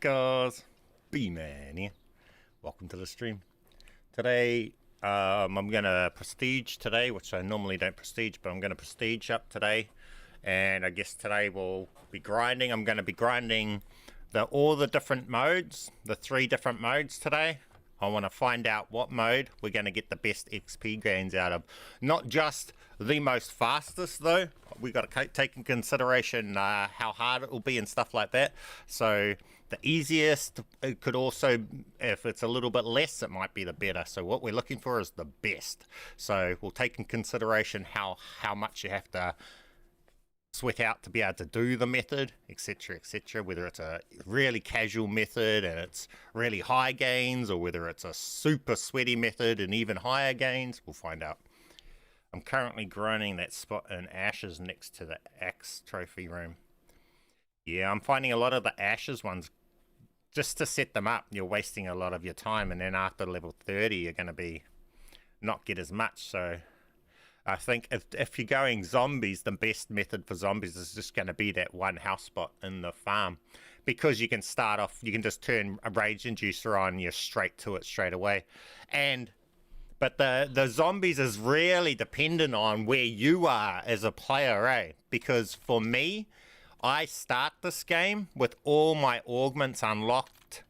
Hackers, BMAN here. Welcome to the stream. Today, I'm gonna prestige today, which I normally don't prestige, but I'm gonna prestige up today. And I guess today we'll be grinding. I'm gonna be grinding all the different modes, the 3 different modes today. I want to find out what mode we're going to get the best XP gains out of. Not just the most fastest though. We got to take in consideration how hard it will be and stuff like that. So the easiest, it could also, if it's a little bit less, it might be the better. So what we're looking for is the best. So we'll take in consideration how much you have to sweat out to be able to do the method, etc, etc, whether it's a really casual method and it's really high gains, or whether it's a super sweaty method and even higher gains. We'll find out. I'm currently grinding that spot in ashes next to the axe trophy room. Yeah, I'm finding a lot of the ashes ones, just to set them up, you're wasting a lot of your time, and then after level 30 you're going to be not get as much. So I think if you're going zombies, the best method for zombies is just going to be that one house spot in the farm, because you can start off, you can just turn a rage inducer on, you're straight to it straight away. But the zombies is really dependent on where you are as a player, eh? Because for me, I start this game with all my augments unlocked,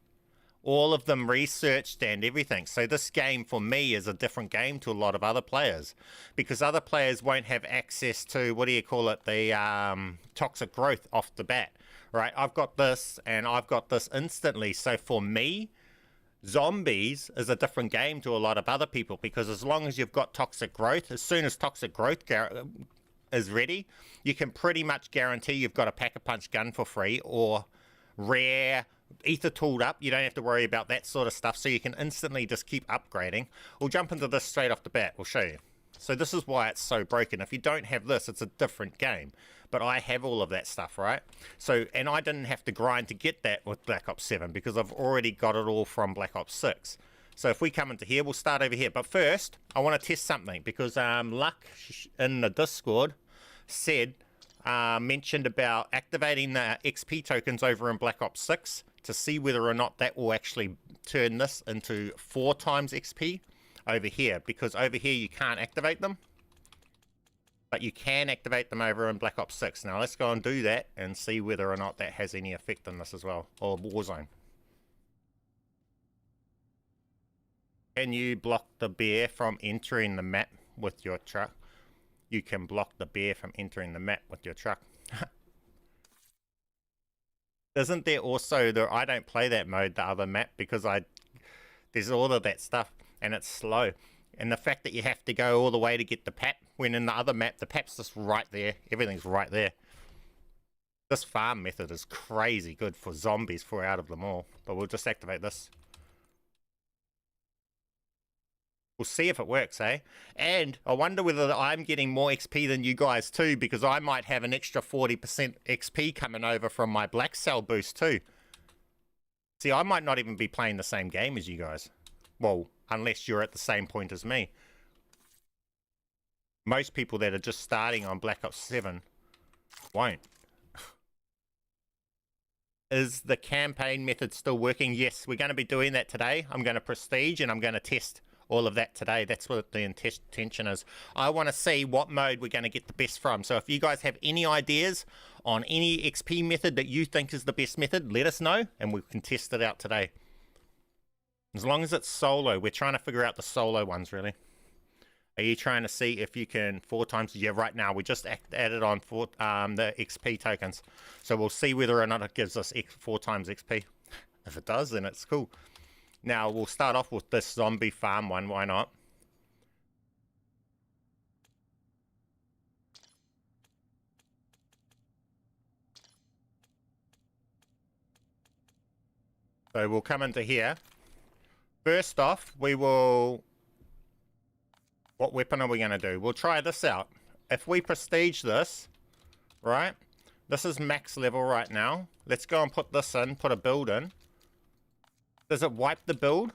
all of them researched and everything. So this game for me is a different game to a lot of other players, because other players won't have access to, what do you call it, the toxic growth off the bat, right? I've got this and I've got this instantly. So for me, zombies is a different game to a lot of other people, because as long as you've got toxic growth, as soon as toxic growth is ready, you can pretty much guarantee you've got a pack-a-punch gun for free, or rare ether tooled up. You don't have to worry about that sort of stuff, so you can instantly just keep upgrading. We'll jump into this straight off the bat. We'll show you. So this is why it's so broken. If you don't have this, it's a different game, but I have all of that stuff, right? So, and I didn't have to grind to get that with Black Ops 7, because I've already got it all from Black Ops 6. So if we come into here, we'll start over here. But first, I want to test something, because Luck in the Discord said, mentioned about activating the XP tokens over in Black Ops 6 to see whether or not that will actually turn this into 4 times XP over here, because over here you can't activate them, but you can activate them over in Black Ops 6. Now let's go and do that and see whether or not that has any effect on this as well, or Warzone. Can you block the bear from entering the map with your truck? You can block the bear from entering the map with your truck. Isn't there also I don't play that mode, the other map, because there's all of that stuff and it's slow. And the fact that you have to go all the way to get the pap, when in the other map, the pap's just right there. Everything's right there. This farm method is crazy good for zombies, for out of them all. But we'll just activate this. We'll see if it works, eh? And I wonder whether I'm getting more XP than you guys too, because I might have an extra 40% XP coming over from my black cell boost too. See, I might not even be playing the same game as you guys. Well, unless you're at the same point as me. Most people that are just starting on Black Ops 7 won't. Is the campaign method still working? Yes, we're going to be doing that today. I'm going to prestige and I'm going to test all of that today. That's what the intention is. I want to see what mode we're going to get the best from. So if you guys have any ideas on any XP method that you think is the best method, let us know and we can test it out today. As long as it's solo, we're trying to figure out the solo ones, really. Are you trying to see if you can 4 times? Yeah, right now we just added on the XP tokens. So we'll see whether or not it gives us 4 times XP. If it does, then it's cool. Now, we'll start off with this zombie farm one, why not? So we'll come into here. First off, we will... What weapon are we going to do? We'll try this out. If we prestige this, right? This is max level right now. Let's go and put this in, put a build in. Does it wipe the build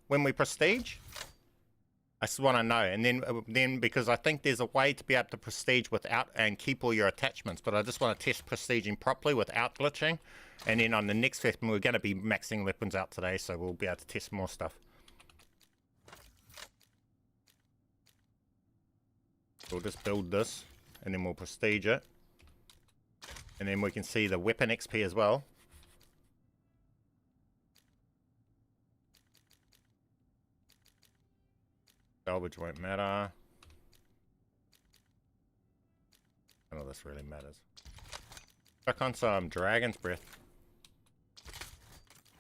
when we prestige? I just want to know. And then because I think there's a way to be able to prestige without and keep all your attachments, but I just want to test prestiging properly without glitching. And then on the next weapon, we're going to be maxing weapons out today, so we'll be able to test more stuff. We'll just build this, and then we'll prestige it. And then we can see the weapon XP as well. Salvage won't matter. None of this really matters. Back on some Dragon's Breath.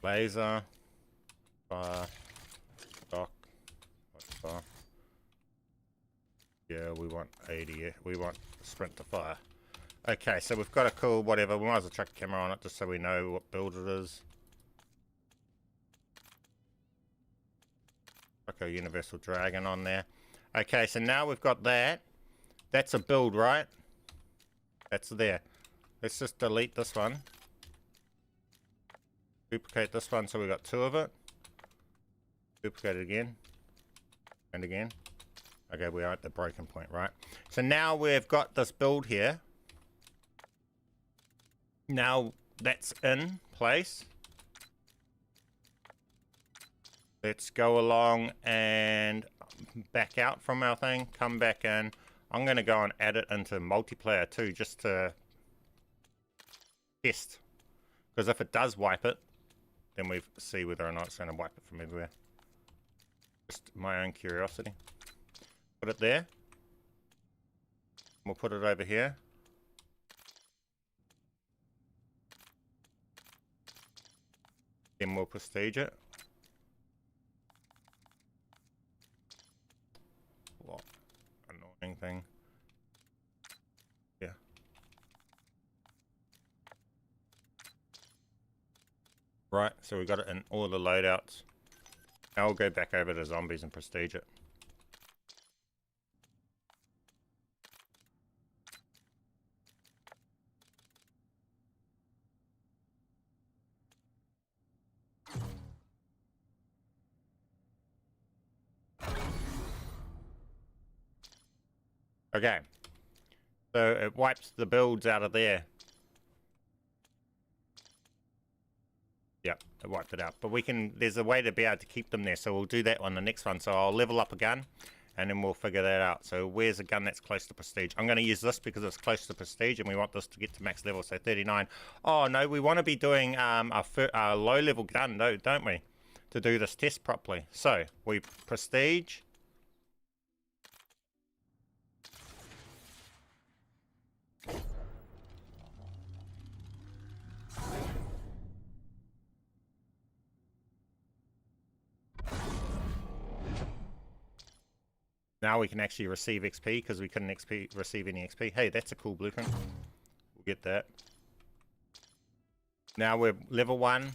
Laser. Fire. Stock. Fire. Yeah, we want 80. We want sprint to fire. Okay, so we've got a cool whatever. We might as well chuck a camera on it just so we know what build it is. Chuck a Universal Dragon on there. Okay, so now we've got that. That's a build, right? That's there. Let's just delete this one. Duplicate this one so we got 2 of it. Duplicate it again. And again. Okay, we are at the broken point, right? So now we've got this build here. Now that's in place. Let's go along and back out from our thing. Come back in. I'm going to go and add it into multiplayer too, just to test. Because if it does wipe it, then we see whether or not it's going to wipe it from everywhere. Just my own curiosity. Put it there. We'll put it over here. Then we'll prestige it. What annoying thing. Yeah. Right, so we got it in all the loadouts. Now we'll go back over to zombies and prestige it. Okay, so it wipes the builds out of there. Yep, it wiped it out. But we can, there's a way to be able to keep them there, so we'll do that on the next one. So I'll level up a gun, and then we'll figure that out. So where's a gun that's close to prestige? I'm going to use this because it's close to prestige, and we want this to get to max level, so 39. Oh no, we want to be doing a low level gun, don't we? To do this test properly. So we prestige. Now we can actually receive XP because we couldn't receive any XP. Hey, that's a cool blueprint. We'll get that. Now we're level 1.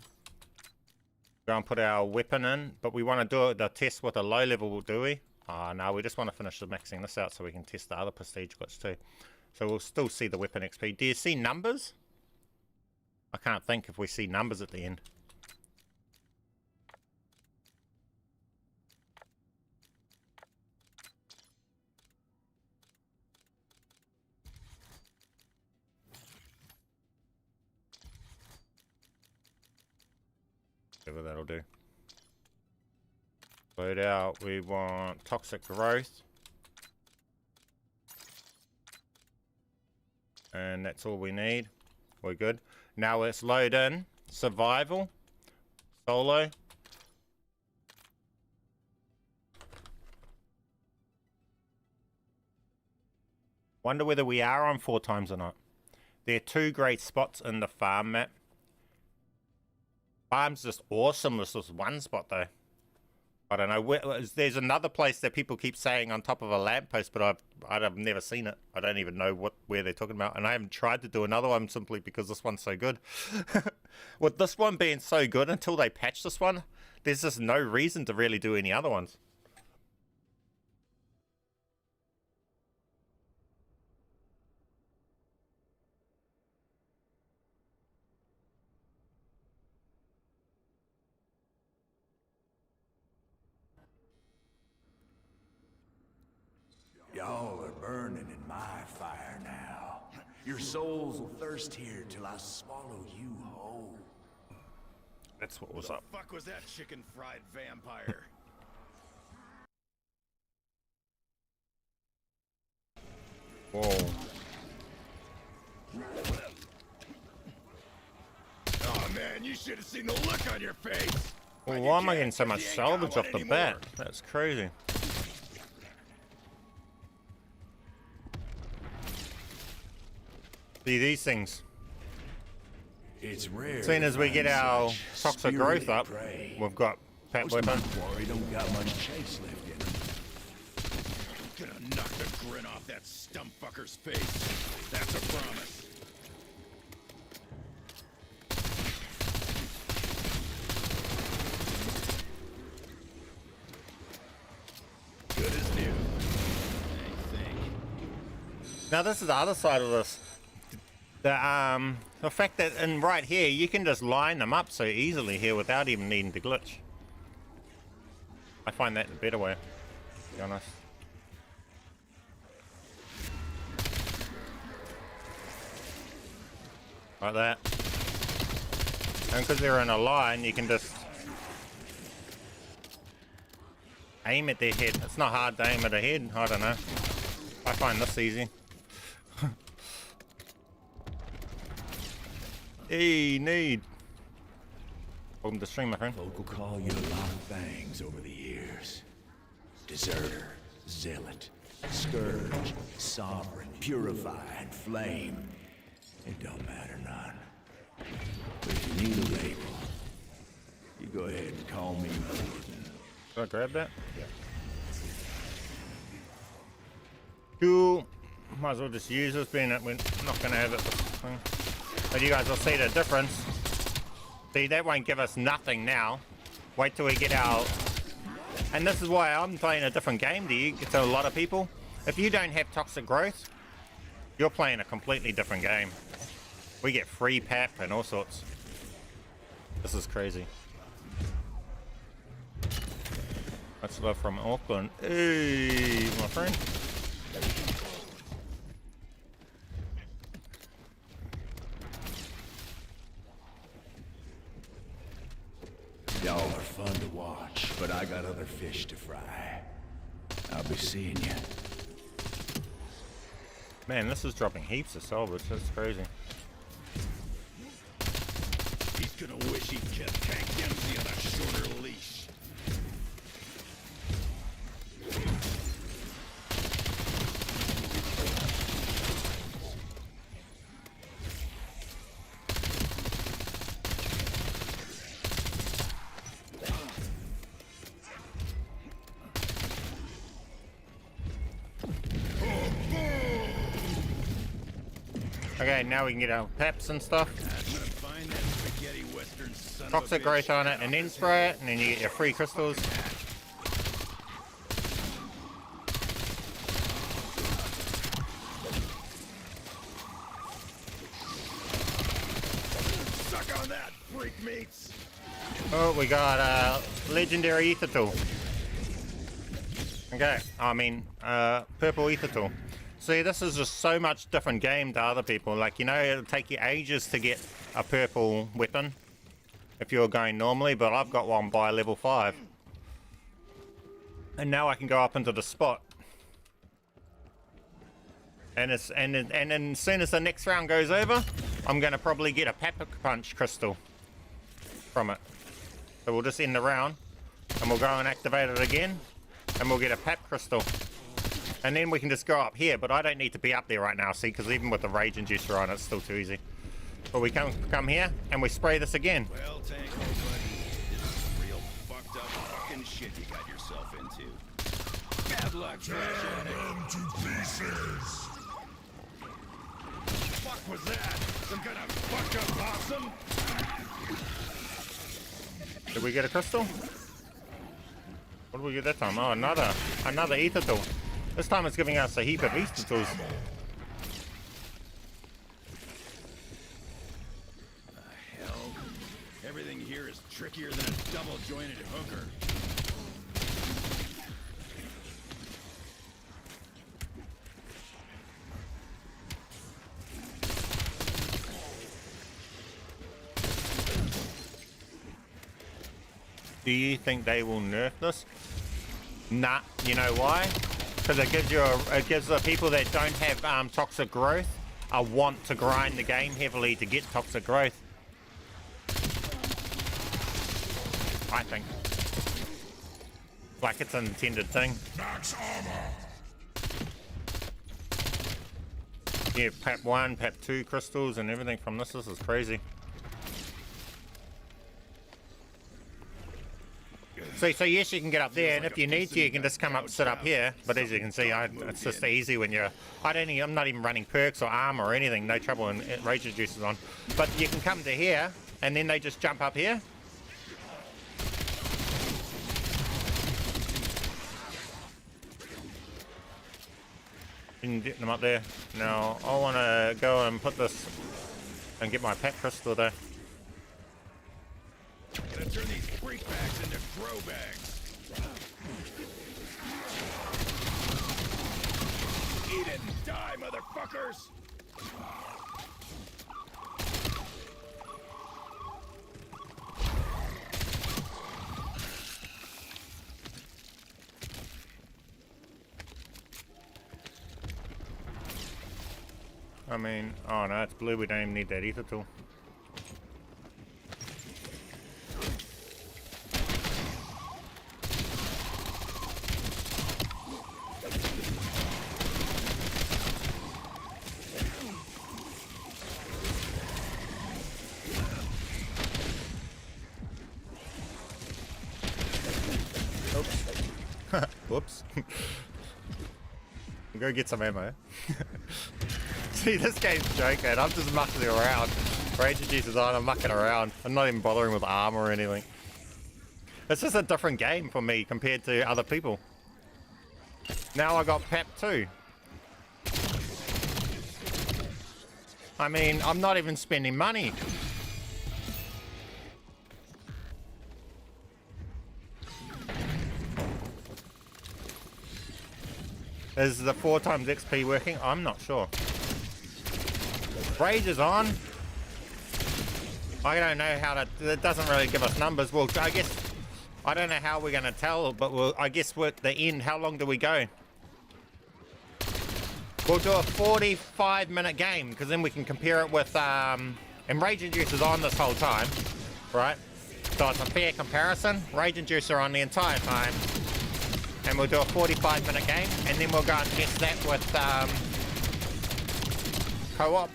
Go and put our weapon in, but we want to do the test with a low level, do we? No, we just want to finish the maxing this out so we can test the other prestige glitch too. So we'll still see the weapon XP. Do you see numbers? I can't think if we see numbers at the end. Whatever that'll do. Load out, we want toxic growth. And that's all we need. We're good. Now let's load in survival, solo. Wonder whether we are on 4 times or not. There are 2 great spots in the farm map. Farm's just awesome. There's just one spot though. I don't know. There's another place that people keep saying on top of a lamppost, but I've never seen it. I don't even know where they're talking about, and I haven't tried to do another one simply because this one's so good. With this one being so good, until they patch this one, there's just no reason to really do any other ones. Y'all are burning in my fire now. Your souls will thirst here till I swallow you whole. That's what was up. What the fuck was that chicken fried vampire? Whoa. Oh man, you should have seen the look on your face. Well, why am I getting so much salvage off the bat? That's crazy. See these things. It's rare. As soon as we get our toxic growth up, we've got Pat weapon. Quarry don't got much chase left in him. Gonna knock the grin off that stump fucker's face. That's a promise. Good as new. I think. Now this is the other side of this. The fact that in right here you can just line them up so easily here without even needing to glitch. I find that the better way, to be honest. Like that. And because they're in a line, you can just aim at their head. It's not hard to aim at a head, I don't know. I find this easy. Hey, need. Welcome to the stream, my friend. Folk will call you a lot of things over the years. Deserter, zealot, scourge, sovereign, purified, flame. It don't matter none. But if you need a label, you go ahead and call me Warden. Should I grab that? Yeah. Cool. Might as well just use this, being that we're not going to have it this thing. But you guys will see the difference. See, that won't give us nothing now. Wait till we get our... And this is why I'm playing a different game to a lot of people. If you don't have toxic growth, you're playing a completely different game. We get free pap and all sorts. This is crazy. Much love from Auckland. Hey, my friend. Y'all are fun to watch, but I got other fish to fry. I'll be seeing you. Man, this is dropping heaps of salvage. That's crazy. He's gonna wish he'd kept Tank Dempsey on a shorter leash. Okay, now we can get our peps and stuff. Toxic growth on it, and then spray it, and then you get your free crystals. Suck on that, freak meats. Oh, we got legendary ether tool. Okay, I mean purple ether tool. See, this is just so much different game to other people. Like, you know, it'll take you ages to get a purple weapon if you're going normally, but I've got one by level 5. And now I can go up into the spot. And as soon as the next round goes over, I'm going to probably get a pepper punch crystal from it. So we'll just end the round, and we'll go and activate it again, and we'll get a pep crystal. And then we can just go up here, but I don't need to be up there right now, see, because even with the rage inducer on, it's still too easy. But we come here, and we spray this again. Well, Tank, old buddy, this is some real fucked up fucking shit you got yourself into. Bad luck, trash addict. To pieces. Fuck was that? Some kind of fucked up awesome? Did we get a crystal? What did we get that time? Oh, another ether tool. This time it's giving us a heap of ether tools. Hell, everything here is trickier than a double-jointed hooker. Do you think they will nerf this? Nah, you know why? Because it gives the people that don't have toxic growth a want to grind the game heavily to get toxic growth. I think. Like it's an intended thing. Max armor. Yeah, PAP 1, PAP 2 crystals and everything from this. This is crazy. So yes, you can get up there, and if you need to, you can just come up, sit up here. But as you can see, it's just easy when you're. I'm not even running perks or armor or anything. No trouble when rage reducers on. But you can come to here, and then they just jump up here. You can get them up there. Now I want to go and put this and get my pack crystal though. Gonna turn these freak bags into throw bags. Eat it and die, motherfuckers! I mean, oh no, it's blue. We don't even need that ether tool. Whoops. Go get some ammo. See, this game's joking. I'm just mucking around. Rage reducers on, I'm mucking around. I'm not even bothering with armor or anything. It's just a different game for me compared to other people. Now I got PAP 2. I mean, I'm not even spending money. Is the 4 times XP working? I'm not sure. Rage is on. I don't know how to. It doesn't really give us numbers. Well, I guess I don't know how we're going to tell, but I guess we're at the end. How long do we go? We'll do a 45-minute game because then we can compare it with. And Rage Inducer on this whole time, right? So it's a fair comparison. Rage Inducer on the entire time. And we'll do a 45-minute game, and then we'll go and test that with co-op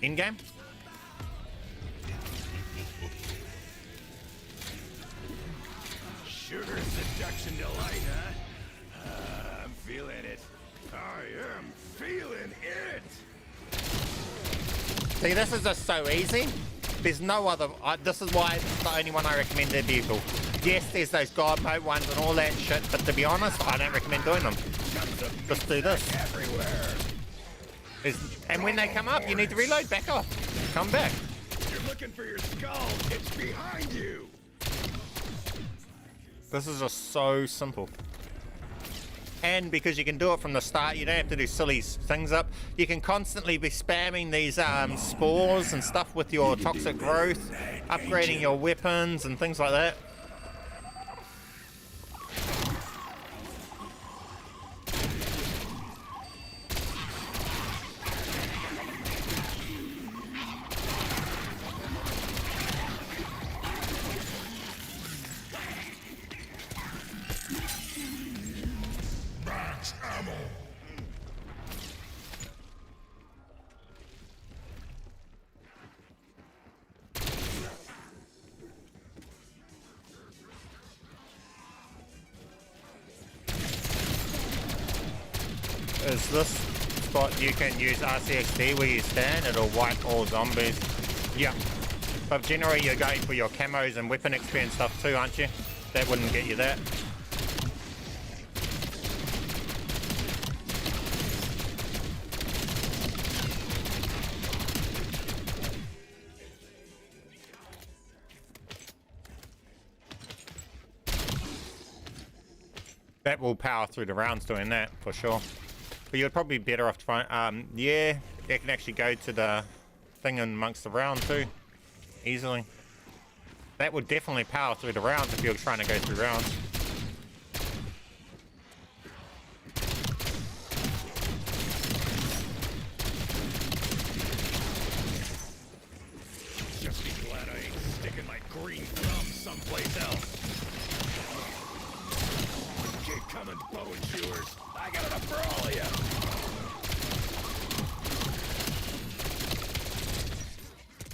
in-game. Sugar seduction delight, huh? I'm feeling it. I am feeling it. See, this is just so easy. There's no other. This is why it's the only one I recommend their vehicle. Yes, there's those God mode ones and all that shit, but to be honest, I don't recommend doing them. Just do this. And when they come up, you need to reload. Back off. Come back. You're looking for your skull. It's behind you. This is just so simple. And because you can do it from the start, you don't have to do silly things up. You can constantly be spamming these spores and stuff with your toxic growth, upgrading your weapons and things like that. Max ammo. Is this spot you can use RCXD where you stand? It'll wipe all zombies. Yeah. But generally you're going for your camos and weapon XP and stuff too, aren't you? That wouldn't get you that. That will power through the rounds doing that, for sure. But you're probably better off trying, yeah, you can actually go to the thing amongst the round too, easily. That would definitely power through the rounds if you're trying to go through rounds. Just be glad I ain't sticking my green thumb someplace else. Keep coming, bow and chewers. I got enough for all of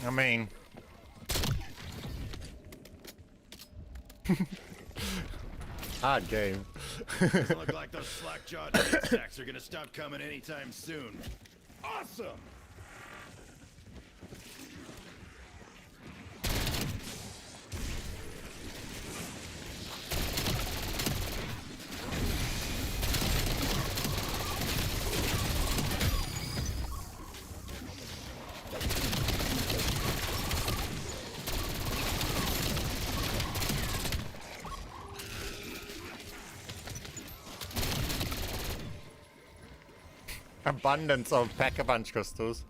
you. I mean... hard game. Doesn't look like those slack-jawed sacks are gonna stop coming anytime soon. Awesome! Abundance of pack-a-punch crystals.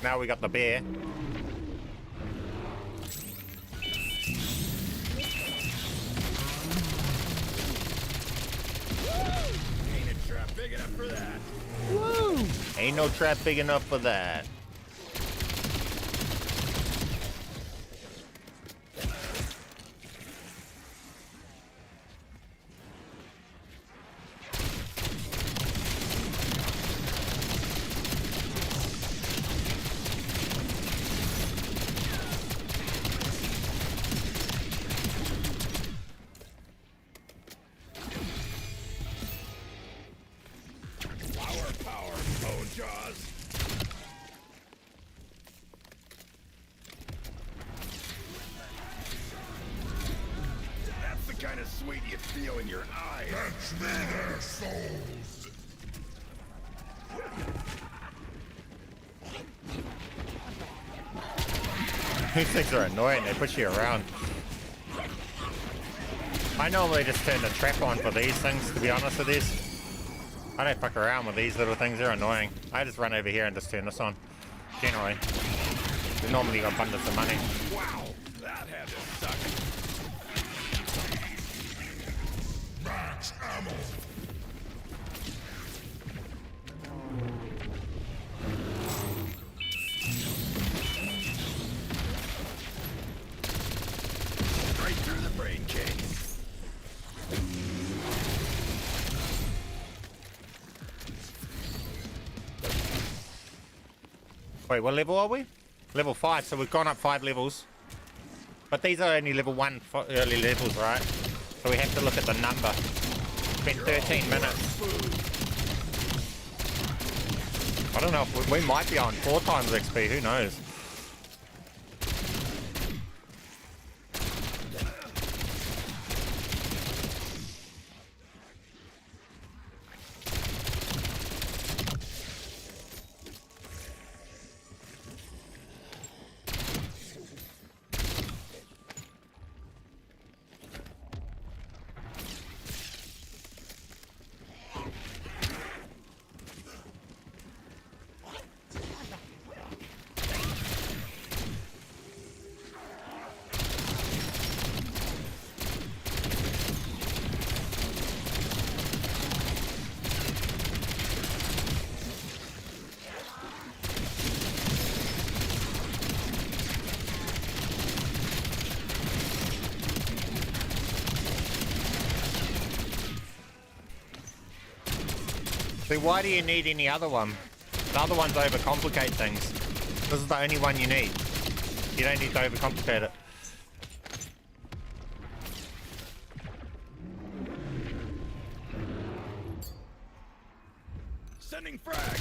Now we got the bear. Ain't a trap big enough for that. Woo! Ain't no trap big enough for that. Power, bone jaws. That's the kind of sweet you feel in your eyes. Fetch me their souls. These things are annoying, they push you around. I normally just turn the trap on for these things, to be honest with this. I don't fuck around with these little things, they're annoying. I just run over here and just turn this on. Generally. We normally got abundance of money. Wow, that had to suck. Max ammo. Right through the brain case. Wait, what level are we? Level 5, so we've gone up 5 levels. But these are only level 1 early levels, right? So we have to look at the number. It's been 13 minutes. I don't know if we might be on 4 times XP, who knows? So why do you need any other one? The other ones overcomplicate things. This is the only one you need. You don't need to overcomplicate it. Sending frag.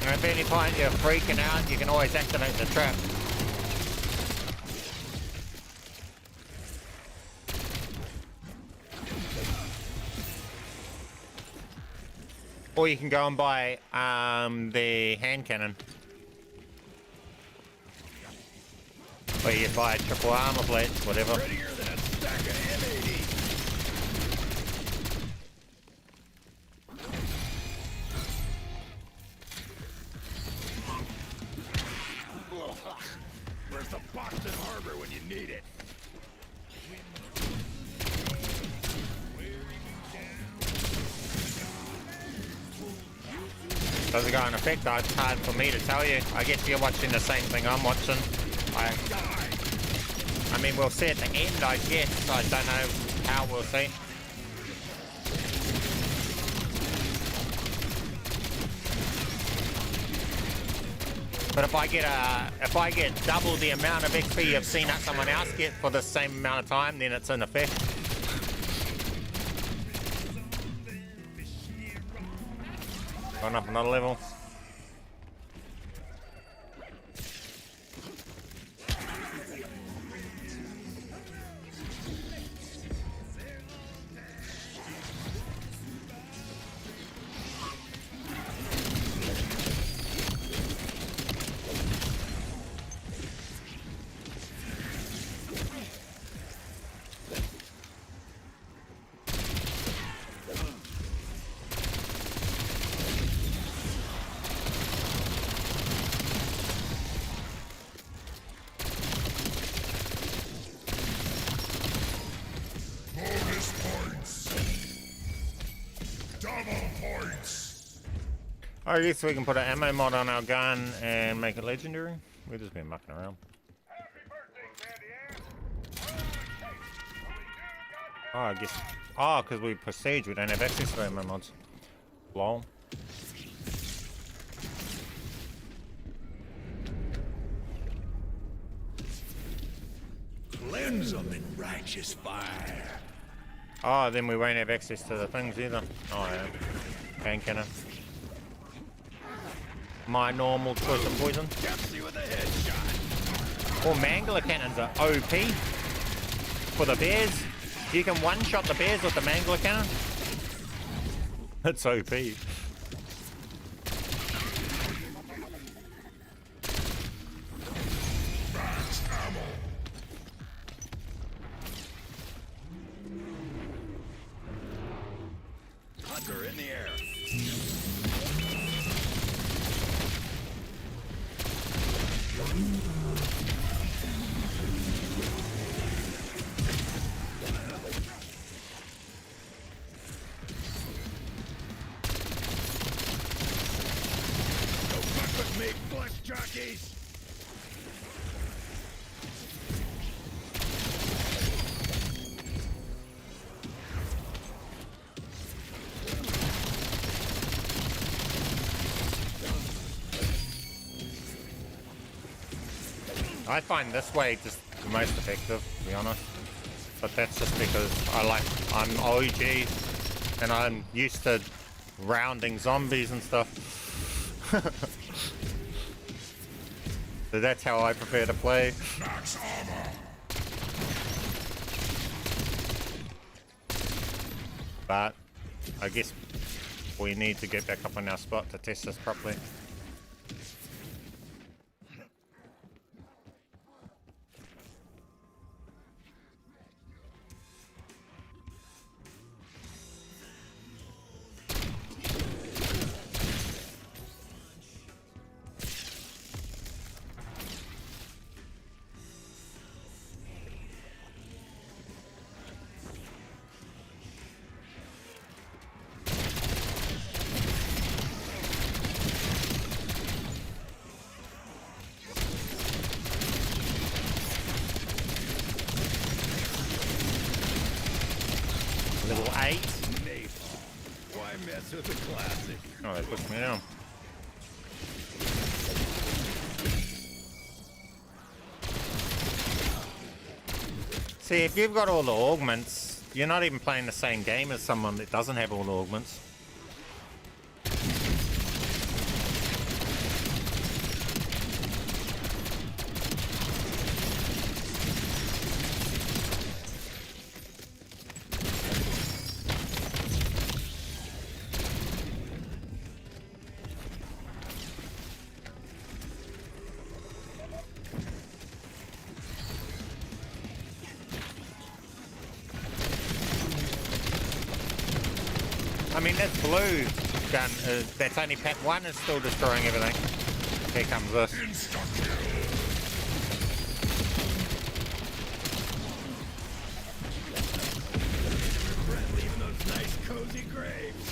If at any point you're freaking out, you can always activate the trap. Or you can go and buy the hand cannon. Or you buy triple armor plates, whatever. Prettier than a stack of M80. Where's the Boston Harbor when you need it? Does it go in effect? It's hard for me to tell you. I guess you're watching the same thing I'm watching. I mean, we'll see at the end, I guess. I don't know how we'll see. But if I get double the amount of XP you've seen someone else get for the same amount of time, then it's in effect. Going up another level. I guess we can put an ammo mod on our gun and make it legendary. We've just been mucking around. Oh, I guess. Oh, because we prestige, we don't have access to ammo mods. Lol. Cleanse them in righteous fire. Oh, then we won't have access to the things either. Oh, yeah. Hand cannon. My normal choice of poison. Dempsey with a headshot. Or mangler cannons are OP for the bears. You can one-shot the bears with the mangler cannon. That's OP. Hunter in the air. Jockeys! I find this way just the most effective, to be honest. But that's just because I'm OG and I'm used to rounding zombies and stuff. So that's how I prefer to play. Max armor. But I guess we need to get back up on our spot to test this properly. Level 8. Why mess with the classic? Oh, they pushed me down. See, if you've got all the augments, you're not even playing the same game as someone that doesn't have all the augments. I mean, that blue gun, that's only pack 1 is still destroying everything. Here comes this. Leaving those nice cozy graves.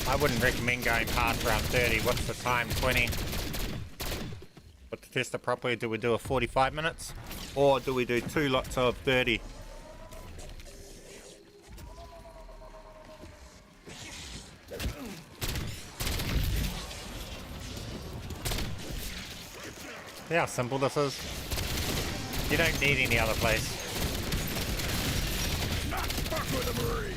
I wouldn't recommend going past around 30. What's the time? 20. But to test it properly, do we do a 45 minutes? Or do we do 2 lots of 30? See how simple this is? You don't need any other place. Not fuck with a Marine.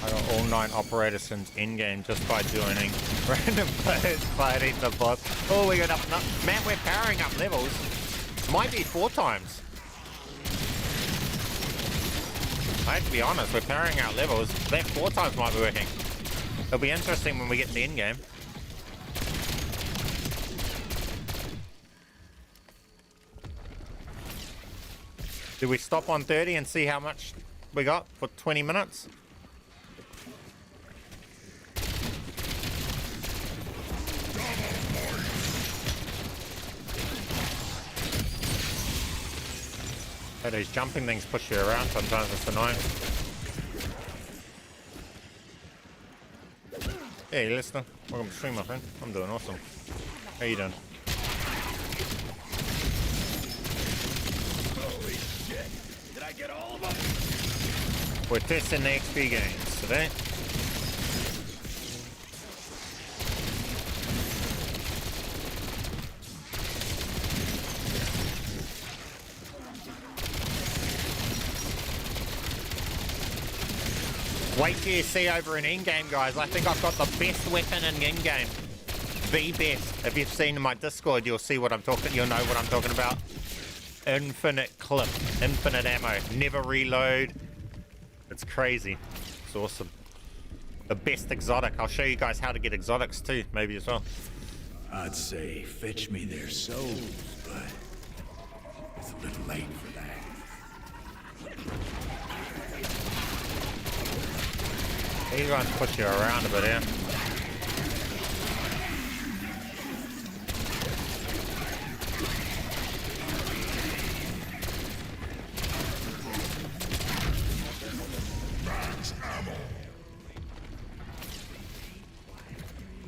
I got all 9 operators since Endgame just by joining random players fighting the boss. Oh, we got up. Man, we're powering up levels. Might be 4 times. I have to be honest, we're powering out levels. That 4 times might be working. It'll be interesting when we get to Endgame. Do we stop on 30 and see how much we got for 20 minutes? Hey, these jumping things push you around sometimes, it's annoying. Hey, listener. Welcome to the stream, my friend. I'm doing awesome. How you doing? Holy shit! Did I get all of them? We're testing the XP games today. Wait till you see over in Endgame, guys. I think I've got the best weapon in Endgame. The best. If you've seen my Discord, you'll see what I'm talking. You'll know what I'm talking about. Infinite clip, infinite ammo, never reload. It's crazy. It's awesome. The best exotic. I'll show you guys how to get exotics too, maybe as well. I'd say fetch me their souls, but it's a little late for that. These ones push you around a bit here.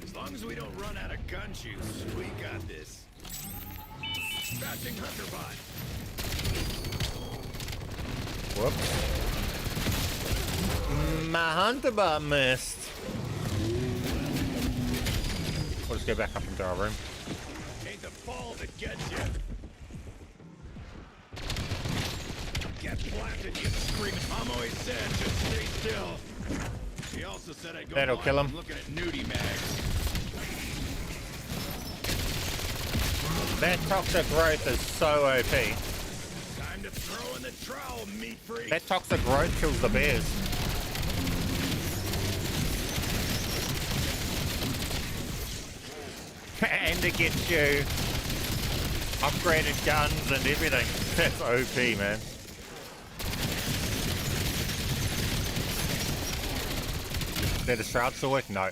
As long as we don't run out of gun juice, we got this. Scratching Hunterbot. Whoops. My Hunterbot missed. We'll just go back up into our room. Ain't the fall that gets you. Get blasted, you screaming. Mom always said, just stay still. He also said I'd go That'll blind kill him. looking at nudie mags. That toxic growth is so OP. Time to throw in the trowel, meat freak. That toxic growth kills the bears. And it gets you upgraded guns and everything. That's OP, man. Did a shroud still work? No.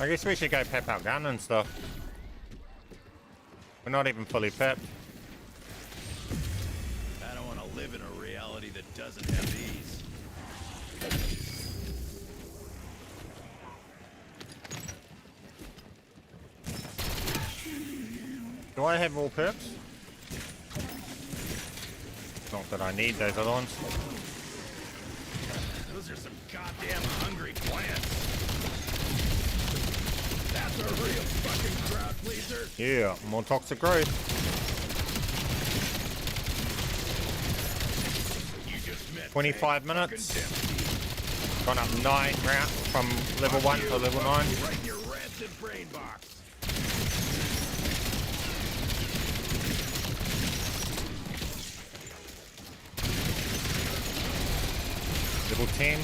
I guess we should go pep our gun and stuff. We're not even fully pepped. I don't want to live in a reality that doesn't have these. Do I have all perks? Not that I need those other ones. Those are some goddamn hungry plants. That's a real fucking crowd pleaser. Yeah, more toxic growth. You just met 25 minutes. Gone up 9 rounds from level 1 to level 9. right in your rancid brain box. Level 10.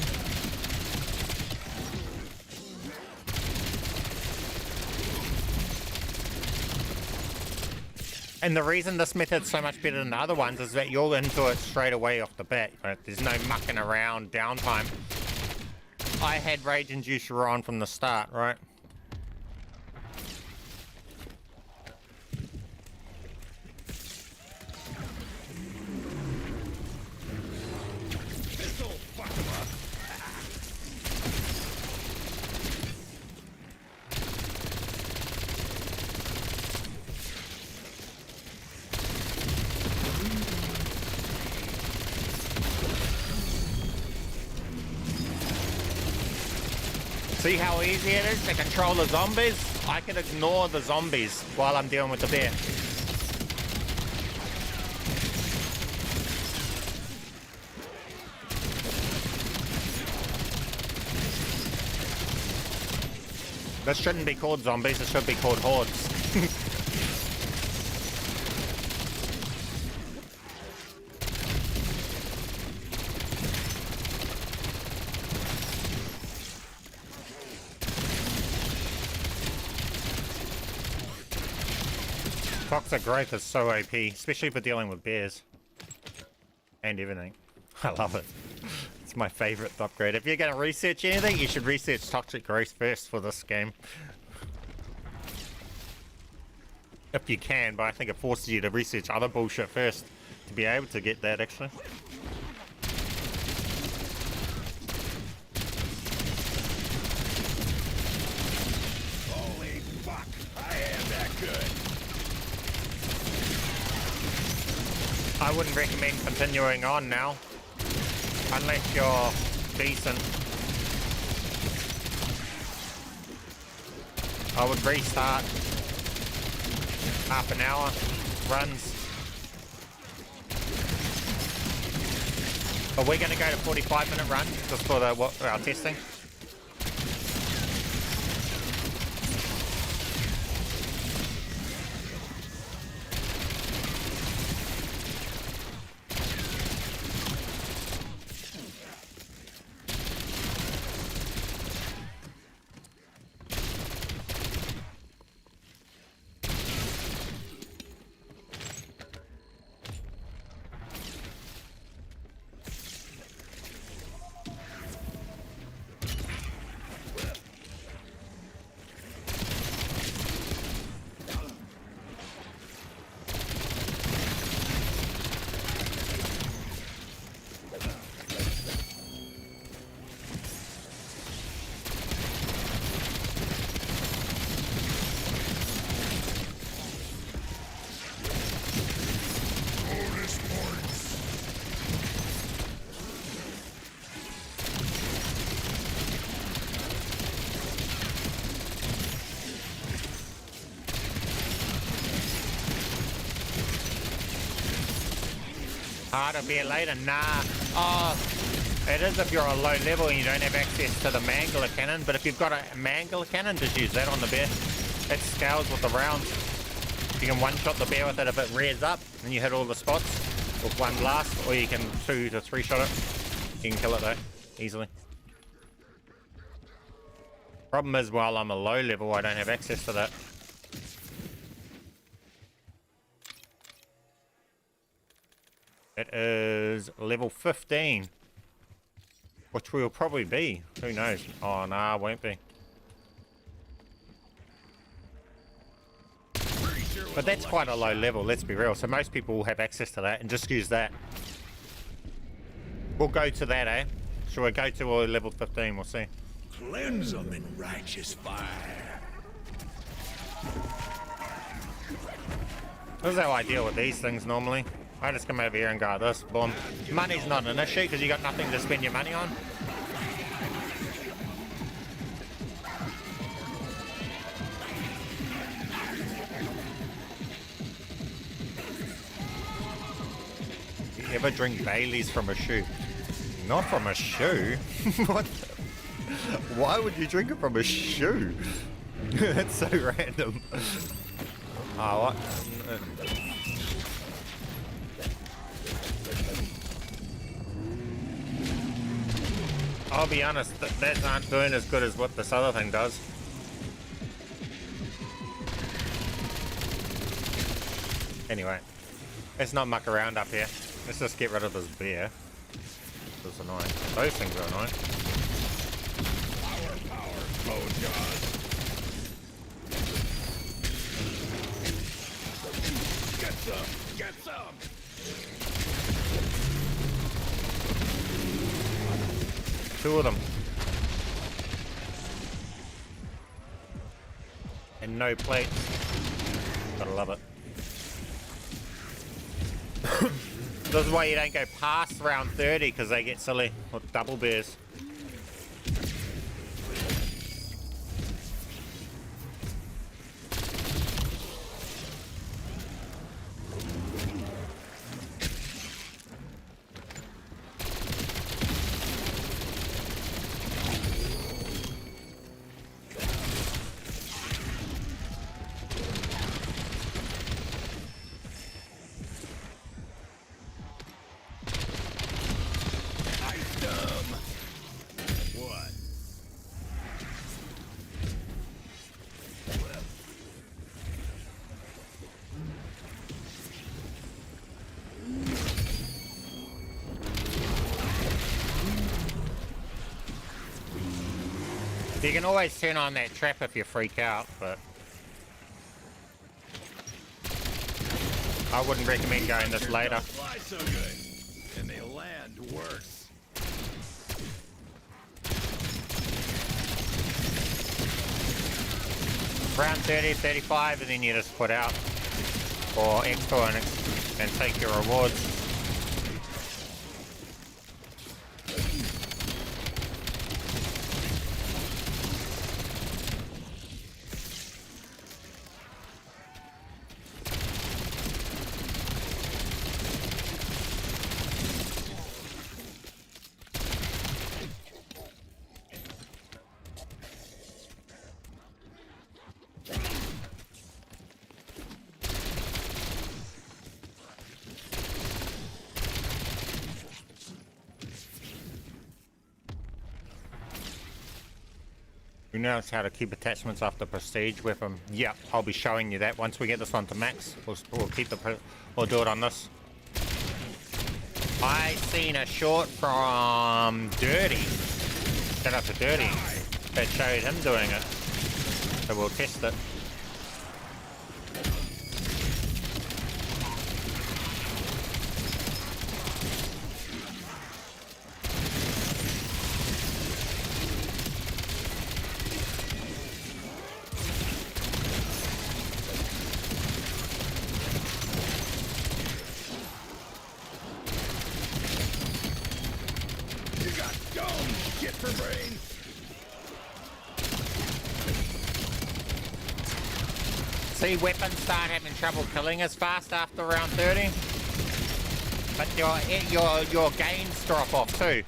And the reason this method's so much better than the other ones is that you're into it straight away off the bat. Right? There's no mucking around downtime. I had Rage Inducer on from the start, right? This'll fuck him up. See how easy it is to control the zombies? I can ignore the zombies while I'm dealing with the bear. This shouldn't be called zombies, it should be called hordes. Toxic growth is so OP, especially for dealing with bears. And everything. I love it. It's my favorite upgrade. If you're going to research anything, you should research toxic growth first for this game. If you can, but I think it forces you to research other bullshit first to be able to get that actually. Holy fuck, I am that good. I wouldn't recommend continuing on now, unless you're decent. I would restart half an hour runs. But we're going to go to 45-minute run just for our testing. Harder beer later? Nah. Oh, it is if you're on low level and you don't have access to the mangler cannon, but if you've got a mangler cannon, just use that on the bear. It scales with the rounds. You can one-shot the bear with it if it rears up and you hit all the spots with one blast, or you can 2 to 3 shot it. You can kill it though, easily. Problem is, while I'm a low level, I don't have access to that. It is level 15, which we'll probably be. Who knows? Oh, nah, won't be. But that's quite a low level, let's be real. So most people will have access to that and just use that. We'll go to that, eh? Shall we go to level 15? We'll see. Cleanse them in righteous fire. This is how I deal with these things normally. I just come over here and go this. Boom. Money's not an issue because you got nothing to spend your money on. You ever drink Baileys from a shoe? Not from a shoe? What? Why would you drink it from a shoe? That's so random. Oh, what? I'll be honest, that aren't doing as good as what this other thing does. Anyway, let's not muck around up here. Let's just get rid of this bear. That's annoying. Those things are annoying. Oh god. Get some! Get some! Two of them. And no plates. Gotta love it. This is why you don't go past round 30 because they get silly with double bears. You can always turn on that trap if you freak out, but I wouldn't recommend going this later. Fly so good, and they land worse. Round 30, 35, and then you just put out or Exfill and take your rewards. Who knows how to keep attachments off the prestige weapon? Yeah, I'll be showing you that once we get this one to max. We'll keep we'll do it on this. I seen a short from Dirty. Shout out to Dirty. That showed him doing it. So we'll test it. See, weapons start having trouble killing us fast after round 30. But your gains drop off too.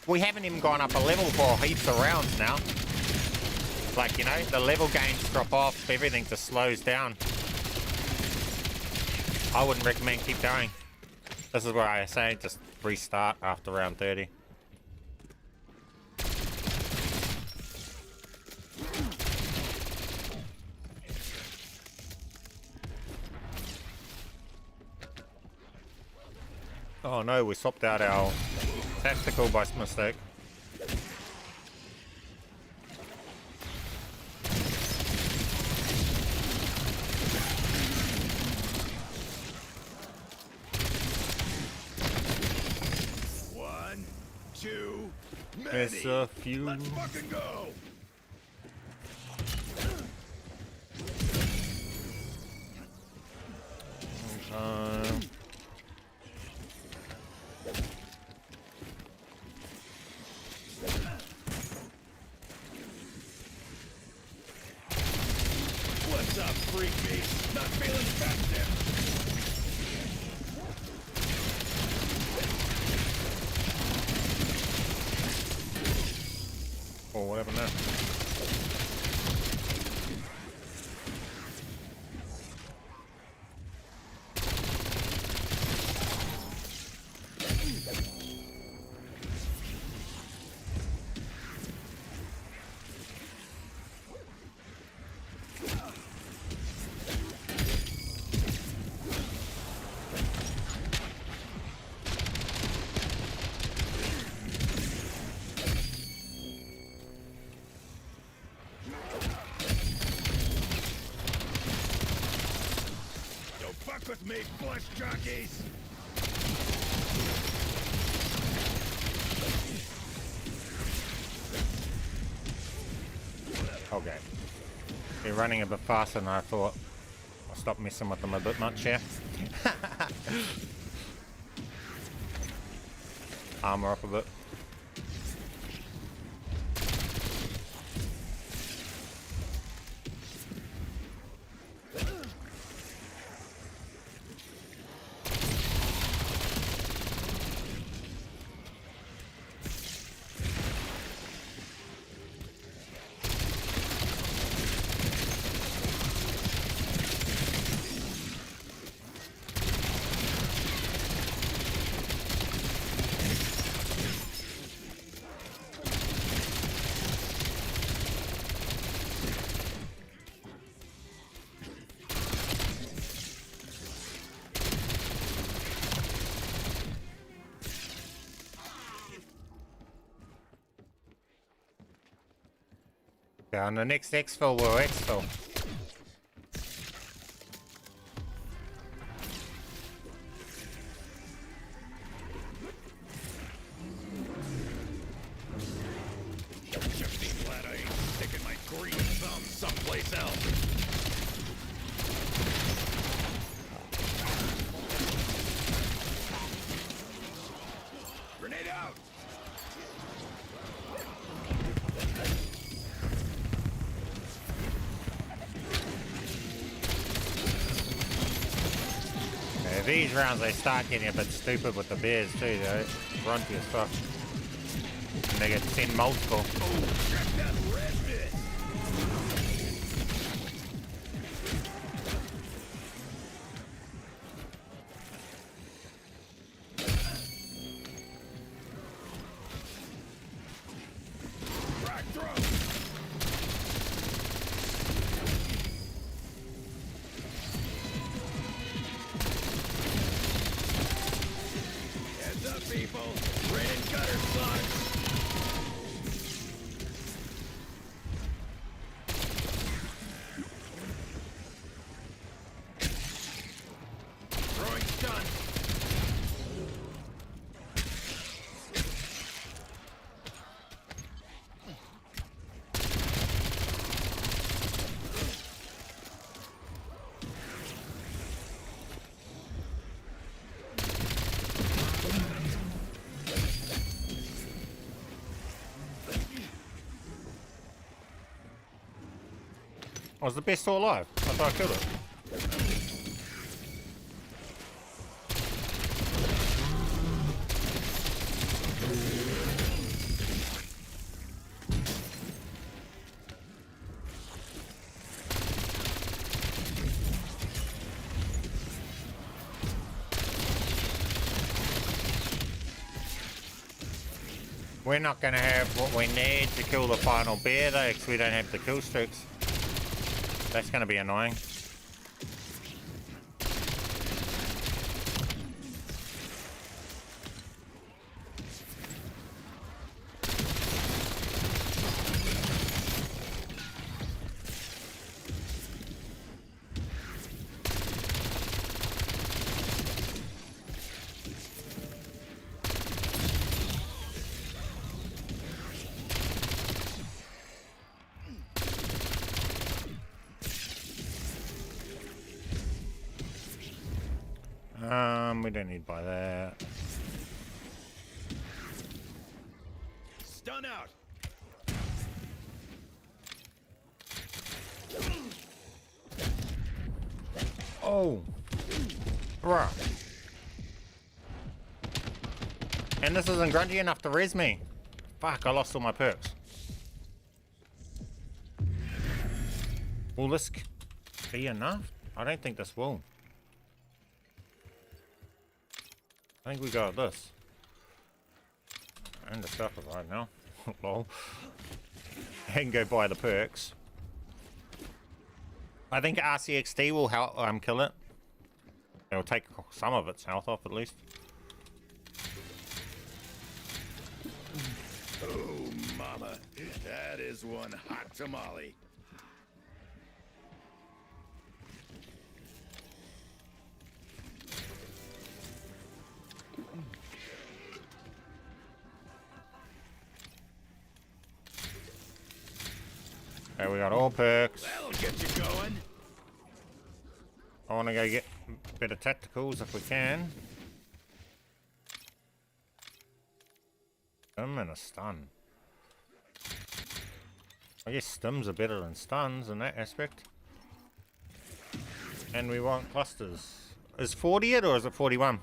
We haven't even gone up a level for heaps of rounds now. Like, you know, the level gains drop off, everything just slows down. I wouldn't recommend keep going. This is where I say just restart after round 30. Oh no, we swapped out our tactical by mistake. One, two, There's a few. Let's fucking go. Or whatever now. Fuck with me, flesh jockeys! Okay. They're running a bit faster than I thought. I'll stop messing with them a bit much here. Armor up a bit. On the next Exfill, we'll Exfill. Just be glad I ain't sticking my green thumb someplace else. Grenade out! These rounds they start getting a bit stupid with the bears too, though. Grunty as fuck. And they get sent multiple. Oh, check that red bit! Crack throat! Heads up, people! Rain and gutter slugs! Throwing stun! Was the bear still alive? I thought I killed it. We're not going to have what we need to kill the final bear though, because we don't have the kill streaks. That's going to be annoying. We don't need to buy that. Stun out! Oh. Bruh. And this isn't grungy enough to res me. Fuck, I lost all my perks. Will this be enough? I don't think this will. I think we got this. And the stuff right now. Lol. And go buy the perks. I think RCXD will help kill it. It'll take some of its health off at least. Oh, mama. That is one hot tamale. Okay, we got all perks. That'll get you going. I want to go get a bit of tacticals if we can. Stim and a stun. I guess stims are better than stuns in that aspect. And we want clusters. Is 40 it or is it 41?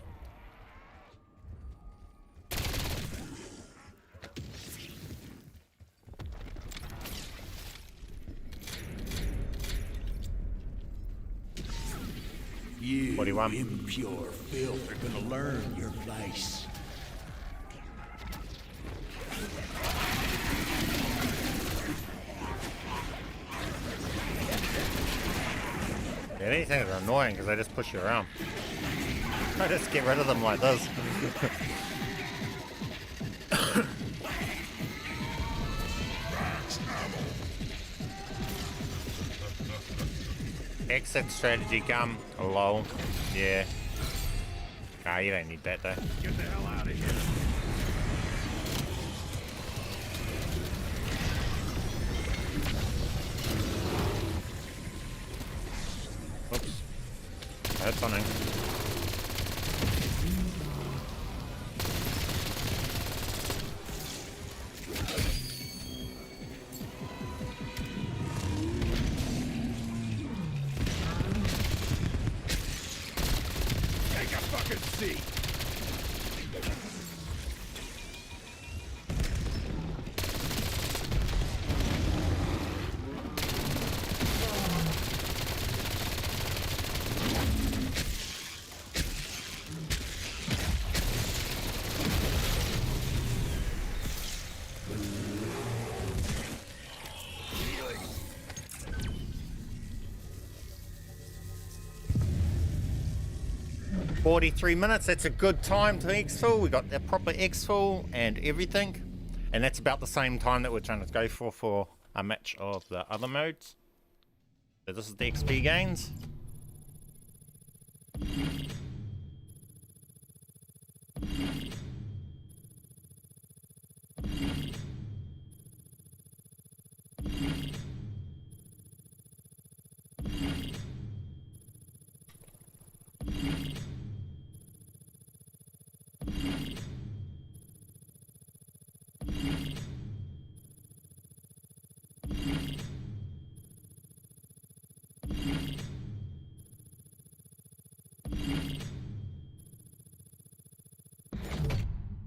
You 41. impure filth are gonna learn your place. Yeah, these things are annoying because they just push you around. I just get rid of them like this. Exit strategy gum. Lol. Yeah. Ah, you don't need that though. Get the hell out of here. Oops. That's something. Take a fucking seat. Healing. 43 minutes, that's a good time to exfil. We got the proper exfil and everything. And that's about the same time that we're trying to go for a match of the other modes. So this is the XP gains.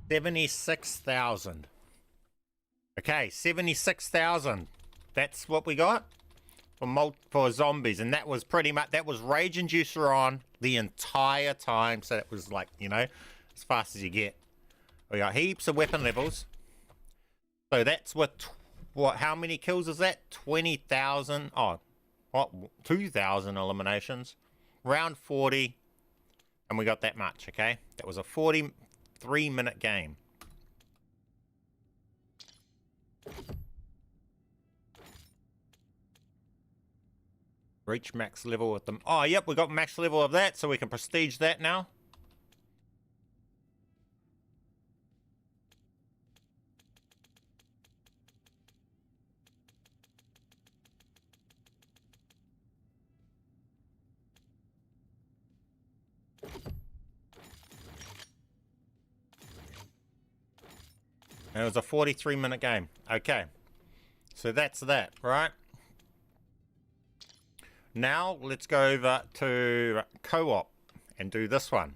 $76,000. Okay, 76,000. That's what we got for zombies, and that was pretty much, that was Rage Inducer on the entire time. So that was like, you know, as fast as you get. We got heaps of weapon levels. So that's what how many kills is that? 20,000. Oh, what? 2,000 eliminations. Round 40, and we got that much. Okay, that was a 43-minute game. Reach max level with them. Oh, yep, we got max level of that, so we can prestige that now. And it was a 43-minute game. Okay. So that's that, right? Now let's go over to co-op and do this one.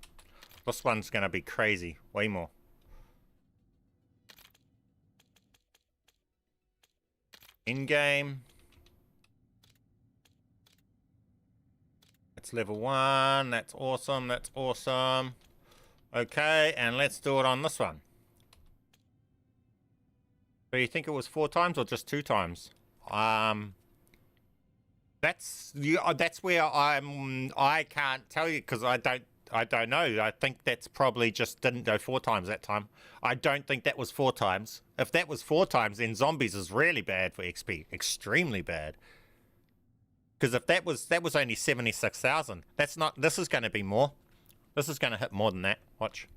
This one's going to be crazy, way more. Endgame. It's level 1. That's awesome. That's awesome. Okay, and let's do it on this one. So you think it was 4 times or just 2 times? That's where I can't tell you because I don't know. I think that's probably just didn't go 4 times that time. I don't think that was 4 times. If that was 4 times, then zombies is really bad for XP. Extremely bad. Because if that was only 76,000. That's not. This is going to be more. This is going to hit more than that. Watch.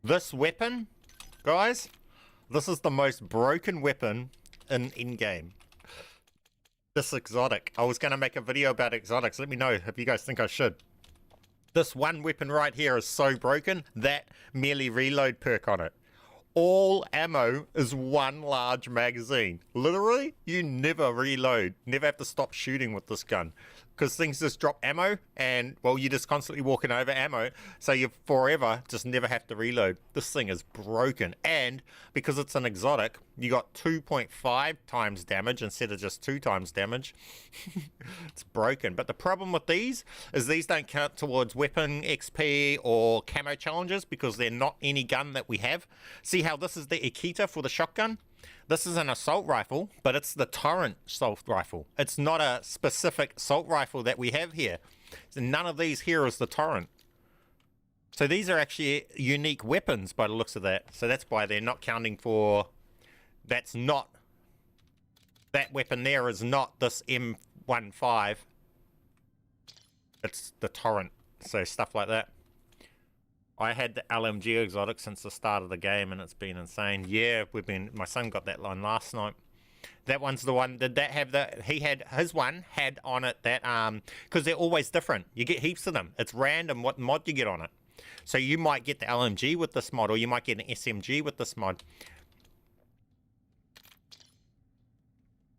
This weapon, guys, this is the most broken weapon in Endgame. This exotic. I was going to make a video about exotics. Let me know if you guys think I should. This one weapon right here is so broken, that merely reload perk on it. All ammo is 1 large magazine. Literally, you never reload. Never have to stop shooting with this gun. Because things just drop ammo and, well, you're just constantly walking over ammo. So you forever just never have to reload. This thing is broken. And because it's an exotic, you got 2.5 times damage instead of just 2 times damage. It's broken. But the problem with these is these don't count towards weapon XP or camo challenges because they're not any gun that we have. See how this is the Ikita for the shotgun? This is an assault rifle, but it's the torrent assault rifle. It's not a specific assault rifle that we have here. So none of these here is the torrent. So these are actually unique weapons by the looks of that. So that's why they're not counting for... That's not... That weapon there is not this M15. It's the torrent. So stuff like that. I had the LMG exotic since the start of the game and it's been insane. Yeah, my son got that line last night. That one's the one, did that have the, his one had on it that, because they're always different. You get heaps of them. It's random what mod you get on it. So you might get the LMG with this mod or you might get an SMG with this mod.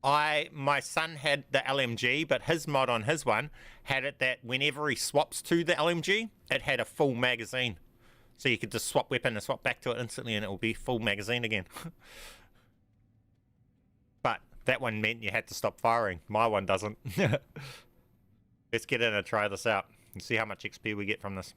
My son had the LMG, but his mod on his one had it that whenever he swaps to the LMG, it had a full magazine. So you could just swap weapon and swap back to it instantly and it will be full magazine again. But that one meant you had to stop firing. My one doesn't. Let's get in and try this out and see how much XP we get from this.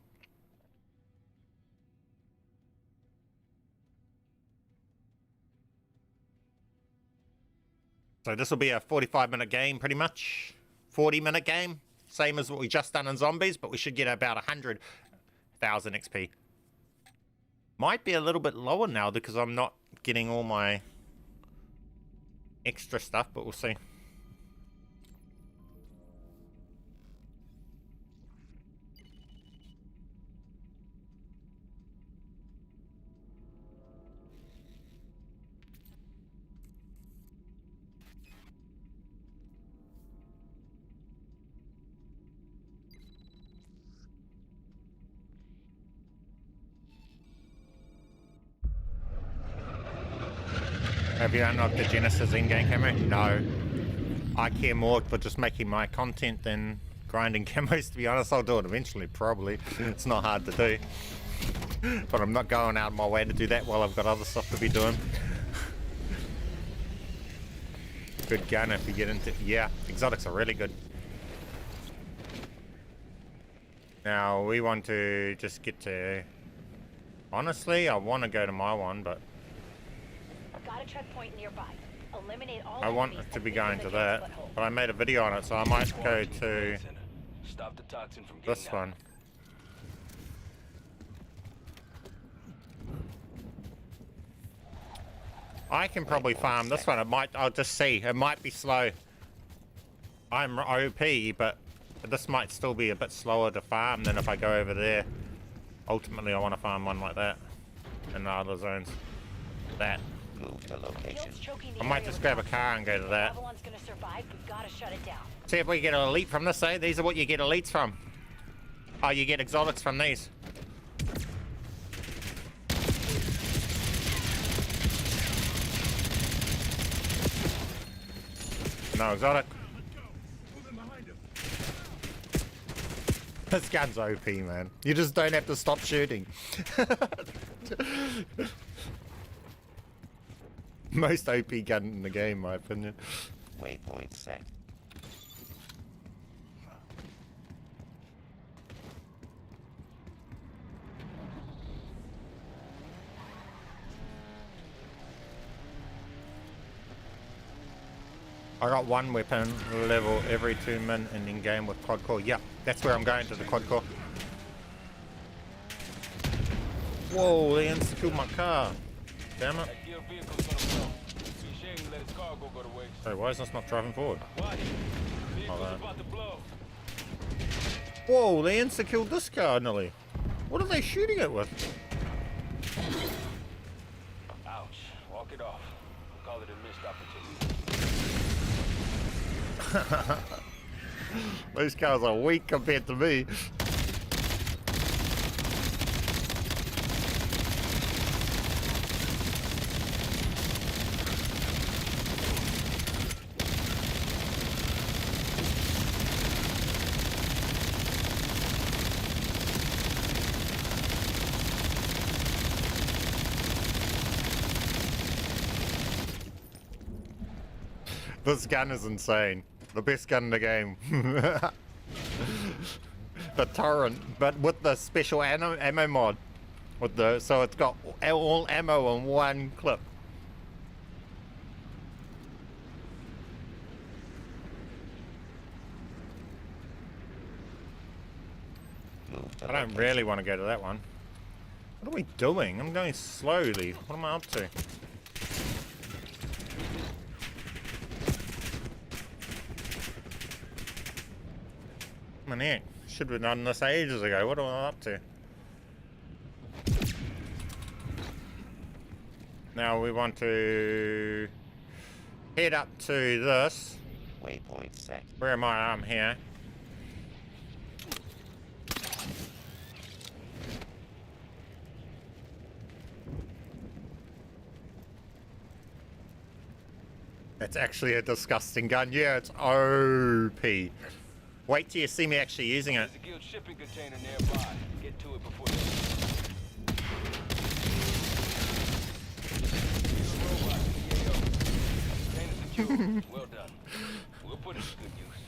So this will be a 45-minute game pretty much. 40-minute game. Same as what we just done in zombies, but we should get about 100,000 XP. Might be a little bit lower now because I'm not getting all my extra stuff, but we'll see. Have you unlocked the Genesis in-game camo? No. I care more for just making my content than grinding camos, to be honest. I'll do it eventually, probably. It's not hard to do. But I'm not going out of my way to do that while I've got other stuff to be doing. Good gun if you get into... Yeah, exotics are really good. Now, we want to just get to... Honestly, I want to go to my one, but... Got a checkpoint nearby. Eliminate all I want it to be going to that, but I made a video on it, so I might go to Stop the toxin from this one. I can probably farm this one. I'll just see. It might be slow. I'm OP, but this might still be a bit slower to farm than if I go over there. Ultimately, I want to farm one like that in the other zones. That. Move to location. I might just grab a car and go to that. See if we get an elite from this, eh? These are what you get elites from. Oh, you get exotics from these. No exotic. This gun's OP, man. You just don't have to stop shooting. Most OP gun in the game, in my opinion. Waypoint set. I got one weapon level every 2 min and in game with quad core. Yeah, that's where I'm going, to the quad core. Whoa, they insta-killed my car. Damn it. That gear vehicle's gonna blow. Be ashamed to let his cargo go to waste. Hey, why is this not driving forward? Watch. Vehicle's that. about to blow. Whoa, they insta-killed this car nearly. What are they shooting it with? Ouch. Walk it off. We'll call it a missed opportunity. Those cars are weak compared to me. This gun is insane. The best gun in the game. The torrent, but with the special ammo mod. With the, so it's got all ammo in one clip. I don't really want to go to that one. What are we doing? I'm going slowly. What am I up to? My neck. Should have done this ages ago. What am I up to? Now we want to head up to this. Waypoint set. Where am I? I'm here. It's actually a disgusting gun. Yeah, it's OP. Wait till you see me actually using it. There's a guild shipping container nearby. Get to it before they... Container secured. Well done. We'll put it to good use.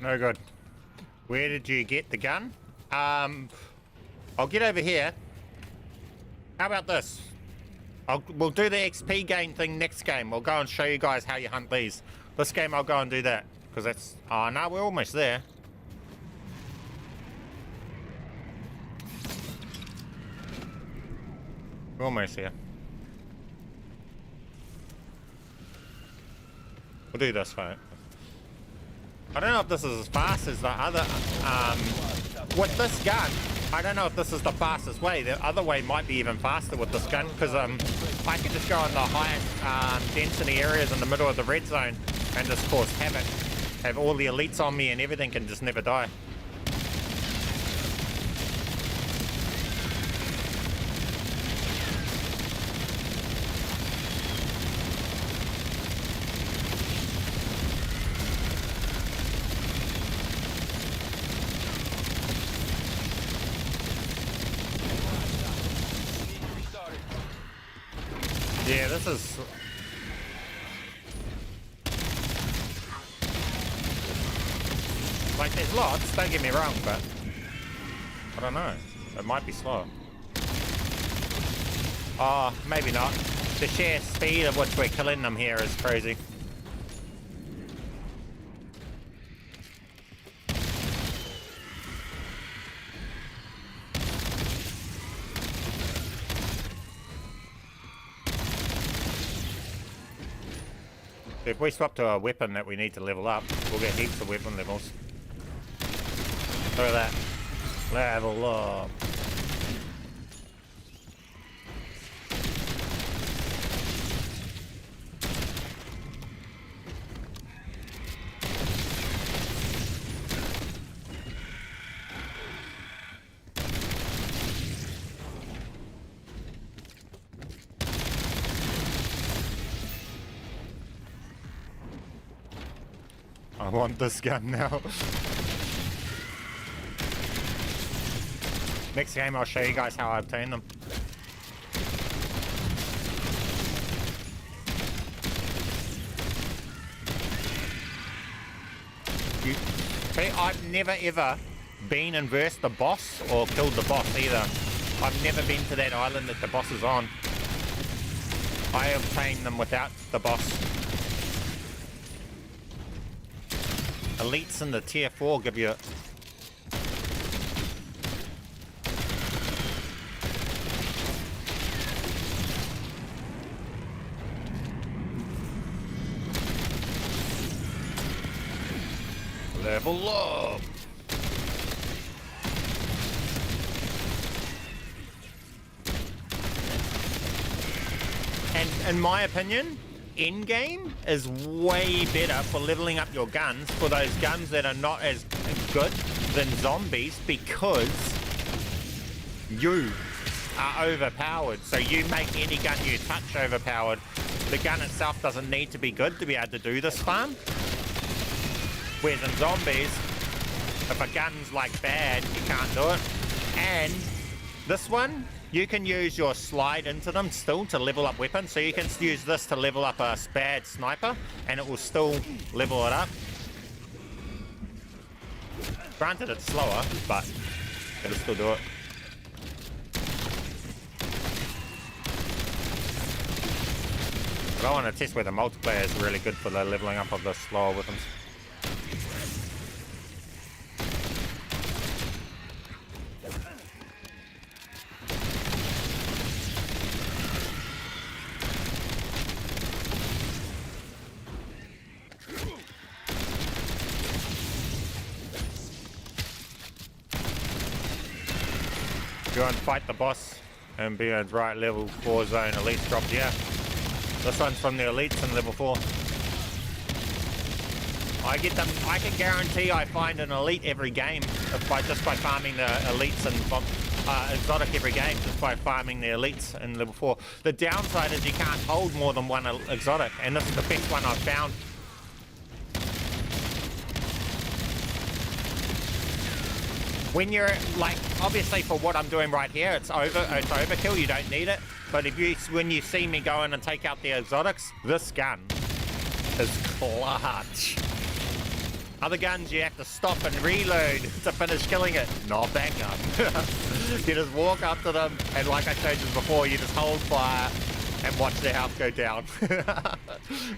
No good. Where did you get the gun? I'll get over here. How about this? We'll do the XP gain thing next game. We'll go and show you guys how you hunt these. This game I'll go and do that. Because that's... Oh, no, we're almost there. We're almost here. We'll do this, right? I don't know if this is as fast as the other, with this gun, I don't know if this is the fastest way. The other way might be even faster with this gun, because I can just go in the highest density areas in the middle of the red zone and just cause havoc. Have all the elites on me and everything can just never die. Yeah, this is... Like, there's lots, don't get me wrong, but... I don't know. It might be slow. Oh, maybe not. The sheer speed of which we're killing them here is crazy. If we swap to a weapon that we need to level up, we'll get heaps of weapon levels. Look at that. Level up. I want this gun now. Next game I'll show you guys how I obtain them. See, I've never ever been and versed the boss or killed the boss either. I've never been to that island that the boss is on. I obtained them without the boss. Elites in the tier 4 give you level up. And in my opinion, Endgame is way better for leveling up your guns for those guns that are not as good than zombies, because you are overpowered. So you make any gun you touch overpowered. The gun itself doesn't need to be good to be able to do this farm. Whereas in zombies, if a gun's like bad, you can't do it. And this one, you can use your slide into them still to level up weapons. So you can use this to level up a bad sniper and it will still level it up. Granted it's slower, but it'll still do it. But I want to test whether multiplayer is really good for the leveling up of the slower weapons. Go and fight the boss and be a right level 4 zone. Elites dropped here. This one's from the elites in level 4. I get them. I can guarantee I find an elite every game just by farming the elites and exotic every game, just by farming the elites in level 4. The downside is you can't hold more than one exotic, and this is the best one I've found. When you're like, obviously for what I'm doing right here, it's overkill, you don't need it. But when you see me go in and take out the exotics, this gun is clutch. Other guns you have to stop and reload to finish killing it. Not that gun. You just walk up to them, and like I showed you before, you just hold fire and watch their health go down.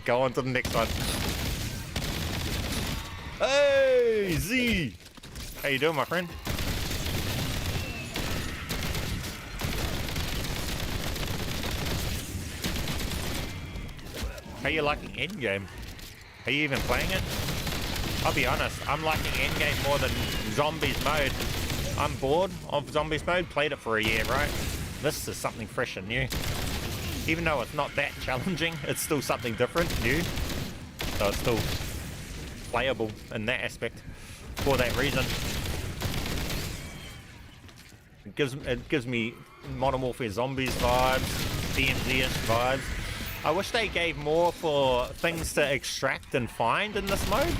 Go on to the next one. Hey, Z! How you doing, my friend? How you liking Endgame? Are you even playing it? I'll be honest, I'm liking Endgame more than Zombies mode. I'm bored of Zombies mode, played it for a year, right? This is something fresh and new. Even though it's not that challenging, it's still something different, new. So it's still playable in that aspect. For that reason, it gives me Modern Warfare Zombies vibes, DMZ-ish vibes. I wish they gave more for things to extract and find in this mode.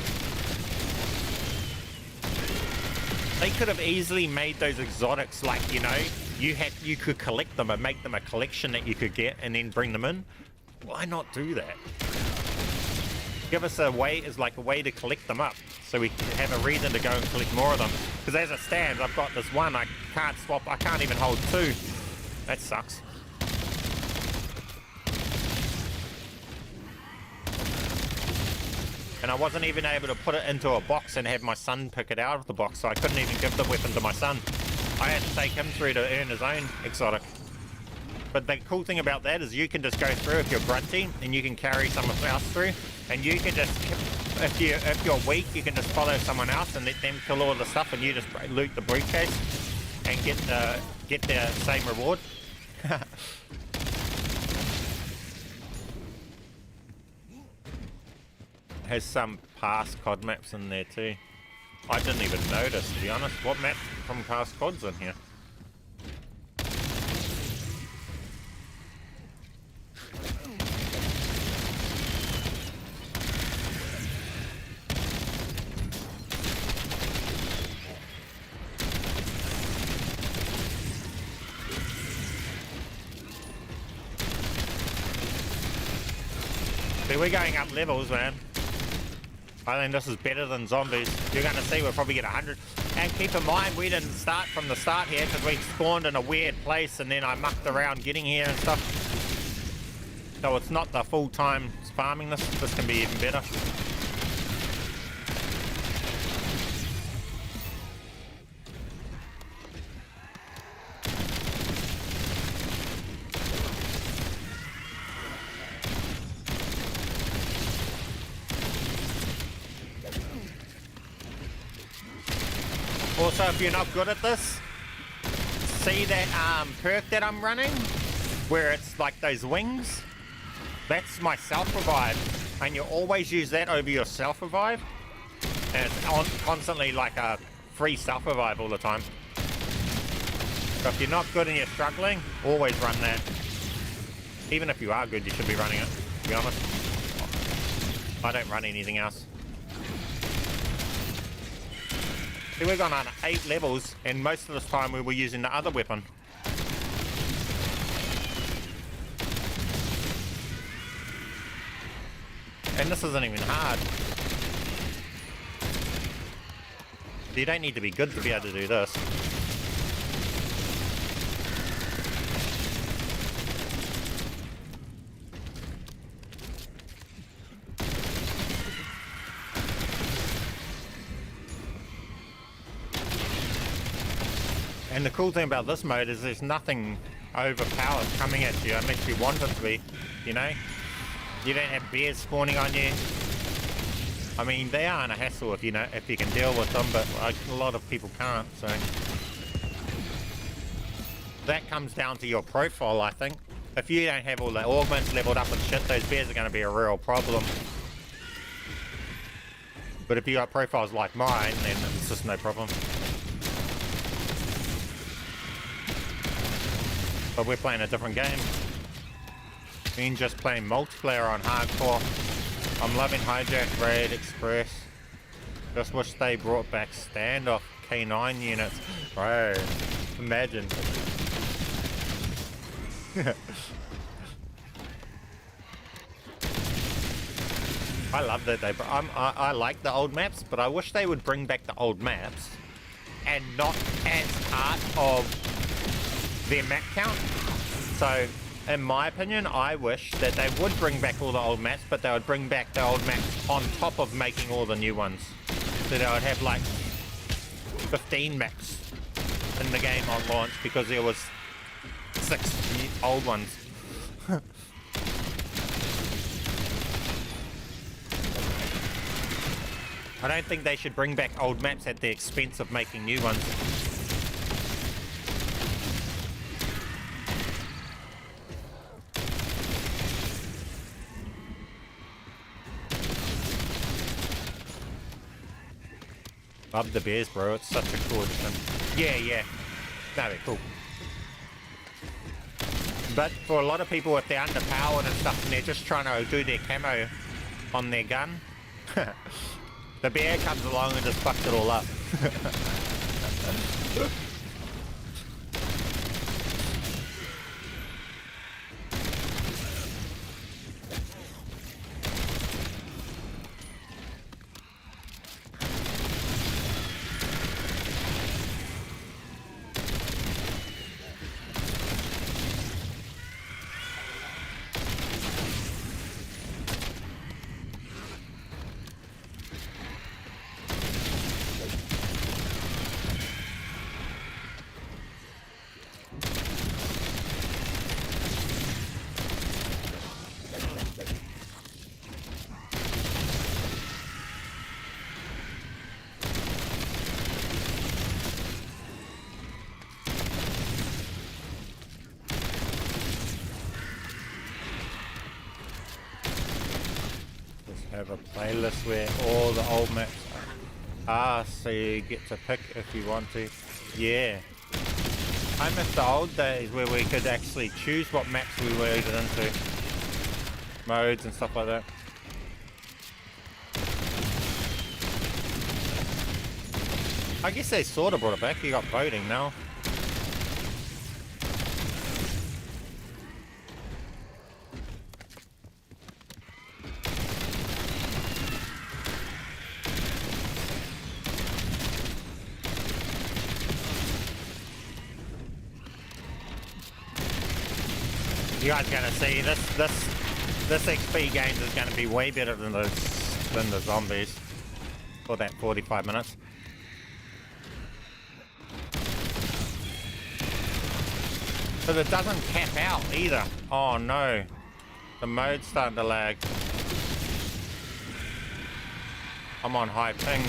They could have easily made those exotics like, you know, you could collect them and make them a collection that you could get and then bring them in. Why not do that? Give us a way, is like a way to collect them up, so we have a reason to go and collect more of them. Because as it stands, I've got this one, I can't swap, I can't even hold 2. That sucks. And I wasn't even able to put it into a box and have my son pick it out of the box, so I couldn't even give the weapon to my son. I had to take him through to earn his own exotic. But the cool thing about that is you can just go through if you're grunty and you can carry someone else through. And you can just, if you're weak, you can just follow someone else and let them kill all the stuff, and you just loot the briefcase and get the same reward. Has some past COD maps in there too. I didn't even notice, to be honest. What map from past COD's in here? See, we're going up levels, man. I think this is better than zombies. You're going to see we'll probably get 100. And keep in mind, we didn't start from the start here because we spawned in a weird place and then I mucked around getting here and stuff. So it's not the full time farming this. This can be even better. Also, if you're not good at this, see that perk that I'm running, where it's like those wings? That's my self-revive, and you always use that over your self-revive, and it's constantly like a free self-revive all the time. So if you're not good and you're struggling, always run that. Even if you are good, you should be running it, to be honest. I don't run anything else. See, we've gone on 8 levels, and most of this time we were using the other weapon. And this isn't even hard. You don't need to be good to be able to do this. And the cool thing about this mode is there's nothing overpowered coming at you unless you want it to be, you know? You don't have bears spawning on you. I mean, they aren't a hassle if you can deal with them, but a lot of people can't, so. That comes down to your profile, I think. If you don't have all the augments leveled up and shit, those bears are going to be a real problem. But if you got profiles like mine, then it's just no problem. But we're playing a different game. Been just playing multiplayer on hardcore. I'm loving Hijack, Raid, Express. Just wish they brought back standoff K9 units. Bro, imagine. I love that they. I like the old maps, but I wish they would bring back the old maps and not as part of their map count. So, in my opinion, I wish that they would bring back all the old maps, but they would bring back the old maps on top of making all the new ones. So they would have like 15 maps in the game on launch because there was 6 new old ones. I don't think they should bring back old maps at the expense of making new ones. Love the bears, bro. It's such a cool addition. Yeah. No, they're cool. But for a lot of people, if they're underpowered and stuff and they're just trying to do their camo on their gun, the bear comes along and just fucks it all up. have a playlist where all the old maps are, so you get to pick if you want to. Yeah. I miss the old days where we could actually choose what maps we were into. Modes and stuff like that. I guess they sort of brought it back. You got voting now. You guys gonna see this XP games is gonna be way better than the zombies for that 45 minutes. But it doesn't cap out either. Oh no, the mode's starting to lag. I'm on high ping.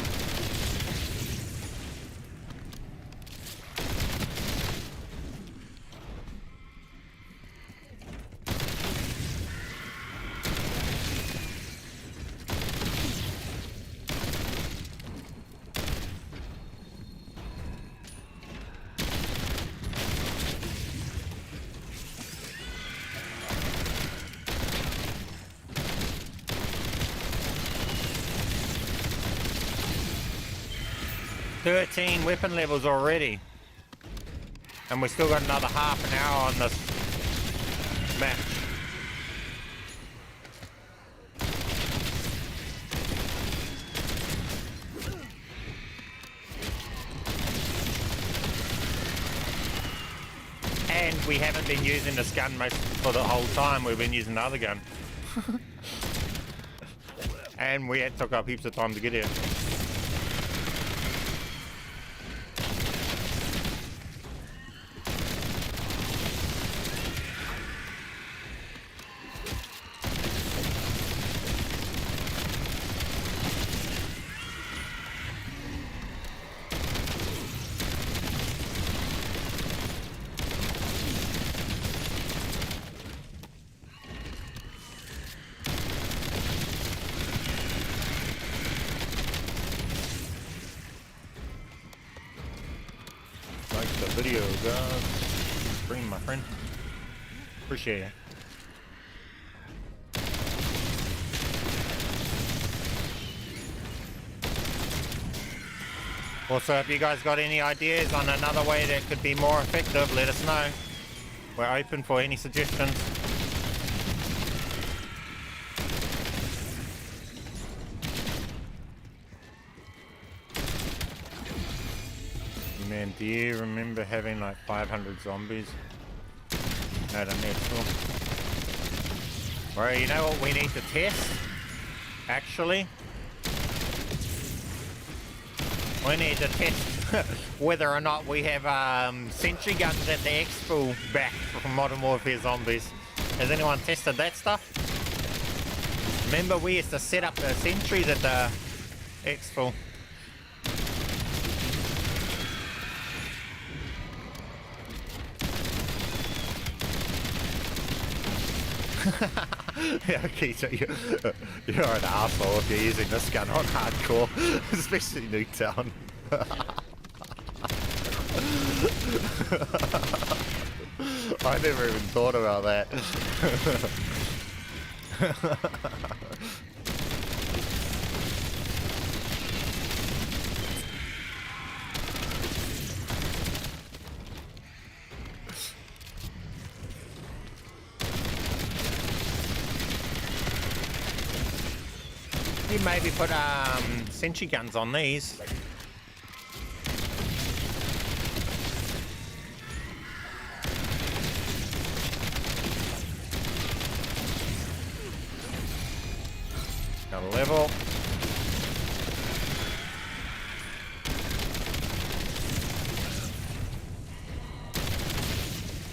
$13 weapon levels already, and we still got another half an hour on this match. And we haven't been using this gun most for the whole time. We've been using the other gun. And we took up heaps of time to get here. Video, guys. Stream, my friend. Appreciate it. Also, if you guys got any ideas on another way that could be more effective, let us know. We're open for any suggestions. Man, do you remember having like 500 zombies at a Exfill? Well, you know what we need to test? Actually, we need to test whether or not we have sentry guns at the Exfill back from Modern Warfare Zombies. Has anyone tested that stuff? Remember, we used to set up the sentries at the Exfill. Yeah, okay, so you're an asshole if you're using this gun on hardcore, especially Nuketown. I never even thought about that. You maybe put sentry guns on these. Got a level.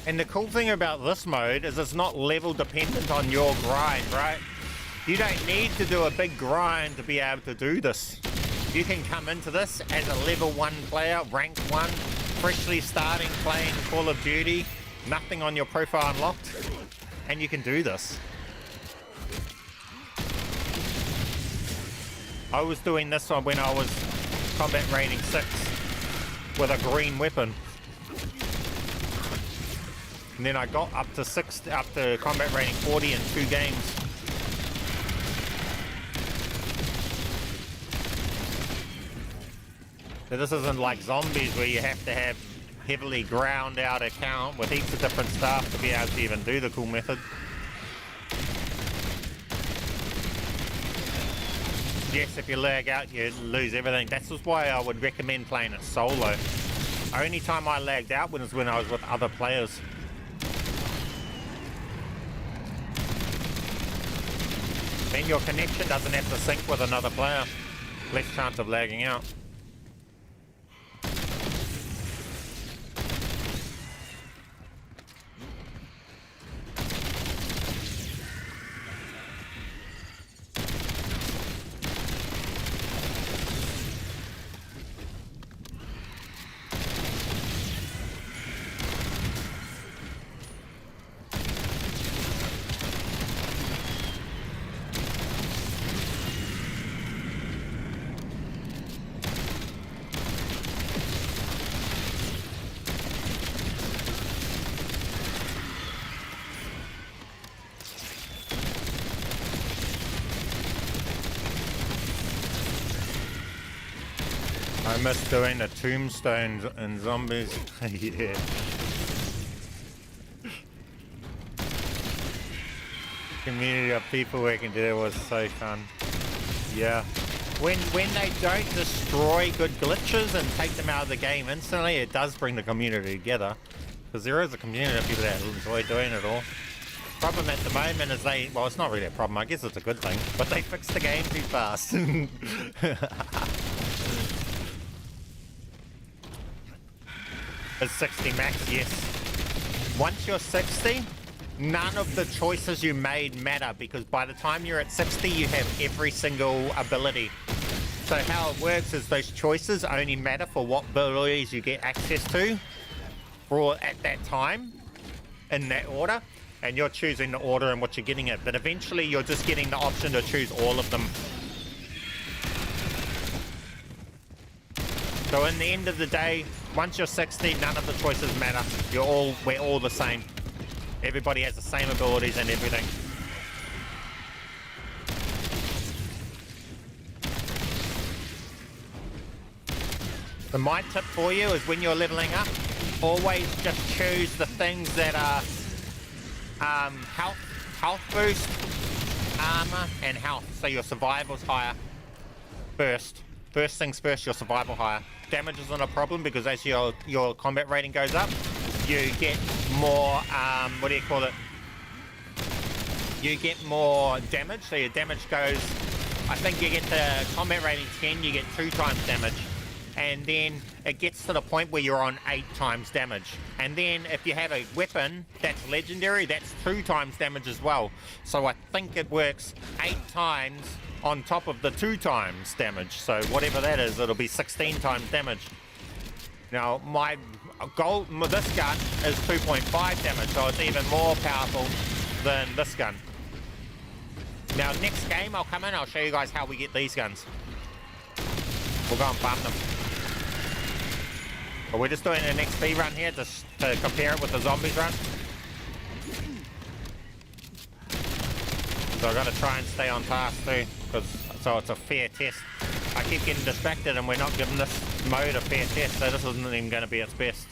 And the cool thing about this mode is it's not level dependent on your grind, right? You don't need to do a big grind to be able to do this. You can come into this as a level 1 player, rank 1, freshly starting playing Call of Duty, nothing on your profile unlocked, and you can do this. I was doing this one when I was combat rating 6 with a green weapon. And then I got up to combat rating 40 in 2 games. So this isn't like zombies where you have to have heavily ground out account with heaps of different stuff to be able to even do the cool method. Yes, if you lag out, you lose everything. That's just why I would recommend playing it solo. Only time I lagged out was when I was with other players. Then your connection doesn't have to sync with another player. Less chance of lagging out. I miss doing the tombstones and zombies. Yeah. Community of people working together was so fun. Yeah. When they don't destroy good glitches and take them out of the game instantly, it does bring the community together. Because there is a community of people that enjoy doing it all. Problem at the moment is well, it's not really a problem, I guess it's a good thing, but they fix the game too fast. It's 60 max, yes. Once you're 60, none of the choices you made matter, because by the time you're at 60, you have every single ability. So how it works is those choices only matter for what abilities you get access to at that time, in that order, and you're choosing the order and what you're getting it. But eventually, you're just getting the option to choose all of them. So in the end of the day, once you're 60, none of the choices matter. We're all the same. Everybody has the same abilities and everything. So my tip for you is when you're leveling up, always just choose the things that are health boost, armor, and health. So your survival's higher first. First things first, your survival higher. Damage isn't a problem because as your combat rating goes up, you get more, what do you call it? You get more damage, so your damage goes, I think you get the combat rating 10, you get 2 times damage. And then it gets to the point where you're on 8 times damage. And then if you have a weapon that's legendary, that's 2 times damage as well. So I think it works 8 times on top of the 2 times damage. So whatever that is, it'll be 16 times damage. Now my goal, this gun is 2.5 damage, so it's even more powerful than this gun. Now next game I'll come in, I'll show you guys how we get these guns. We'll go and farm them. But we're just doing an XP run here just to compare it with the zombies run. So I've got to try and stay on task too, so it's a fair test. I keep getting distracted and we're not giving this mode a fair test, so this isn't even going to be its best.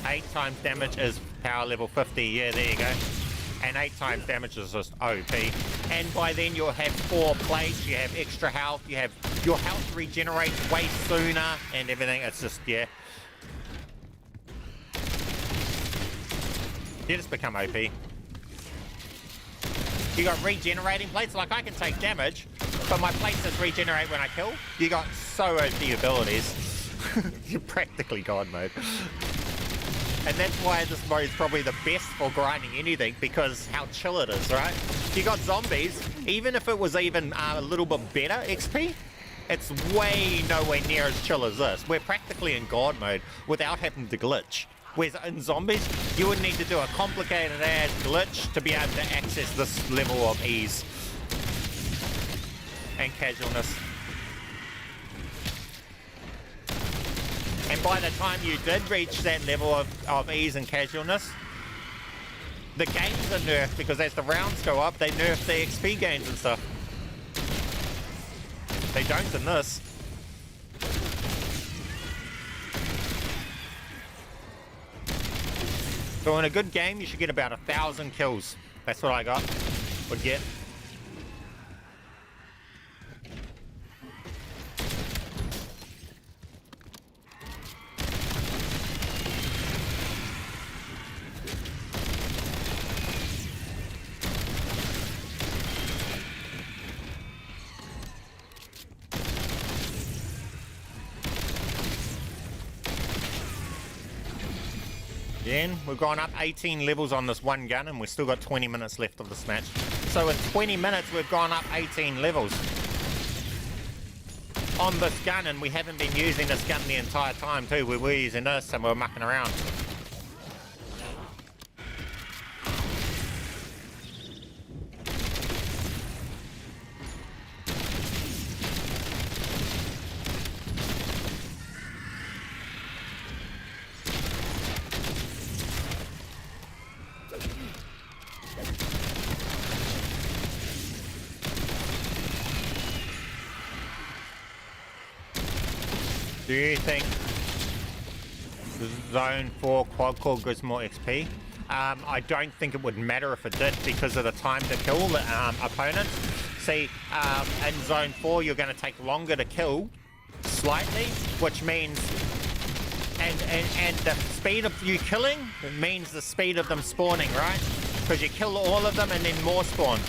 8 times damage is power level 50, yeah, there you go. And 8 times damage is just OP. And by then you'll have 4 plates, you have extra health, you have your health regenerates way sooner and everything. It's just, yeah. You just become OP. You got regenerating plates, like I can take damage, but my plates just regenerate when I kill. You got so OP abilities. You're practically God mode. And that's why this mode is probably the best for grinding anything, because how chill it is, right? You got zombies, even if it was even a little bit better XP, it's way nowhere near as chill as this. We're practically in God mode without having to glitch. Whereas in zombies, you would need to do a complicated ass glitch to be able to access this level of ease. and casualness. And by the time you did reach that level of ease and casualness, the gains are nerfed, because as the rounds go up, they nerf the XP gains and stuff. They don't in this. So in a good game, you should get about 1,000 kills. That's what I would get. Again, we've gone up 18 levels on this one gun, and we've still got 20 minutes left of this match. So in 20 minutes, we've gone up 18 levels on this gun, and we haven't been using this gun the entire time too. We were using this and we're mucking around. Do you think Zone 4 quad core gives more XP? I don't think it would matter if it did, because of the time to kill the opponents. See, in Zone 4 you're going to take longer to kill, slightly, which means, and the speed of you killing means the speed of them spawning, right? Because you kill all of them and then more spawn,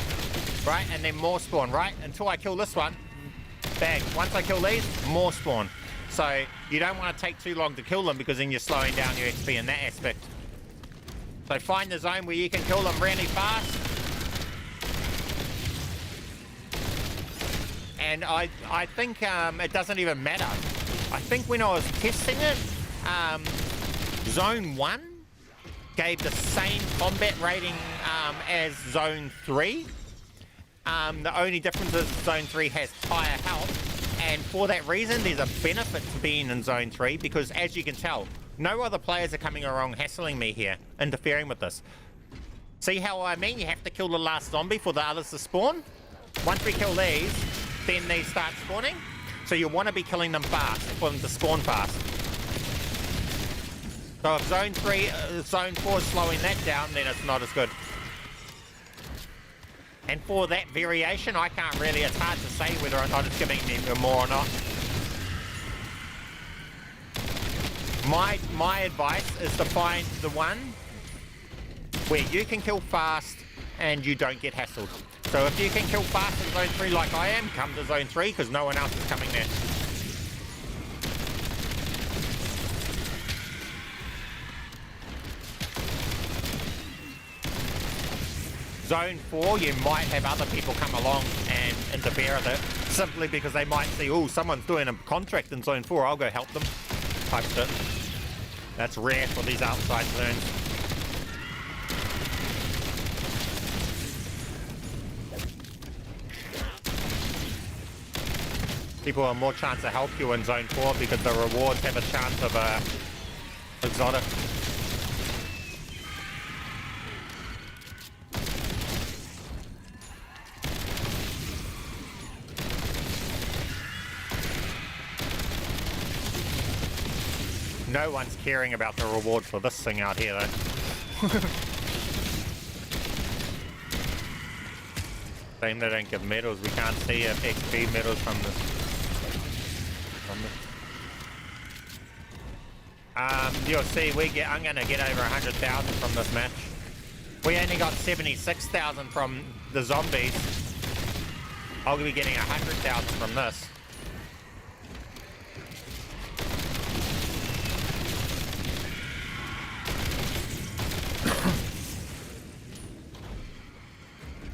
right? And then more spawn, right? Until I kill this one, bang. Once I kill these, more spawn. So you don't want to take too long to kill them, because then you're slowing down your XP in that aspect. So find the zone where you can kill them really fast. And I think it doesn't even matter. I think when I was testing it, Zone 1 gave the same combat rating as Zone 3. The only difference is Zone 3 has higher health. And for that reason, there's a benefit to being in Zone 3, because as you can tell, no other players are coming along hassling me here, interfering with this. See how I mean? You have to kill the last zombie for the others to spawn. Once we kill these, then they start spawning. So you want to be killing them fast for them to spawn fast. So if Zone 4 is slowing that down, then it's not as good. And for that variation, I can't really, it's hard to say whether or not it's giving me more or not. My advice is to find the one where you can kill fast and you don't get hassled. So if you can kill fast in Zone 3 like I am, come to Zone 3, because no one else is coming there. Zone 4, you might have other people come along and interfere with it, simply because they might see, oh, someone's doing a contract in Zone 4, I'll go help them, type shit. That's rare for these outside zones. People have more chance to help you in Zone 4 because the rewards have a chance of exotic. No one's caring about the reward for this thing out here, though. Same, they don't give medals. We can't see XP medals from this. You'll see, I'm gonna get over 100,000 from this match. We only got 76,000 from the zombies. I'll be getting 100,000 from this.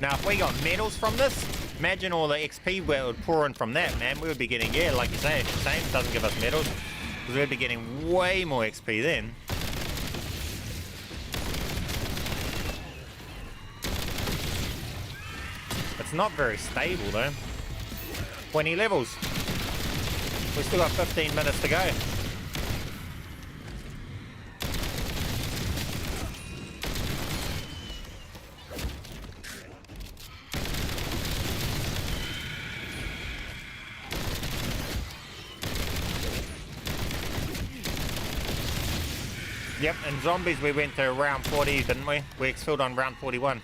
Now, if we got medals from this, imagine all the XP we would pour in from that, man. We would be getting, yeah, like you say, if the same doesn't give us medals, because we'd be getting way more XP then. It's not very stable, though. 20 levels. We still got 15 minutes to go. Yep, and zombies we went to round 40, didn't we? We exfilled on round 41.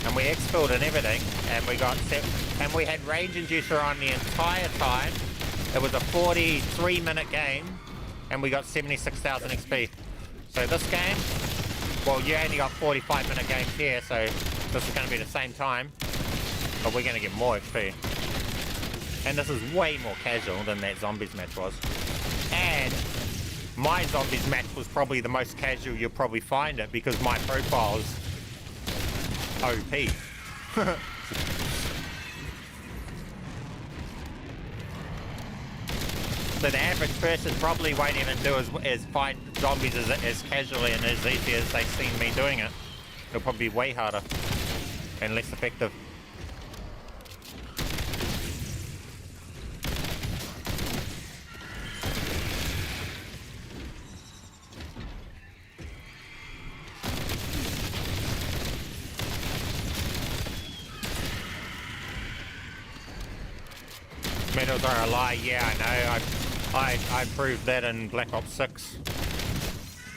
And we exfilled and everything, and we got and we had range inducer on the entire time. It was a 43-minute game, and we got 76,000 XP. So this game, well, you only got 45-minute games here, so this is going to be the same time, but we're going to get more XP. And this is way more casual than that zombies match was. And my zombies match was probably the most casual you'll probably find it, because my profile's OP. So the average person probably won't even do as fight zombies as casually and as easy as they've seen me doing it. It'll probably be way harder and less effective. Medals are a lie, yeah, I know. I proved that in Black Ops 6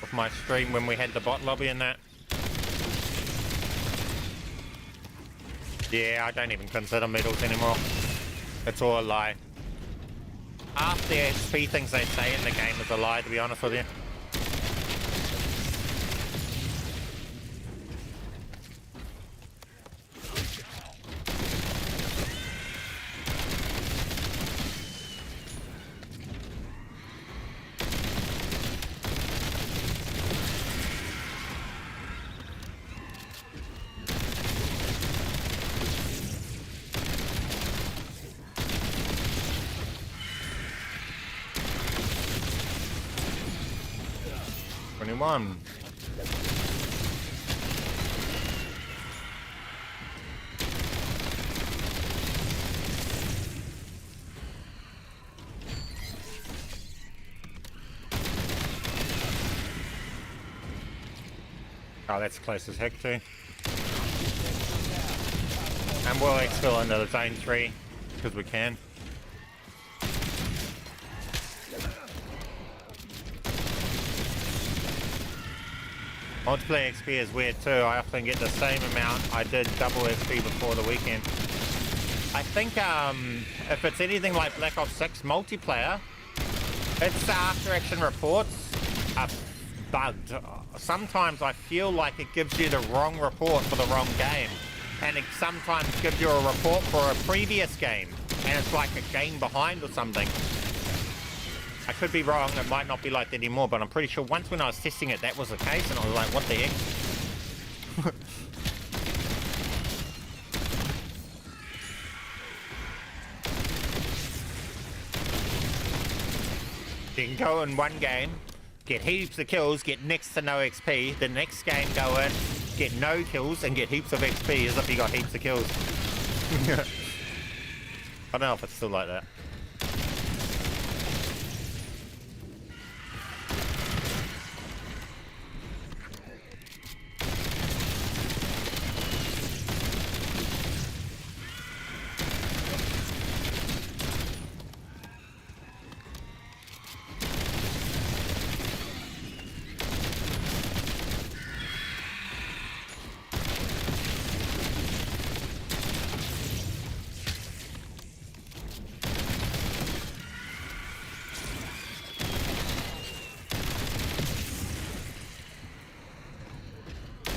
with my stream when we had the bot lobby and that. Yeah, I don't even consider medals anymore. It's all a lie. Half the XP things they say in the game is a lie, to be honest with you. One. Oh, that's close as heck too. And we'll exfil into the zone 3 because we can. Multiplayer XP is weird too. I often get the same amount. I did double XP before the weekend. I think if it's anything like Black Ops 6 multiplayer, its after action reports are bugged. Sometimes I feel like it gives you the wrong report for the wrong game. And it sometimes gives you a report for a previous game. And it's like a game behind or something. I could be wrong, it might not be like that anymore, but I'm pretty sure once when I was testing it, that was the case, and I was like, what the heck? You can go in one game, get heaps of kills, get next to no XP, the next game go in, get no kills, and get heaps of XP as if you got heaps of kills. I don't know if it's still like that.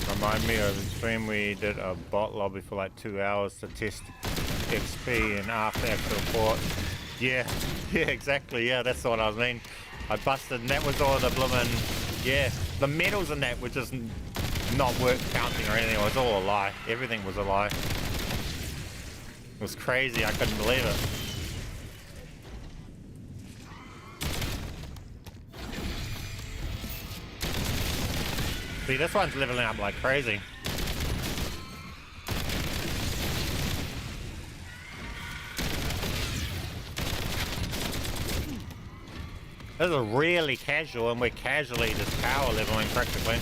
Remind me of the stream we did a bot lobby for like 2 hours to test XP and after actual report. Yeah, yeah, exactly, yeah, that's what I mean. I busted and that was all the bloomin', yeah, the medals and that were just not worth counting or anything, it was all a lie. Everything was a lie. It was crazy, I couldn't believe it. See, this one's leveling up like crazy. This is really casual, and we're casually just power leveling practically.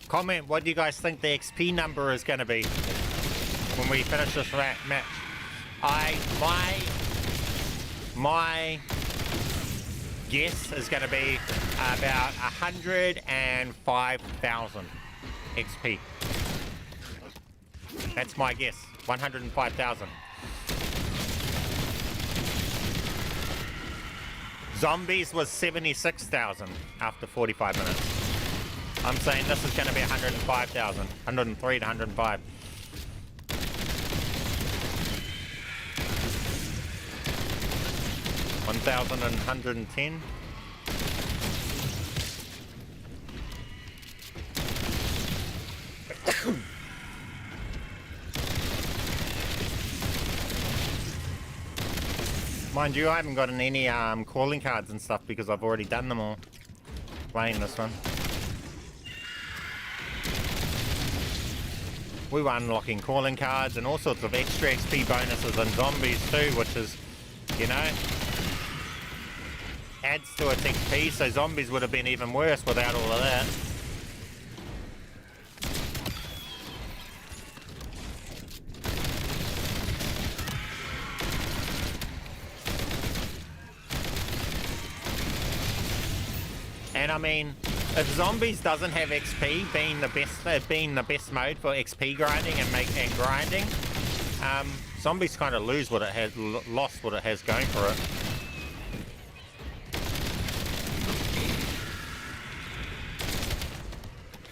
Comment what do you guys think the XP number is going to be when we finish this match. My guess is going to be about 105,000 XP. That's my guess. 105,000. Zombies was 76,000 after 45 minutes. I'm saying this is going to be 105,000. 103 to 105. $1,110. Mind you, I haven't gotten any calling cards and stuff because I've already done them all playing this one. We were unlocking calling cards and all sorts of extra XP bonuses and zombies too, which is, you know, adds to its XP, so zombies would have been even worse without all of that. And I mean, if zombies doesn't have XP, being the best mode for XP grinding and grinding, zombies kind of lose what it has, lost what it has going for it.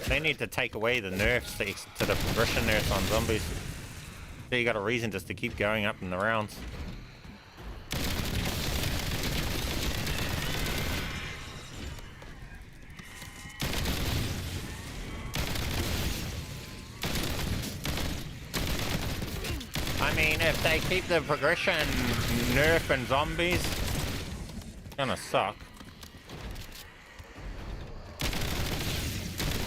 They need to take away the nerfs to the progression nerfs on zombies. So you got a reason just to keep going up in the rounds. I mean, if they keep the progression nerf and zombies, it's gonna suck.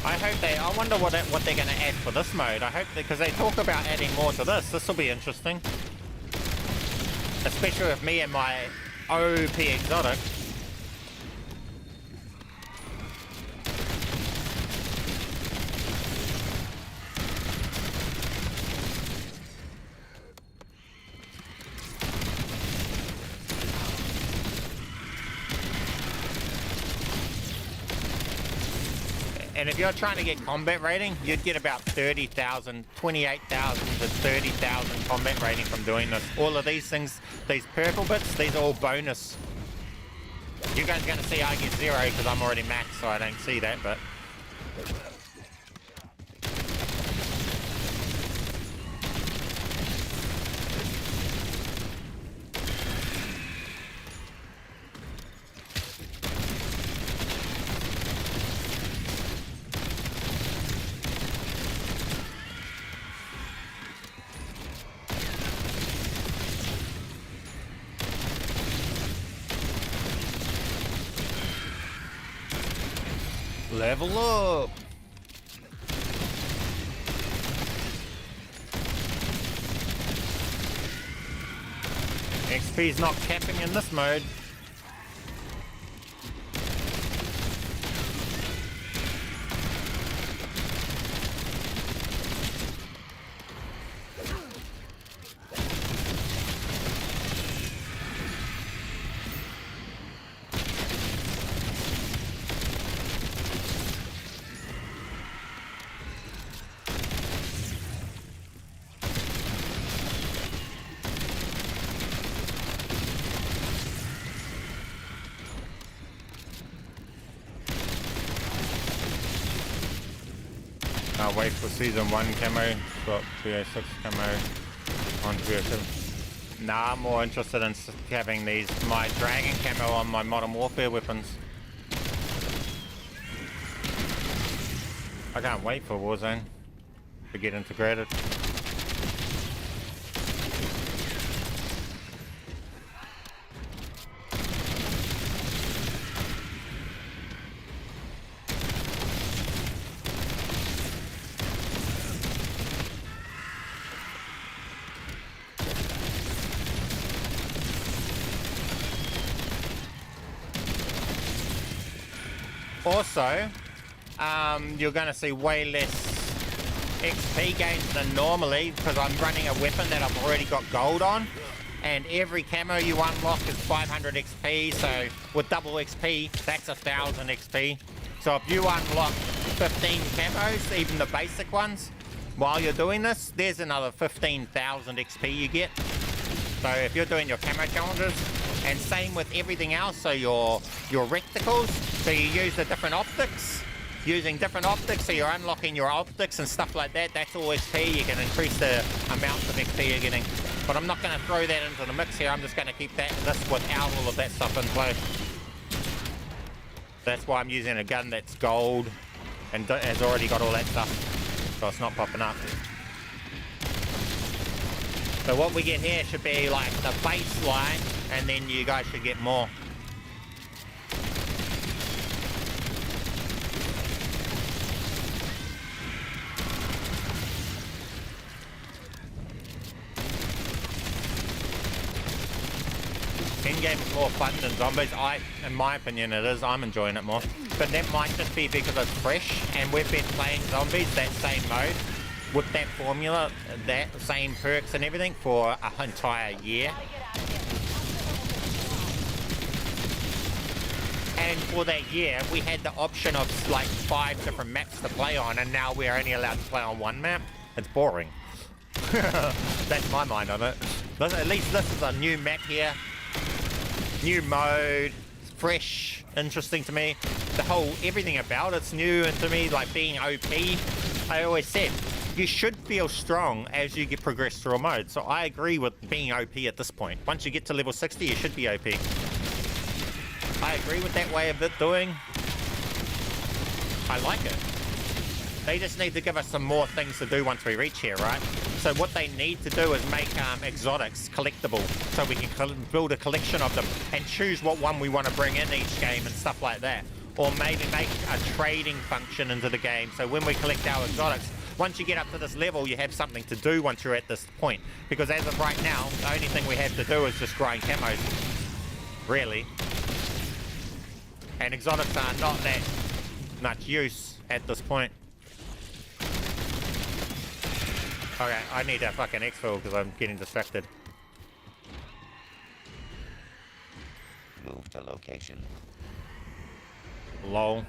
I wonder what they're gonna add for this mode. I hope because they talk about adding more to this. This will be interesting, especially with me and my OP exotic. And if you're trying to get combat rating, you'd get about 30,000, 28,000 to 30,000 combat rating from doing this. All of these things, these purple bits, these are all bonus. You guys are going to see I get 0 because I'm already maxed, so I don't see that, but... Level up! XP's not capping in this mode. Can't wait for season 1 camo. Got BO6 camo on BO7. Nah, I'm more interested in having my dragon camo on my Modern Warfare weapons. I can't wait for Warzone to get integrated. Also, you're going to see way less XP gains than normally because I'm running a weapon that I've already got gold on, and every camo you unlock is 500 XP, so with double XP, that's 1000 XP. So if you unlock 15 camos, even the basic ones, while you're doing this, there's another 15,000 XP you get. So if you're doing your camo challenges, and same with everything else, so your reticles, so you use the different optics, using different optics, so you're unlocking your optics and stuff like that, that's all XP, you can increase the amount of XP you're getting. But I'm not going to throw that into the mix here, I'm just going to keep this without all of that stuff in play. That's why I'm using a gun that's gold and has already got all that stuff, so it's not popping up. So what we get here should be like the baseline, and then you guys should get more. Endgame is more fun than zombies. In my opinion it is, I'm enjoying it more. But that might just be because it's fresh, and we've been playing zombies, that same mode, with that formula, that same perks and everything for an entire year. And for that year, we had the option of like 5 different maps to play on, and now we're only allowed to play on one map. It's boring. That's my mind on it. At least this is a new map here. New mode, fresh, interesting to me. Everything about it's new, and to me, like being OP, I always said, you should feel strong as you progress through a mode. So I agree with being OP at this point. Once you get to level 60, you should be OP. I agree with that way of it doing. I like it. They just need to give us some more things to do once we reach here, right? So what they need to do is make exotics collectible, so we can build a collection of them and choose what one we want to bring in each game and stuff like that. Or maybe make a trading function into the game, so when we collect our exotics, once you get up to this level, you have something to do once you're at this point. Because as of right now, the only thing we have to do is just grind camos. Really. And exotics are not that much use at this point. Okay, I need a fucking Exfill because I'm getting distracted. Move to location. Lol.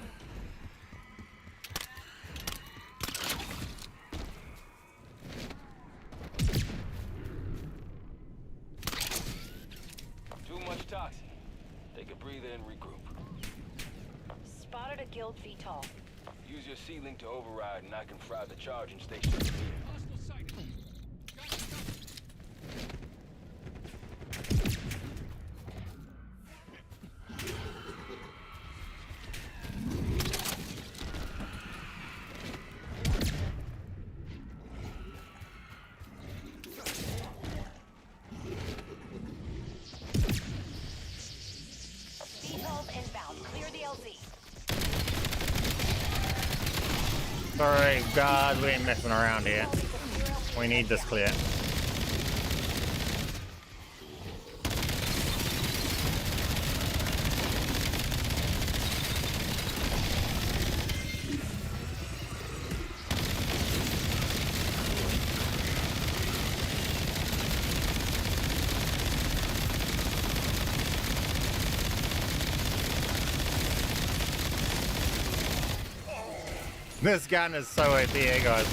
Too much toxin. Take a breather and regroup. Spotted a guild VTOL. Use your C-Link to override, and I can fry the charging station. VTOL's inbound. Clear the LZ. Sorry, God, we ain't messing around here. We need this clear. This gun is so OP here, guys.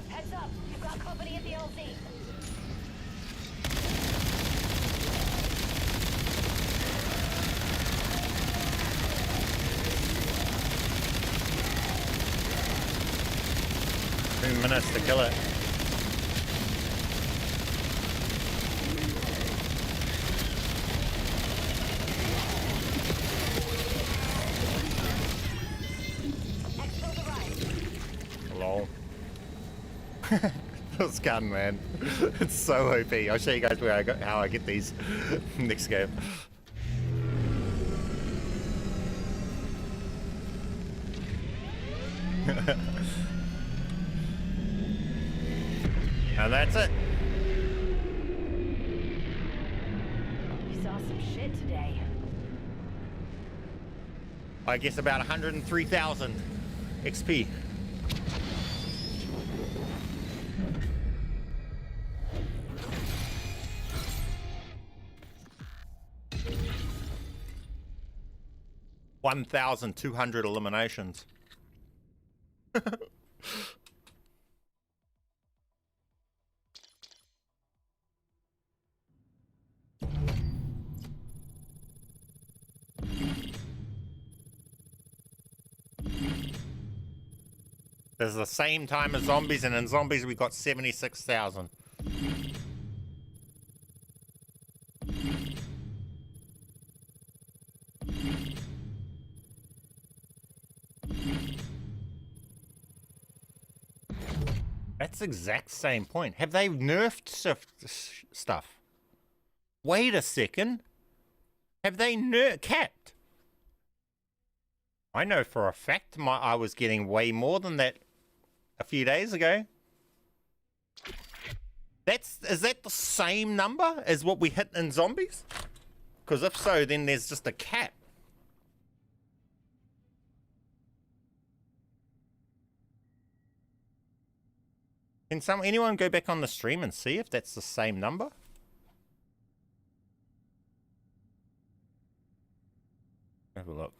Heads up, you've got company at the LZ. Minutes to kill it. Exfill's arrived. Lol. This gun, man. It's so OP. I'll show you guys how I get these next game. And that's it. We saw some shit today. I guess about 103,000 XP. $1,200 eliminations. This is the same time as zombies, and in zombies we got 76,000. That's the exact same point. Have they nerfed stuff? Wait a second. Have they capped? I know for a fact I was getting way more than that a few days ago. Is that the same number as what we hit in zombies? Because if so, then there's just a cap. Can anyone go back on the stream and see if that's the same number? Have a look.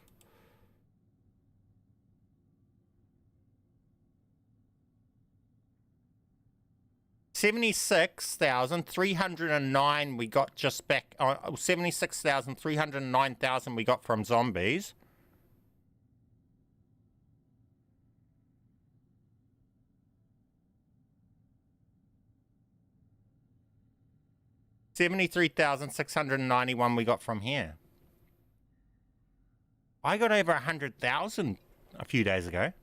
$76,309 we got just back. 76,309,000 we got from zombies. $73,691 we got from here. I got over 100,000 a few days ago.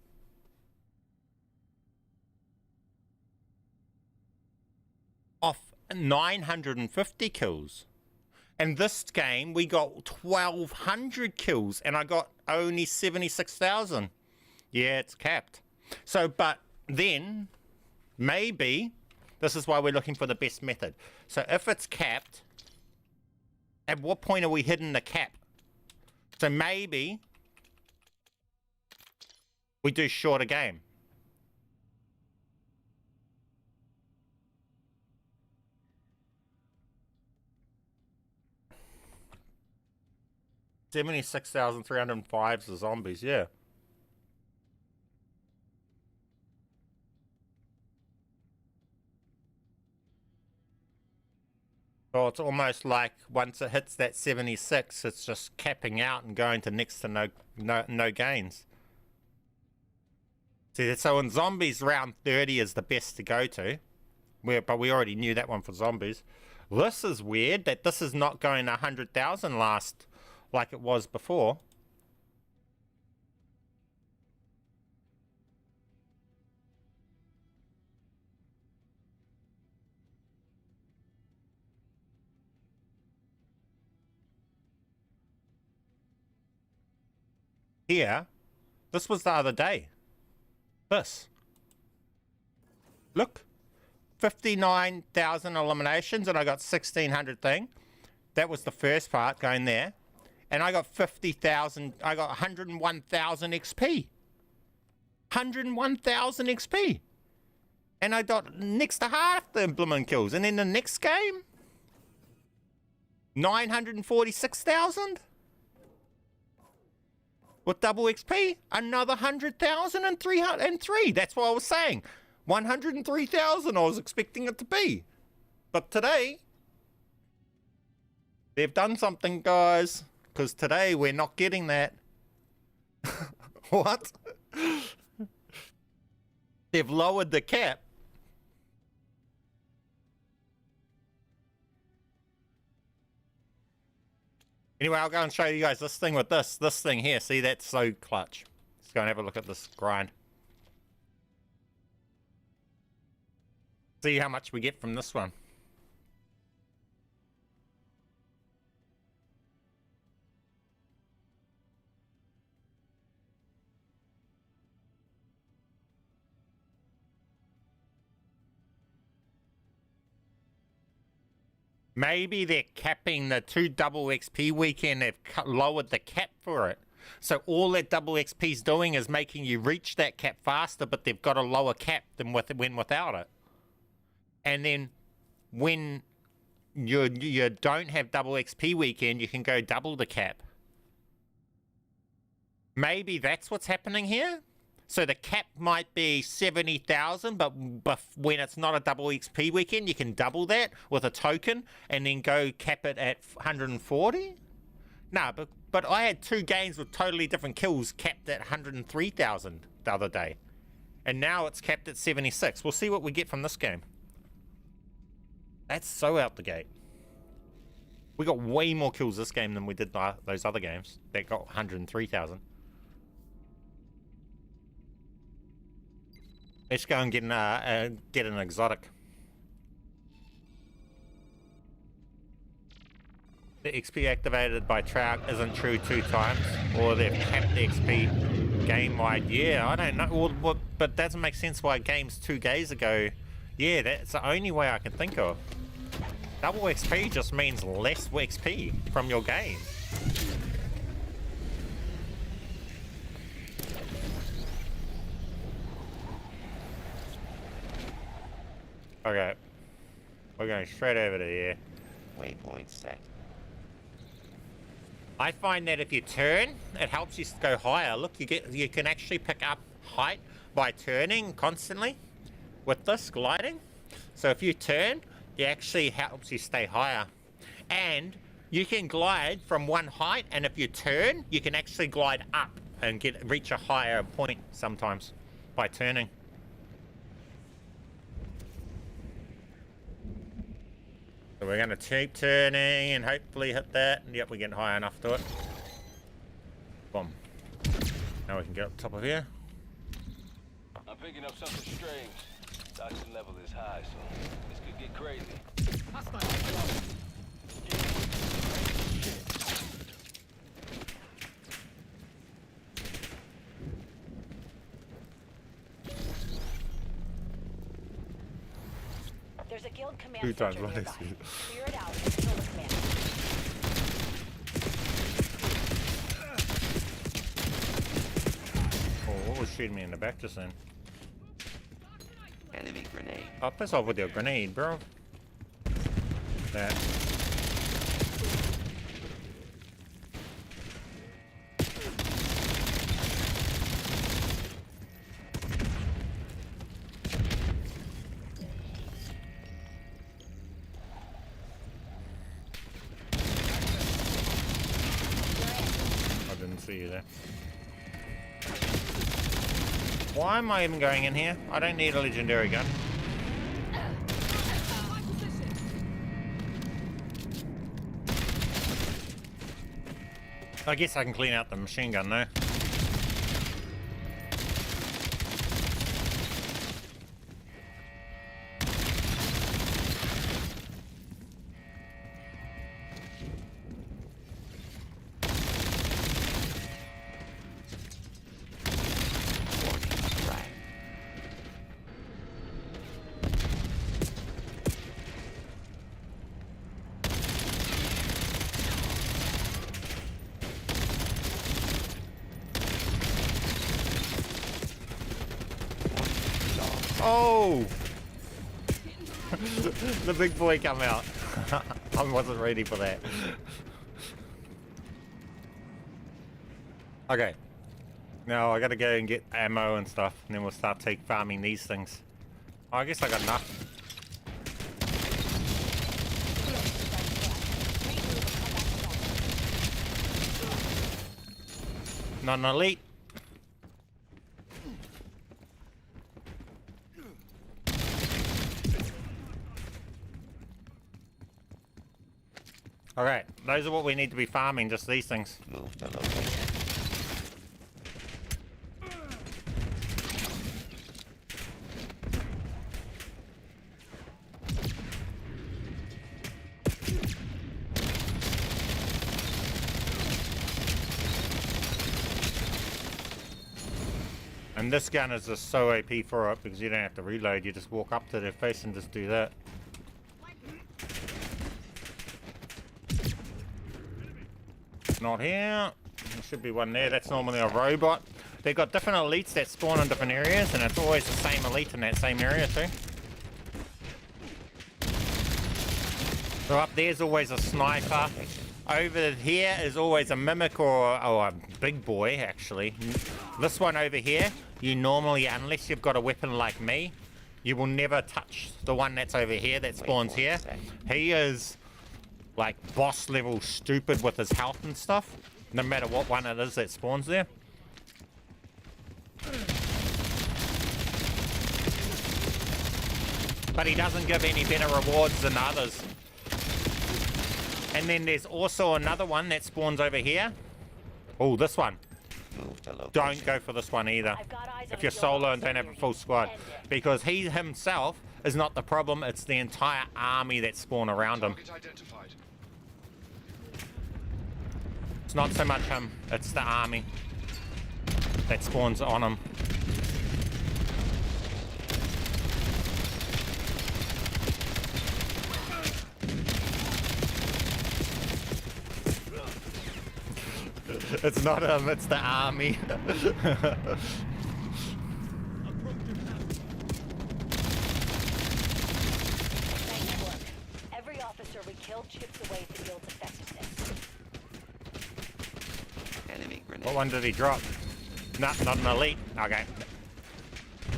Off 950 kills. And this game we got 1,200 kills and I got only 76,000. Yeah, it's capped. So, but then maybe this is why we're looking for the best method. So if it's capped, at what point are we hitting the cap? So maybe we do shorter game. $76,305 the zombies, yeah. So it's almost like once it hits that 76, it's just capping out and going to next to no gains. See, so in zombies, round 30 is the best to go to. But we already knew that one for zombies. This is weird that this is not going to 100,000 last like it was before. Here, this was the other day. This. Look. 59,000 eliminations and I got 1,600 thing. That was the first part going there. And I got 50,000, I got 101,000 XP. 101,000 XP. And I got next to half the implement kills. And then the next game, 946,000. With double XP, another 100,000 and 303. That's what I was saying. 103,000 I was expecting it to be. But today, they've done something, guys. Because today we're not getting that. What? They've lowered the cap. Anyway, I'll go and show you guys this thing with this thing here. See, that's so clutch. Let's go and have a look at this grind. See how much we get from this one. Maybe they're capping the 2 double XP weekend. They've lowered the cap for it. So all that double XP is doing is making you reach that cap faster, but they've got a lower cap than when without it. And then when you don't have double XP weekend, you can go double the cap. Maybe that's what's happening here. So the cap might be 70,000, but when it's not a double XP weekend, you can double that with a token and then go cap it at 140. No, but I had 2 games with totally different kills capped at 103,000 the other day. And now it's capped at 76. We'll see what we get from this game. That's so out the gate. We got way more kills this game than we did those other games that got 103,000. Let's go and get an exotic. The XP activated by Trout isn't true 2 times, or they've capped the XP game-wide. Yeah, I don't know, but that doesn't make sense why games 2 days ago. Yeah, that's the only way I can think of. Double XP just means less XP from your game. Okay, we're going straight over to here. Waypoint set. I find that if you turn, it helps you go higher. Look, you can actually pick up height by turning constantly with this gliding. So if you turn, it actually helps you stay higher. And you can glide from one height, and if you turn, you can actually glide up and reach a higher point sometimes by turning. So we're going to keep turning and hopefully hit that. Yep, we're getting high enough to it. Boom. Now we can get up top of here. I'm picking up something strange. The oxygen level is high, so this could get crazy. There's a guild command 2 times center what nearby. I see. Clear it out and kill the commander. Oh, what was shooting me in the back just then? Enemy grenade. Oh, piss off with your grenade, bro. That. I didn't see you there. Why am I even going in here? I don't need a legendary gun. I guess I can clean out the machine gun though. Oh! The big boy come out. I wasn't ready for that. Okay. Now I gotta go and get ammo and stuff, and then we'll start farming these things. I guess I got enough. Not an elite. Alright, those are what we need to be farming, just these things. Move to location. And this gun is just so OP for it because you don't have to reload, you just walk up to their face and just do that. Not here. There should be one there. That's normally a robot. They've got different elites that spawn in different areas, and it's always the same elite in that same area too. So up there's always a sniper. Over here is always a mimic or a big boy, actually. This one over here, you normally, unless you've got a weapon like me, you will never touch the one that's over here that spawns here. He is like boss level stupid with his health and stuff, no matter what one it is that spawns there. But he doesn't give any better rewards than others. And then there's also another one that spawns over here. Oh, this one. Move to location. Don't go for this one either. If you're solo and don't have a full squad. Because he himself is not the problem, it's the entire army that spawn around him. It's not so much him, it's the army that spawns on him. It's not him, it's the army. Every officer we killed chips away at the guild's effectiveness. Enemy grenade. What one did he drop? No, not an elite. Okay.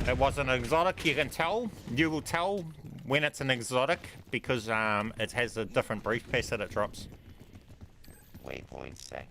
It was an exotic, you can tell. You will tell when it's an exotic because it has a different briefcase that it drops. Waypoint set.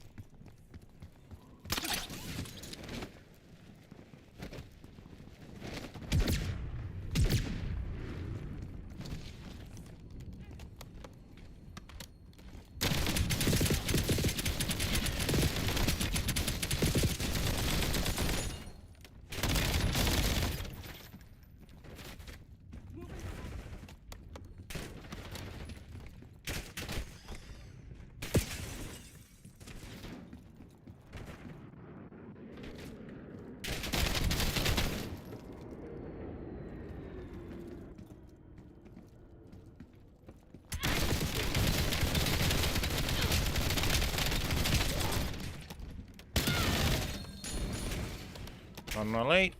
On the elite.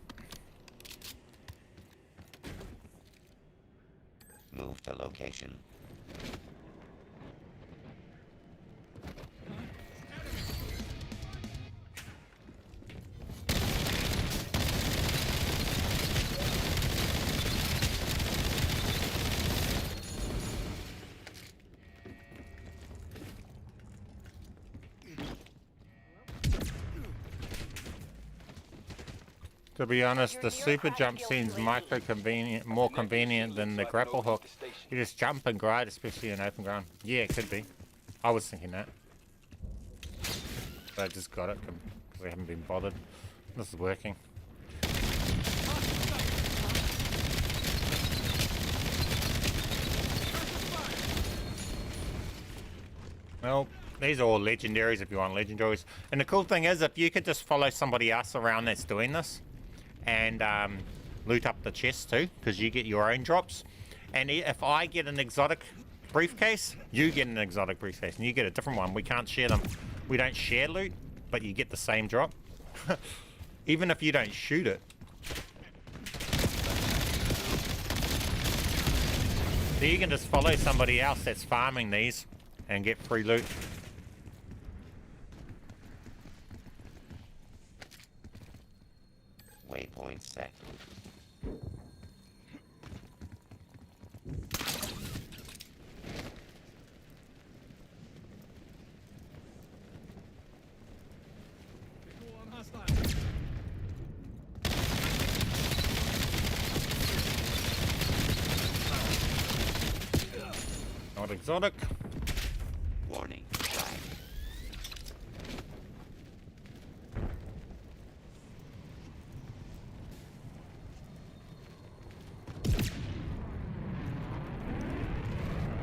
Move to location. To be honest, the super jump seems more convenient than the grapple hook. You just jump and glide, especially in open ground. Yeah, it could be. I was thinking that. But I just got it because we haven't been bothered. This is working. Well, these are all legendaries if you want legendaries. And the cool thing is, if you could just follow somebody else around that's doing this, and loot up the chest too, because you get your own drops. And if I get an exotic briefcase, you get an exotic briefcase, and you get a different one. We can't share them. We don't share loot, but you get the same drop. Even if you don't shoot it. So you can just follow somebody else that's farming these and get free loot. Waypoint set. Not exotic. Warning. Flag.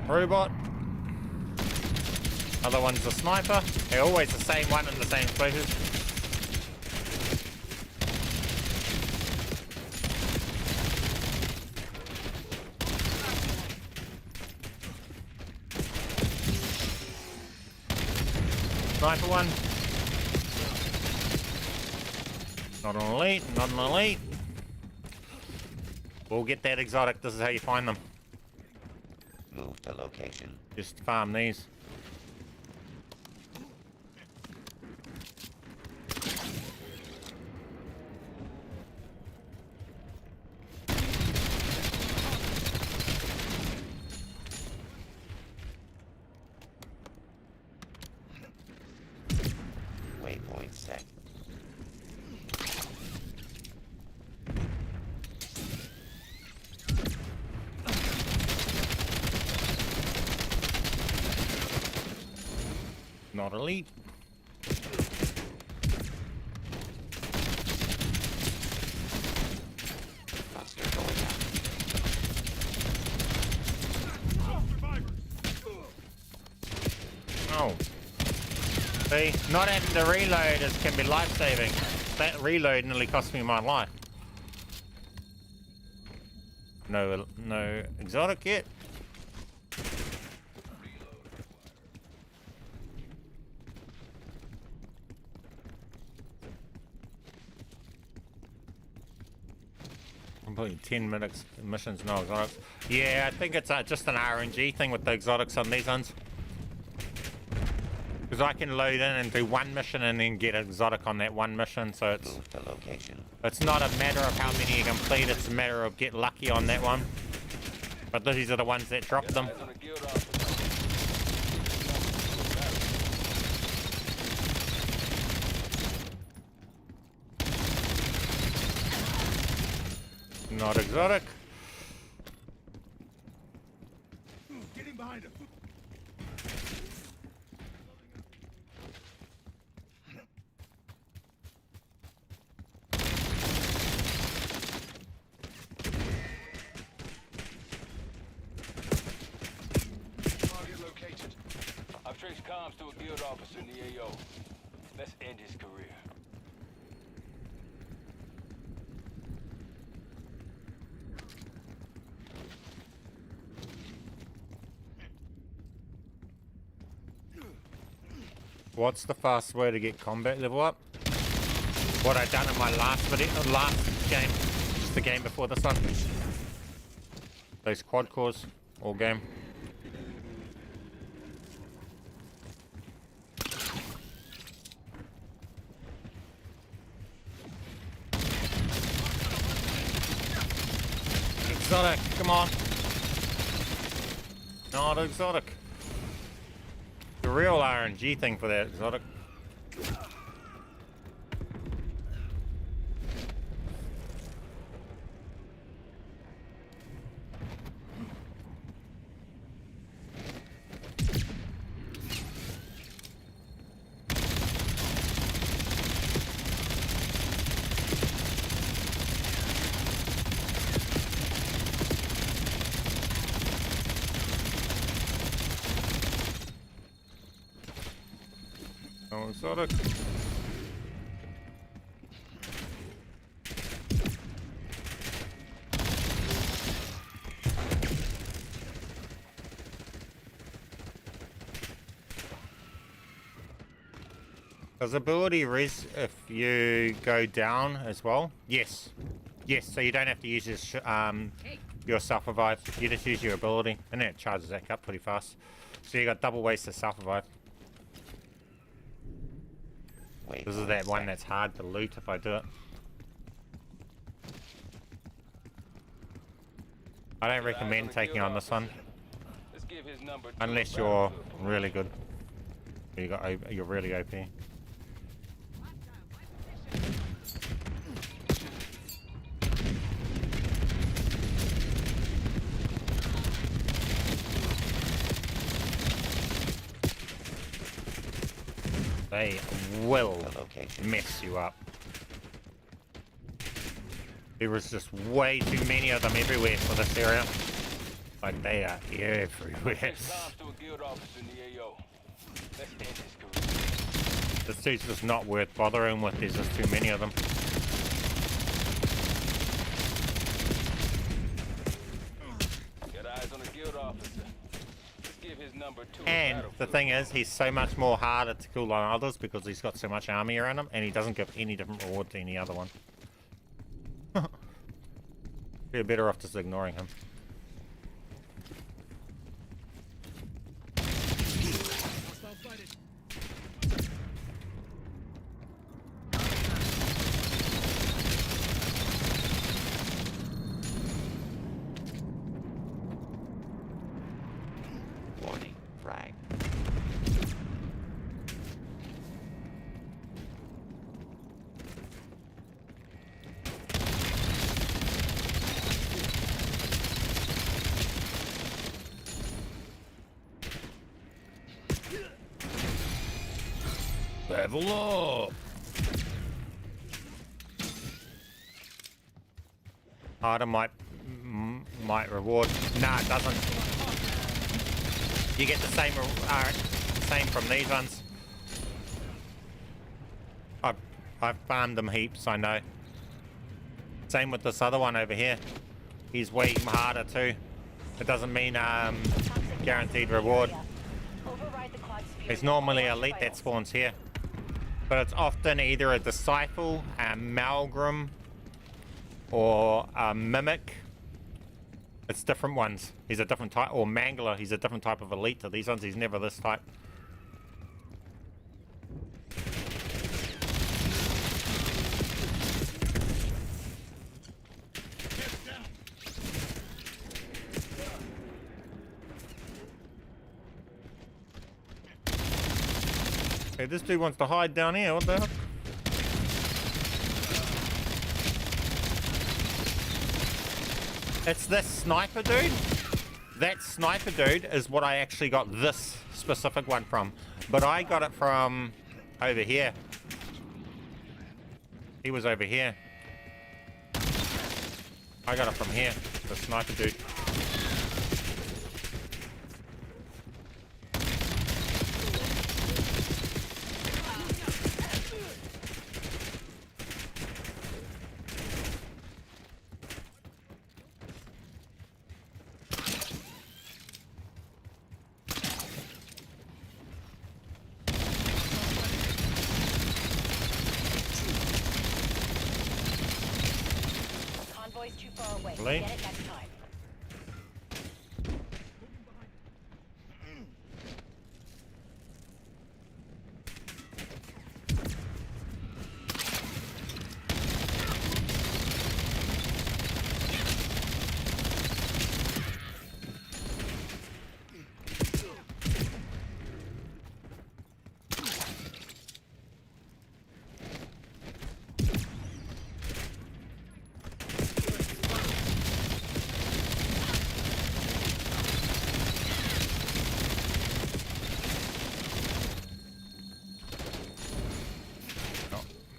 Robot. Other one's a sniper. They're always the same one in the same places. Sniper one. Not an elite, not an elite. We'll get that exotic. This is how you find them. Move to location. Just farm these. Waypoint set. Not elite. Cluster going out. Oh. See, not having to reload can be life-saving. That reload nearly cost me my life. No exotic yet. Completely 10 minutes missions, no exotics. Yeah, I think it's just an RNG thing with the exotics on these ones. Because I can load in and do one mission and then get an exotic on that one mission, so Move to location. it's not a matter of how many you complete, it's a matter of get lucky on that one. But these are the ones that drop them. Eyes on a guild officer. Not exotic. Getting behind him. Target located. I've traced comms to a guild officer in the AO. Let's end his career. What's the fast way to get combat level up? What I done in my last video, last game, just the game before this one. Those quad cores, all game. Exotic, come on. Not exotic. The real RNG thing for that exotic. No exotic. Does ability res if you go down as well? Yes. Yes, so you don't have to use your self-revive. You just use your ability, and then it charges that up pretty fast. So you got double ways to self-revive. This is that one that's hard to loot if I do it. I don't recommend taking on this one Let's give his number to unless a you're battlefield really good. You're really OP. They will The location. mess you up. There is just way too many of them everywhere for this area. Like, they are everywhere. It's time to a guild office in the AO. Let's end this career. This dude's just not worth bothering with. There's just too many of them. Got eyes on a guild officer. Let's give his number 2 a And the battlefield. thing is, he's so much more harder to kill than others because he's got so much army around him, and he doesn't give any different reward to any other one. You're better off just ignoring him. Warning. Frag. Level up! Harder might reward. Nah, it doesn't. You get the same from these ones. I've farmed them heaps, I know. Same with this other one over here. He's way harder too. It doesn't mean guaranteed reward. Override the clock's fury. It's normally elite that spawns here. But it's often either a disciple, a amalgam, or a mimic. It's different ones. He's a different type, or mangler. He's a different type of elite to these ones. He's never this type. Hey, this dude wants to hide down here. What the heck? It's this sniper dude. That sniper dude is what I actually got this specific one from. But I got it from over here. He was over here. I got it from here. The sniper dude. Convoy's too far away. Really? Get it next time.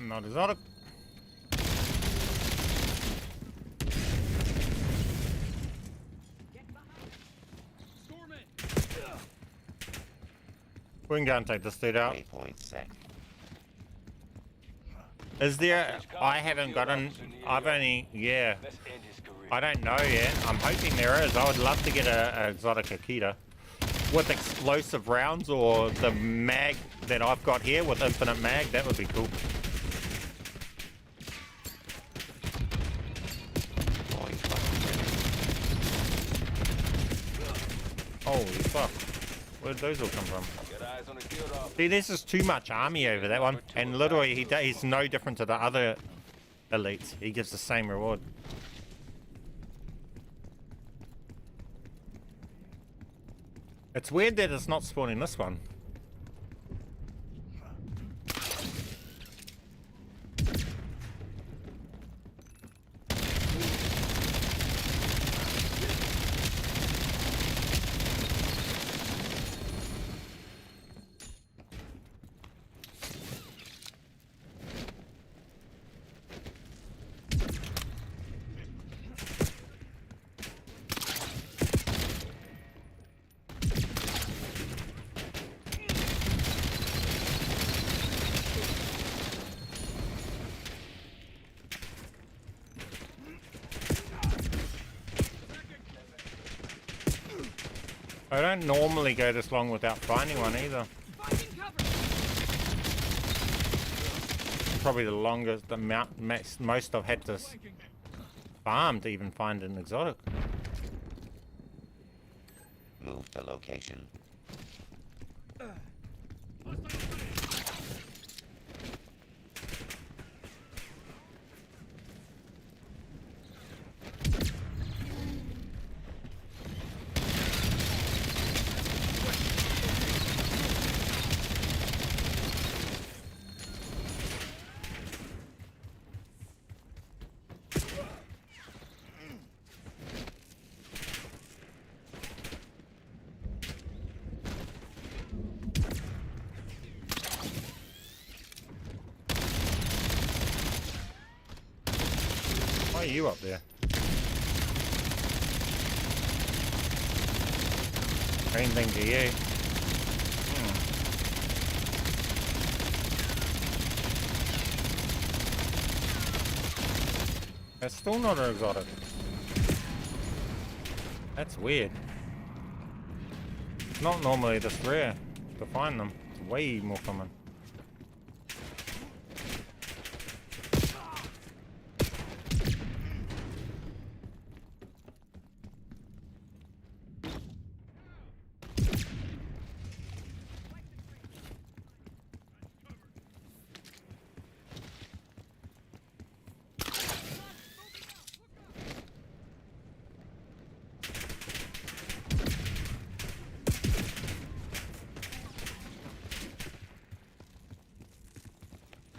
Not exotic. We can go and take this dude out. Waypoint set. Is there? I haven't gotten. I've only. Yeah. Let's end his career. I don't know yet. I'm hoping there is. I would love to get a exotic Akita with explosive rounds, or the mag that I've got here with infinite mag. That would be cool. Deploying cluster. Holy fuck! Where'd those all come from? Got eyes on a guild officer. See, there's just too much army over that one, and literally he's no different to the other elites. He gives the same reward. It's weird that it's not spawning this one. I don't normally go this long without finding one either. Probably the longest, the most I've had to farm to even find an exotic. Move to location. Why are you up there? Same thing to you. That's still not an exotic. That's weird. Not normally this rare to find them. It's way more common.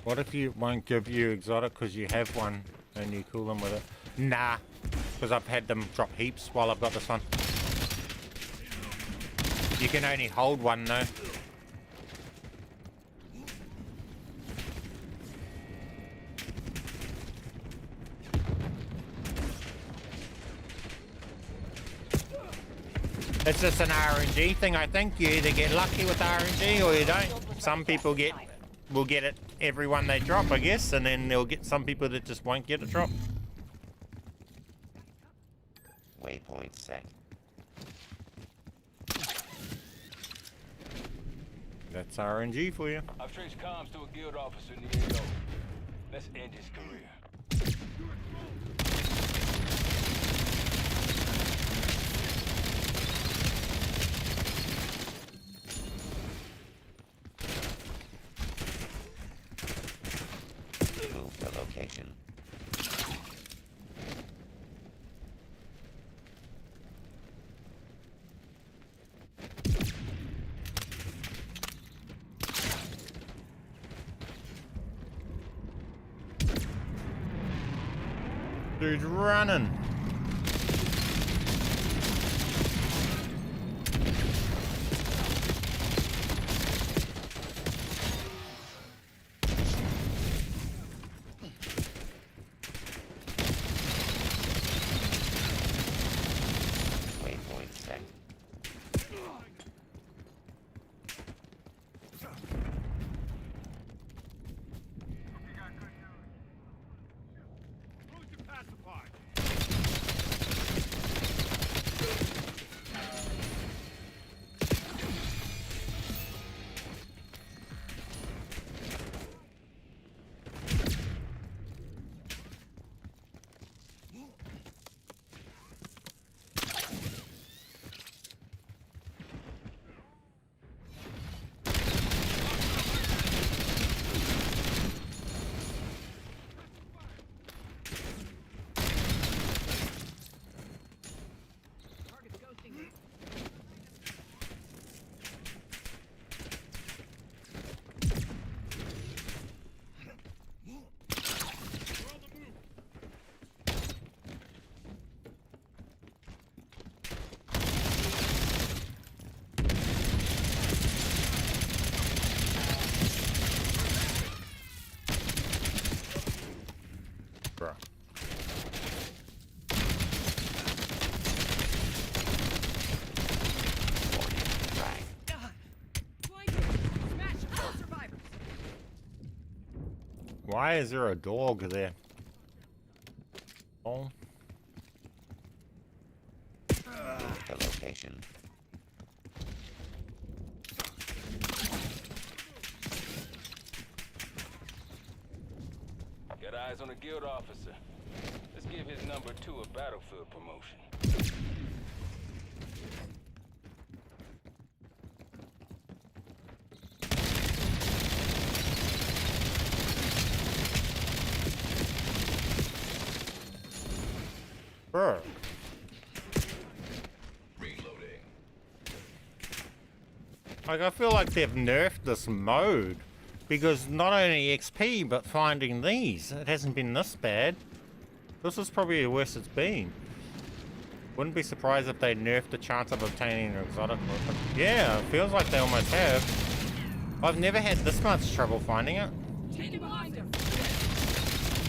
What if you won't give you exotic because you have one and you cool them with it? Nah, because I've had them drop heaps while I've got this one. You can only hold one though. It's just an RNG thing, I think. You either get lucky with RNG or you don't. Some people will get it every one they drop, I guess, and then they'll get some people that just won't get a drop. Waypoint set. That's RNG for you. I've traced comms to a guild officer in the AO. Let's end his career. Move to location. Dude's running. Waypoint set. Who's the pacified? Bruh. Frag. Why is there a dog there? Oh. Move to location. eyes on a guild officer. Let's give his number 2 a battlefield promotion. Bro. Like, I feel like they've nerfed this mode. Because not only XP, but finding these. It hasn't been this bad. This is probably the worst it's been. Wouldn't be surprised if they nerfed the chance of obtaining an exotic weapon. Yeah, it feels like they almost have. I've never had this much trouble finding it.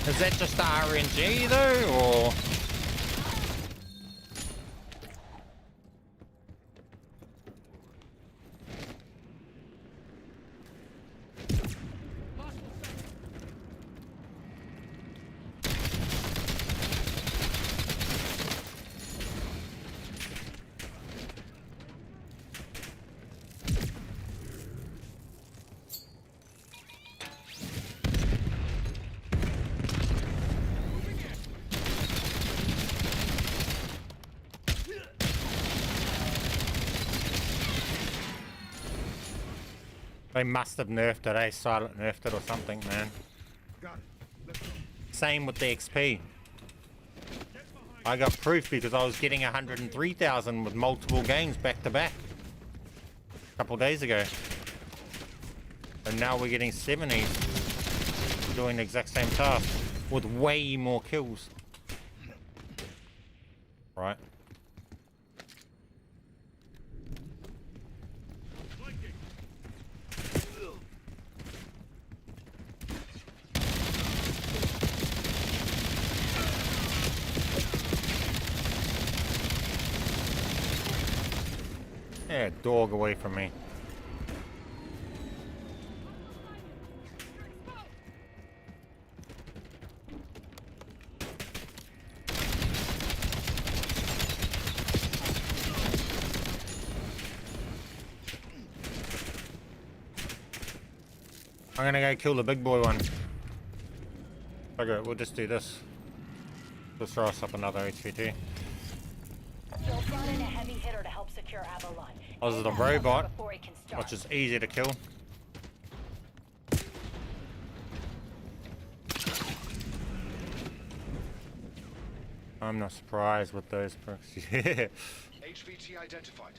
Is that just the RNG though, or...? They must have nerfed it, eh? Silent nerfed it or something, man. Got it. Let's go. Same with the XP. I got proof because I was getting 103,000 with multiple games back to back. A couple days ago. And now we're getting 70 doing the exact same task with way more kills. Right. Yeah, dog away from me. I'm gonna go kill the big boy one. Okay, we'll just do this. Let's throw us up another HVT. You'll run in a heavy hitter to help secure Avalon. Oh, this is the robot, which is easy to kill. I'm not surprised with those perks. Yeah. HVT identified.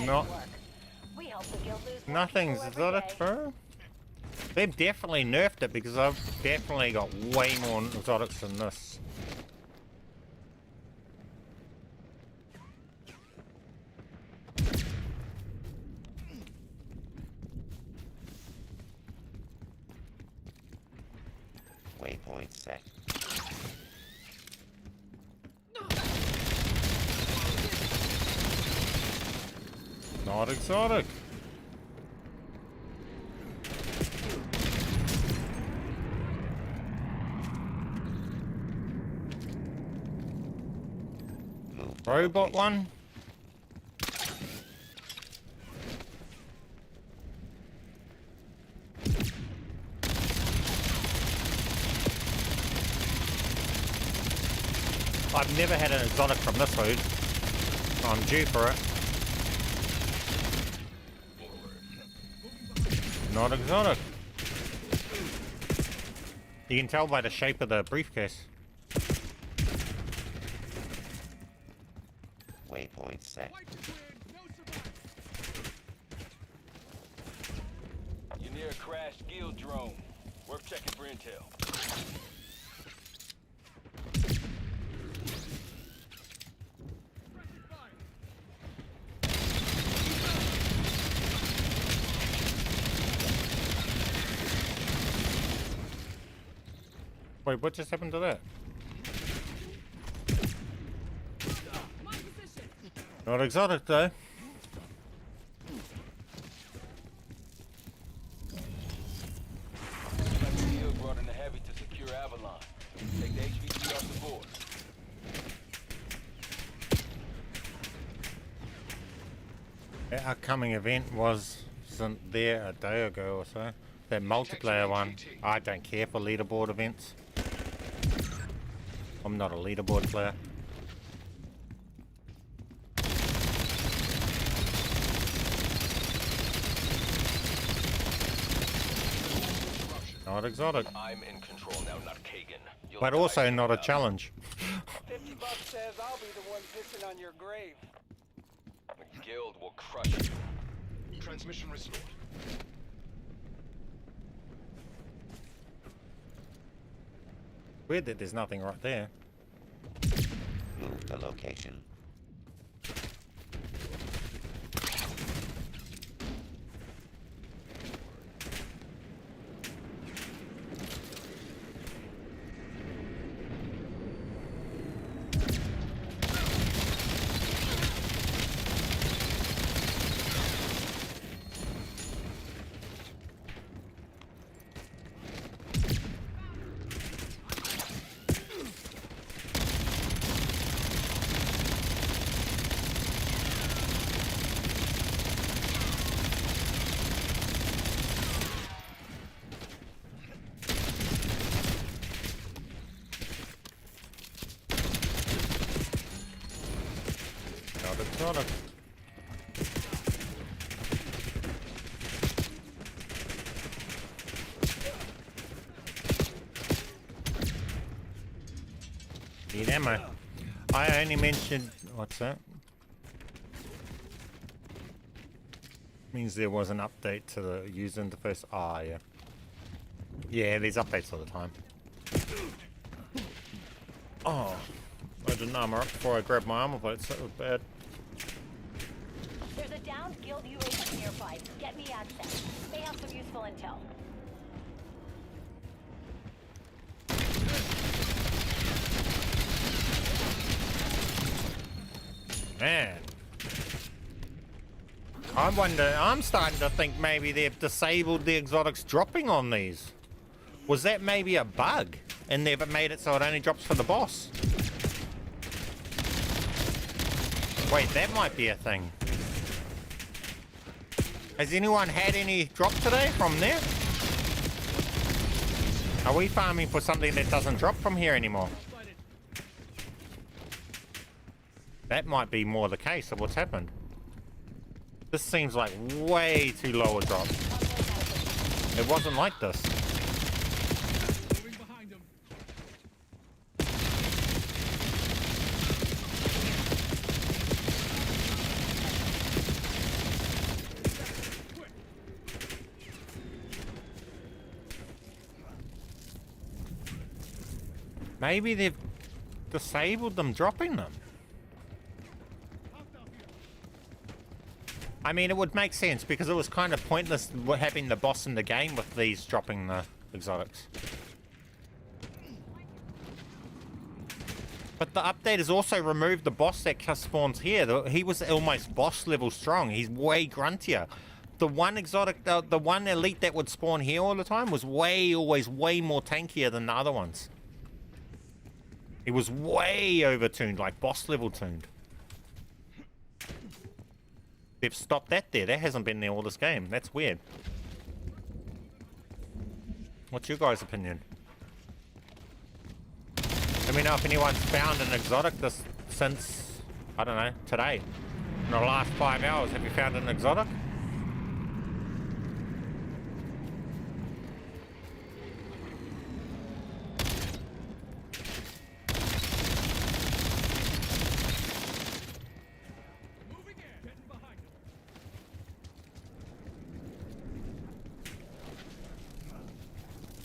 Not nothing's exotic, bro. They've definitely nerfed it because I've definitely got way more exotics than this. Waypoint set. Not exotic. Robot one. I've never had an exotic from this food. I'm due for it. Not exotic. You can tell by the shape of the briefcase. Waypoint set. You're near a crashed guild drone. Worth checking for intel. Wait, what just happened to that? Not exotic though. Guild The upcoming event wasn't there a day ago or so. That multiplayer one. I don't care for leaderboard events. I'm not a leaderboard player. Not exotic. I'm in control now, not Kagan. You'll But die also soon not a enough. challenge. $50 says I'll be the one pissing on your grave. The guild will crush you. Transmission restored. Weird that there's nothing right there. Move the location. Not exotic. Need ammo. I only mentioned... What's that? Means there was an update to the user interface. Ah, yeah. Yeah, there's updates all the time. Oh, I didn't armor up before I grabbed my armor plates. That was bad. There's a downed guild UAV nearby. Get me access. May have some useful intel. Man. I wonder, I'm starting to think maybe they've disabled the exotics dropping on these. Was that maybe a bug? And they've made it so it only drops for the boss? Wait, that might be a thing. Has anyone had any drop today from there? Are we farming for something that doesn't drop from here anymore? That might be more the case of what's happened. This seems like way too low a drop. It wasn't like this. Maybe they've disabled them dropping them. I mean, it would make sense because it was kind of pointless having the boss in the game with these dropping the exotics. But the update has also removed the boss that spawns here. He was almost boss level strong. He's way gruntier. The one exotic, the one elite that would spawn here all the time was always way more tankier than the other ones. He was way overtuned, like boss level tuned. They've stopped that there. That hasn't been there all this game. That's weird. What's your guys' opinion? Let me know if anyone's found an exotic this since, I don't know, today. In the last 5 hours, have you found an exotic?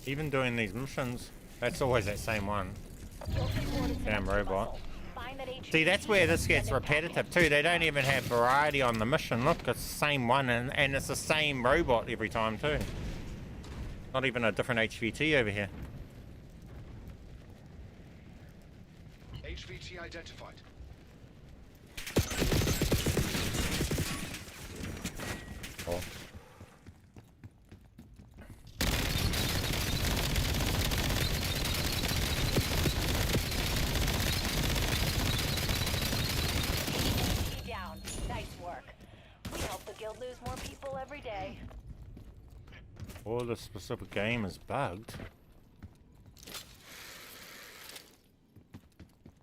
Even doing these missions, that's always that same one. Damn robot. See, that's where this gets repetitive too. They don't even have variety on the mission. Look, it's the same one and it's the same robot every time too. Not even a different HVT over here. HVT identified. Oh. Down. Nice work. We helped You'll lose more people every day. Or the specific game is bugged.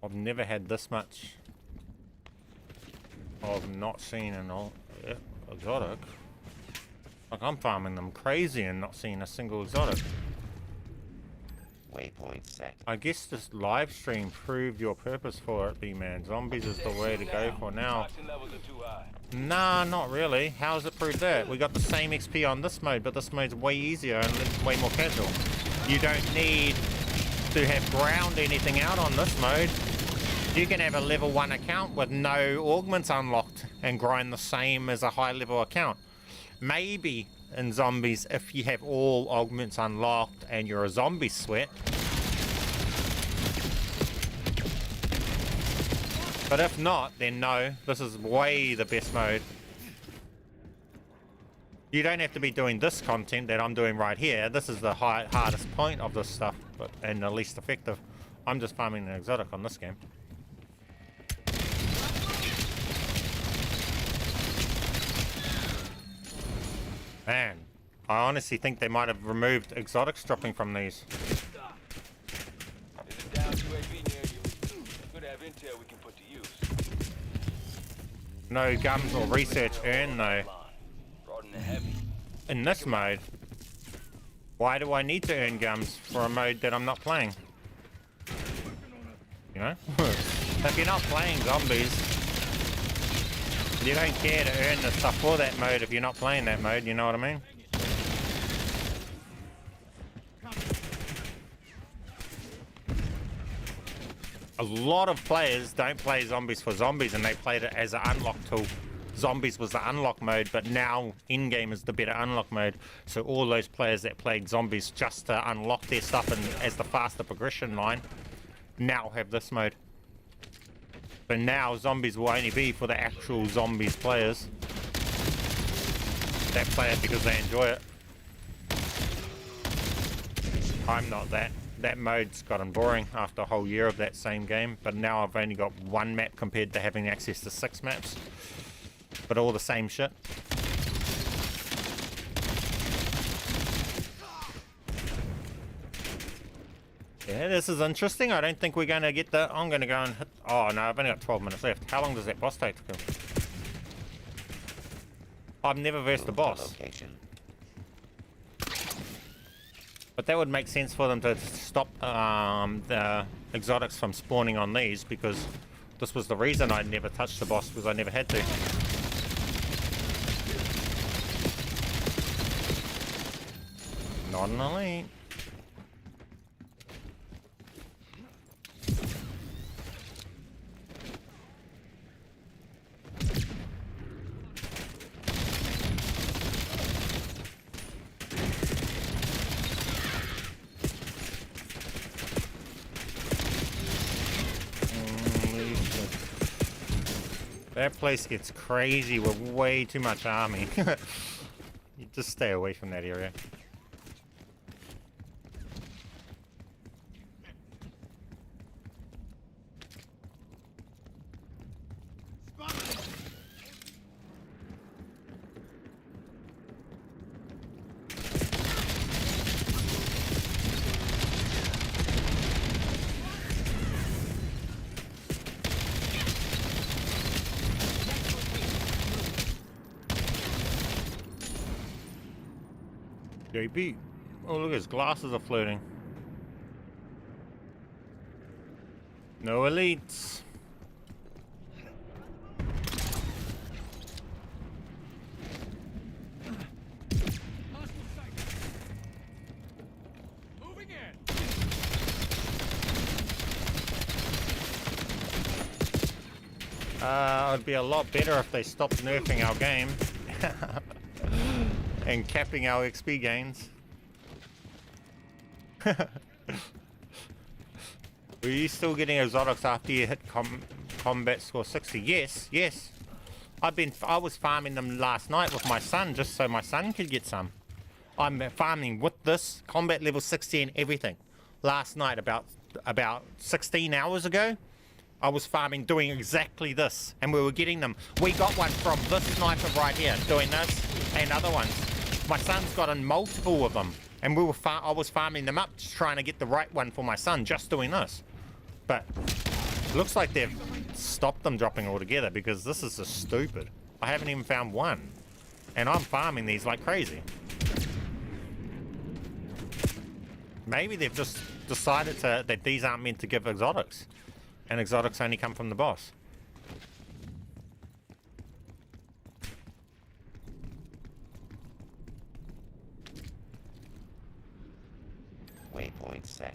I've never had this much of not seeing an exotic. Like, I'm farming them crazy and not seeing a single exotic. Waypoint set. I guess this live stream proved your purpose for it, B-Man. Zombies is the way to go for now. Toxin levels are too high. Nah, not really. How's it proved that? We got the same XP on this mode, but this mode's way easier and way more casual. You don't need to have ground anything out on this mode. You can have a level 1 account with no augments unlocked and grind the same as a high level account. Maybe in zombies, if you have all augments unlocked and you're a zombie sweat. But if not, then no, this is way the best mode. You don't have to be doing this content that I'm doing right here. This is the hardest point of this stuff, and the least effective. I'm just farming an exotic on this game. Man, I honestly think they might have removed exotics dropping from these. There's a down UAV near you. Could have intel we can put to use. No gums or research earned though. Brought in the heavy. In this mode, why do I need to earn gums for a mode that I'm not playing? You know? If you're not playing zombies, you don't care to earn the stuff for that mode if you're not playing that mode, you know what I mean? A lot of players don't play zombies for zombies and they played it as an unlock tool. Zombies was the unlock mode, but now Endgame is the better unlock mode. So all those players that played zombies just to unlock their stuff and as the faster progression line now have this mode. So now zombies will only be for the actual zombies players that play it because they enjoy it. I'm not that. That mode's gotten boring after a whole year of that same game, but now I've only got 1 map compared to having access to 6 maps, but all the same shit. Yeah, this is interesting. I don't think we're going to get the... I'm going to go and hit... Oh, no, I've only got 12 minutes left. How long does that boss take to kill? I've never versed the boss. Location. But that would make sense for them to stop the exotics from spawning on these, because this was the reason I never touched the boss, because I never had to. Not an elite. That place gets crazy with way too much army. You just stay away from that area. JB. Oh, look, his glasses are floating. No elites. It'd be a lot better if they stopped nerfing our game. And capping our XP gains. Were you still getting exotics after you hit combat score 60? Yes, yes. I was farming them last night with my son just so my son could get some. I'm farming with this combat level 60 and everything. Last night, about 16 hours ago, I was farming doing exactly this, and we were getting them. We got one from this sniper right here doing this, and other ones. My son's gotten multiple of them, and I was farming them up, just trying to get the right one for my son, just doing this. But it looks like they've stopped them dropping altogether, because this is just stupid. I haven't even found one, and I'm farming these like crazy. Maybe they've just decided that these aren't meant to give exotics, and exotics only come from the boss. Waypoint set.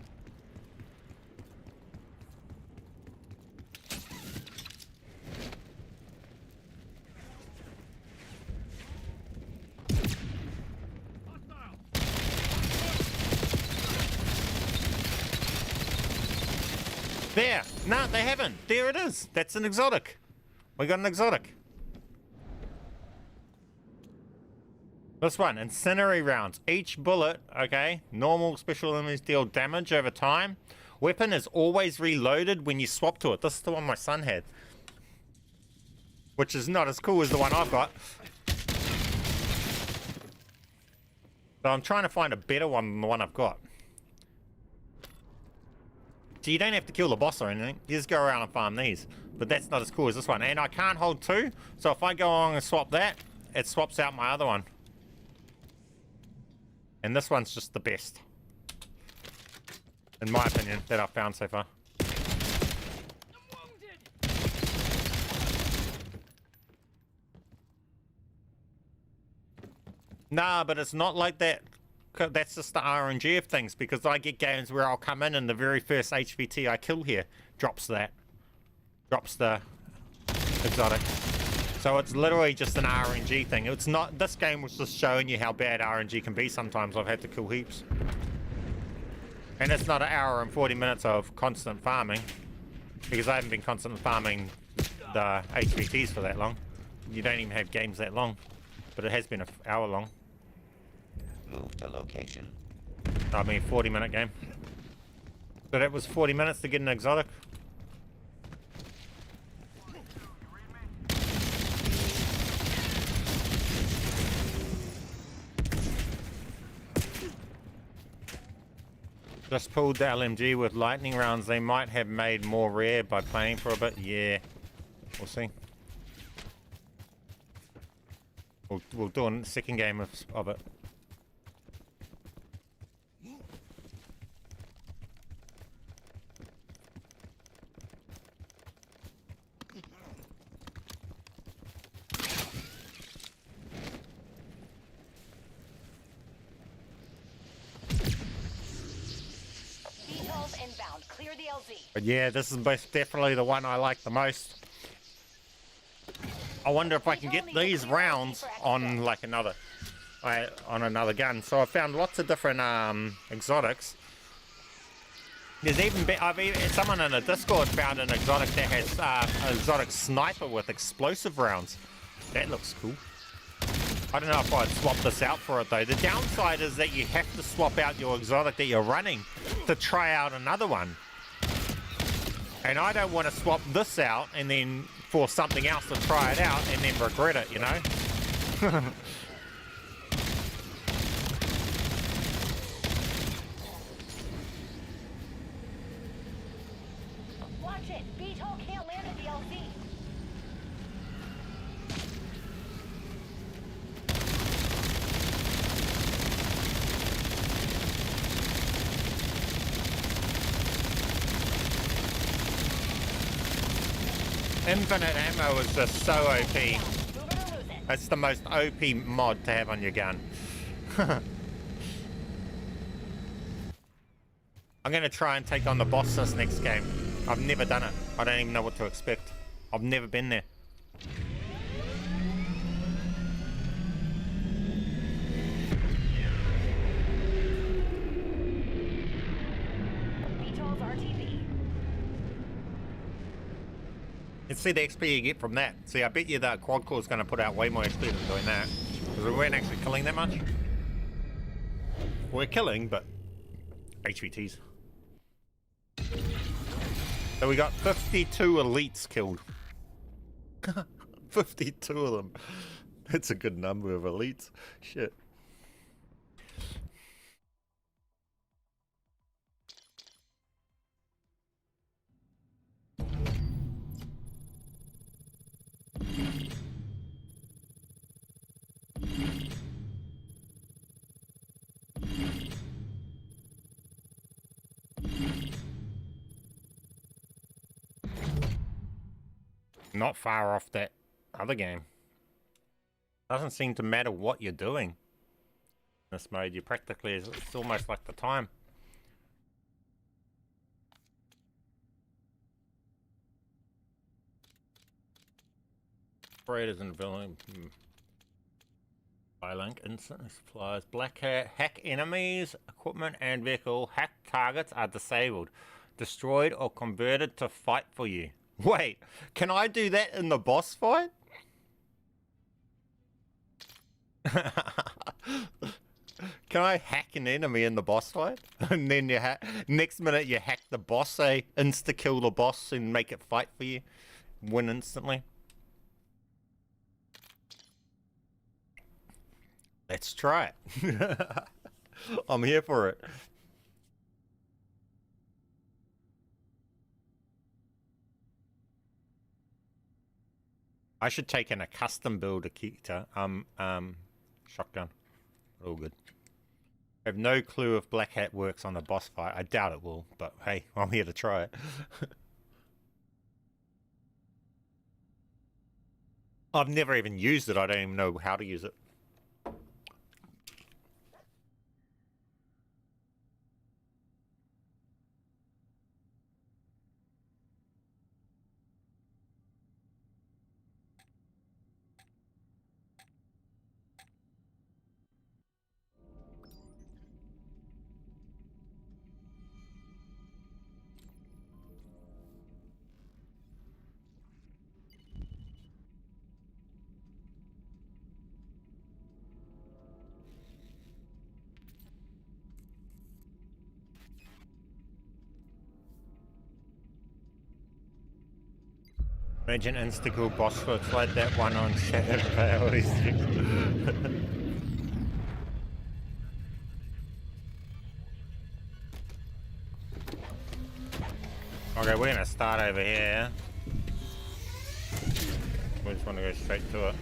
There! No, they haven't. There it is. That's an exotic. We got an exotic. This one, incendiary rounds. Each bullet, okay, normal special enemies deal damage over time. Weapon is always reloaded when you swap to it. This is the one my son had, which is not as cool as the one I've got. So I'm trying to find a better one than the one I've got. So you don't have to kill the boss or anything. You just go around and farm these. But that's not as cool as this one. And I can't hold two. So if I go on and swap that, it swaps out my other one. And this one's just the best, in my opinion, that I've found so far. Nah, but it's not like that. That's just the RNG of things, because I get games where I'll come in and the very first HVT I kill here drops that. Drops the exotic. So it's literally just an RNG thing. It's not, this game was just showing you how bad RNG can be sometimes. I've had to kill heaps. And it's not an hour and 40 minutes of constant farming, because I haven't been constantly farming the HVTs for that long. You don't even have games that long, but it has been an hour long. Move to location. I mean, 40-minute game. So that was 40 minutes to get an exotic. Just pulled the LMG with lightning rounds. They might have made more rare by playing for a bit. Yeah, we'll see. We'll do a second game of it. Inbound. Clear the LZ. But yeah, this is most definitely the one I like the most. I wonder if I can get these rounds on like another gun. So I found lots of different exotics. There's even someone in the Discord found an exotic that has an exotic sniper with explosive rounds. That looks cool. I don't know if I'd swap this out for it though. The downside is that you have to swap out your exotic that you're running to try out another one. And I don't want to swap this out and then for something else to try it out and then regret it, you know? Watch it. Beetle can't land at the LZ. Infinite ammo is just so OP. It's the most OP mod to have on your gun. I'm going to try and take on the boss this next game. I've never done it. I don't even know what to expect. I've never been there. Let's see the XP you get from that. See, I bet you the quad core is going to put out way more XP than doing that. Because we weren't actually killing that much. We're killing, but HVTs. So we got 52 elites killed. 52 of them. That's a good number of elites. Shit. Not far off that other game. Doesn't seem to matter what you're doing. In this mode, you practically, it's almost like the time. Operators and villain. Link instantly supplies. Black hat. Hack enemies, equipment, and vehicle. Hack targets are disabled, destroyed, or converted to fight for you. Wait, can I do that in the boss fight? Can I hack an enemy in the boss fight? And then you next minute you hack the boss, say insta kill the boss and make it fight for you, win instantly. Let's try it. I'm here for it. I should take in a custom build Akita. Shotgun. All good. I have no clue if Black Hat works on a boss fight. I doubt it will, but hey, I'm here to try it. I've never even used it. I don't even know how to use it. Imagine insta-kill boss looks like that one on Saturday. I always think. Okay, we're gonna start over here. We just want to go straight to it.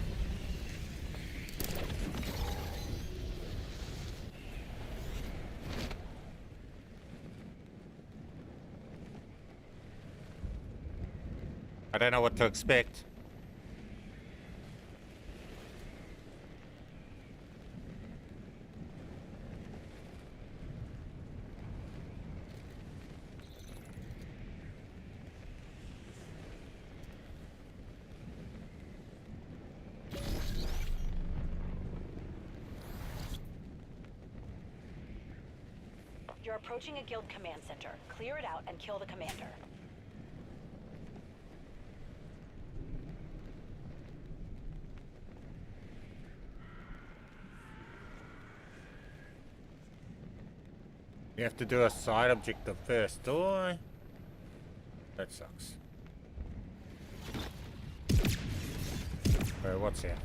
I don't know what to expect. You're approaching a guild command center. Clear it out and kill the commander. You have to do a side objective first, do I? That sucks. What's here?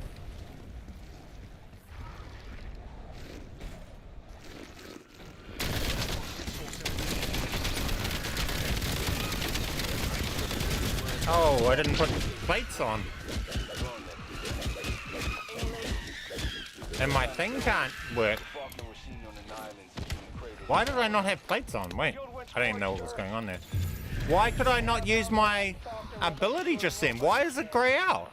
Oh, I didn't put plates on. And my thing can't work. Why did I not have plates on? Wait, I didn't even know what was going on there. Why could I not use my ability just then? Why is it grey out?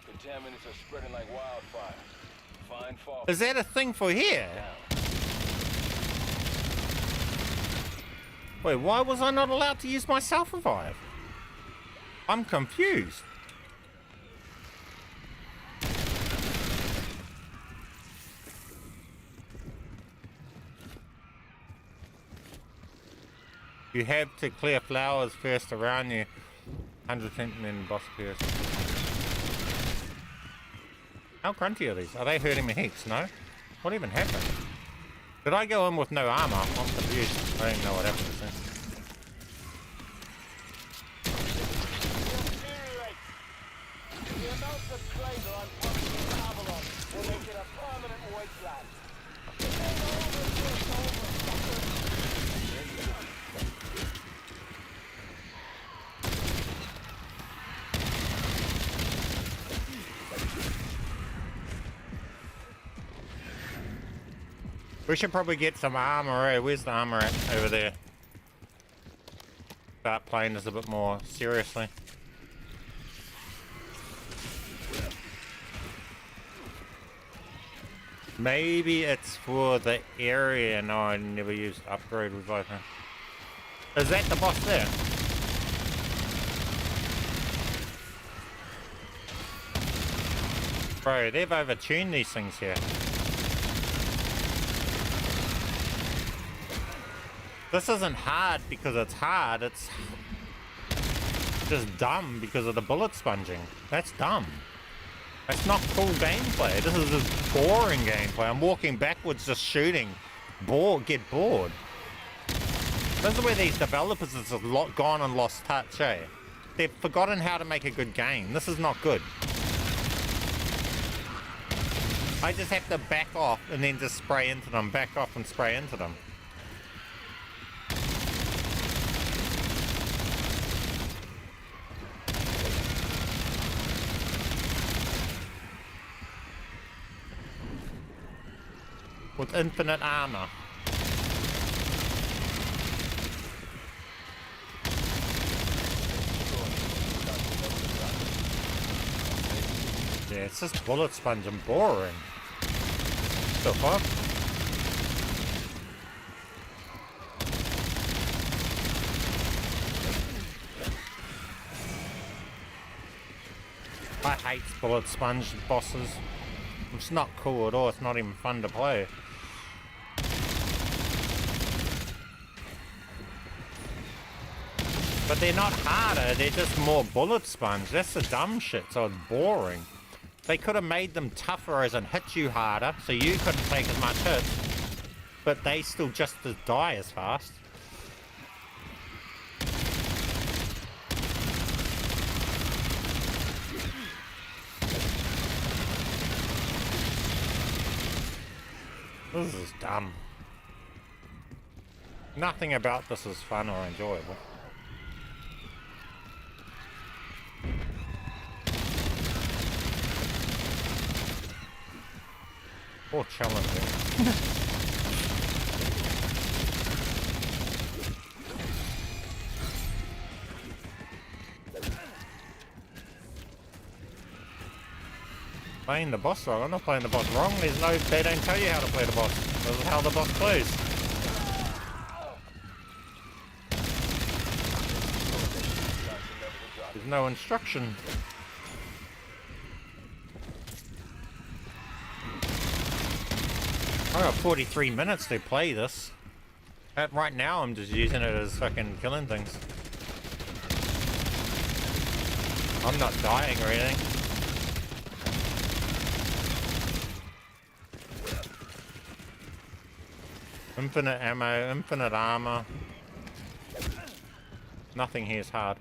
Is that a thing for here? Wait, why was I not allowed to use my self-revive? I'm confused. You have to clear flowers first around you. 100% and then boss appears. How grunty are these? Are they hurting me heaps? No? What even happened? Did I go in with no armor? I'm confused. I don't know what happened The amounts of crater I'm pumping in Avalon will make it a permanent wasteland. It ain't over till it's over, fucker. We should probably get some armor. Eh? Where's the armor at? Over there. Start playing this a bit more seriously. Maybe it's for the area. No, I never used upgrade reviver. Is that the boss there? Bro, they've overtuned these things here. This isn't hard because it's hard, it's just dumb because of the bullet sponging. That's dumb. That's not cool gameplay. This is just boring gameplay. I'm walking backwards just shooting. Get bored. This is where these developers have gone and lost touch, eh? They've forgotten how to make a good game. This is not good. I just have to back off and then just spray into them, back off and spray into them. With infinite armor. Yeah, it's just bullet sponge and boring. The fuck? I hate bullet sponge bosses. It's not cool at all. It's not even fun to play. But they're not harder, they're just more bullet sponge. That's the dumb shit, so it's boring. They could have made them tougher as in hit you harder, so you couldn't take as much hits. But they still just die as fast. This is dumb. Nothing about this is fun or enjoyable. Or challenging. Playing the boss wrong. I'm not playing the boss wrong. There's no, they don't tell you how to play the boss. This is how the boss plays. There's no instruction. I got 43 minutes to play this. Right now I'm just using it as fucking killing things. I'm not dying or anything. Infinite ammo, infinite armor. Nothing here is hard.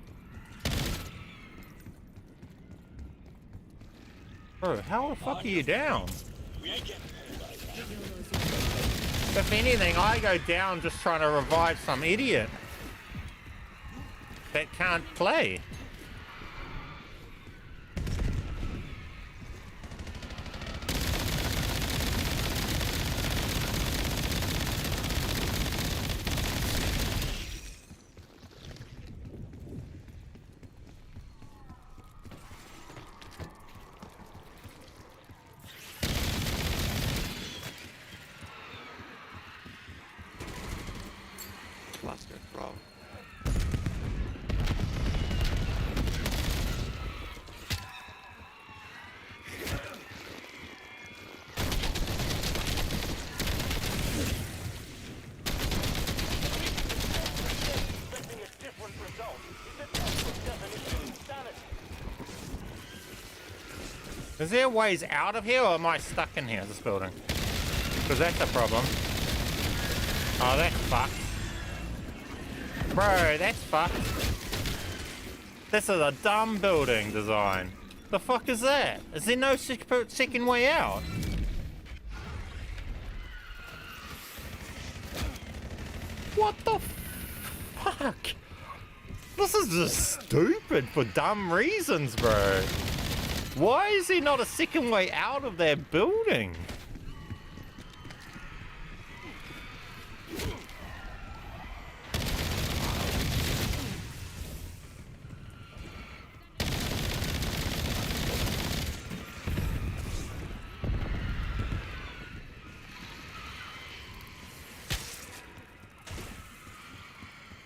Bro, how the fuck are you down? If anything, I go down just trying to revive some idiot that can't play. Cluster throw. Expecting a different result. It's a toxic definition of insanity. Is there ways out of here or am I stuck in here, this building? Because that's a problem. Oh, that's fucked. Bro, that's fucked. This is a dumb building design. The fuck is that? Is there no second way out? What the fuck? This is just stupid for dumb reasons, bro. Why is there not a second way out of that building?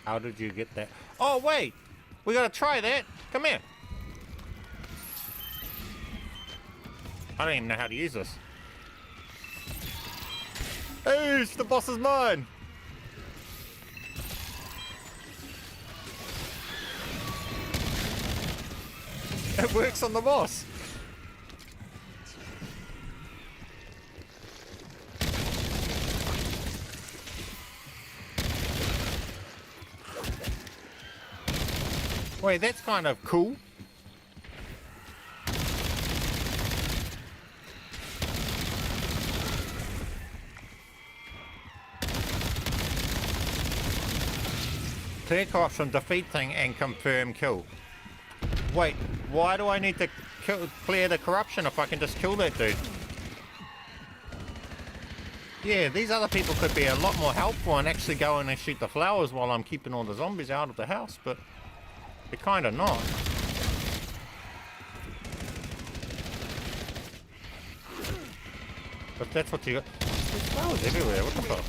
How did you get that? Oh, wait! We gotta try that. Come here. I don't even know how to use this. Hey, the boss is mine! It works on the boss. Wait, that's kind of cool. Clear corruption, defeat thing, and confirm kill. Wait, why do I need to clear the corruption if I can just kill that dude? Yeah, these other people could be a lot more helpful and actually go in and shoot the flowers while I'm keeping all the zombies out of the house, but they're kind of not. But that's what you got. There's flowers everywhere, what the fuck?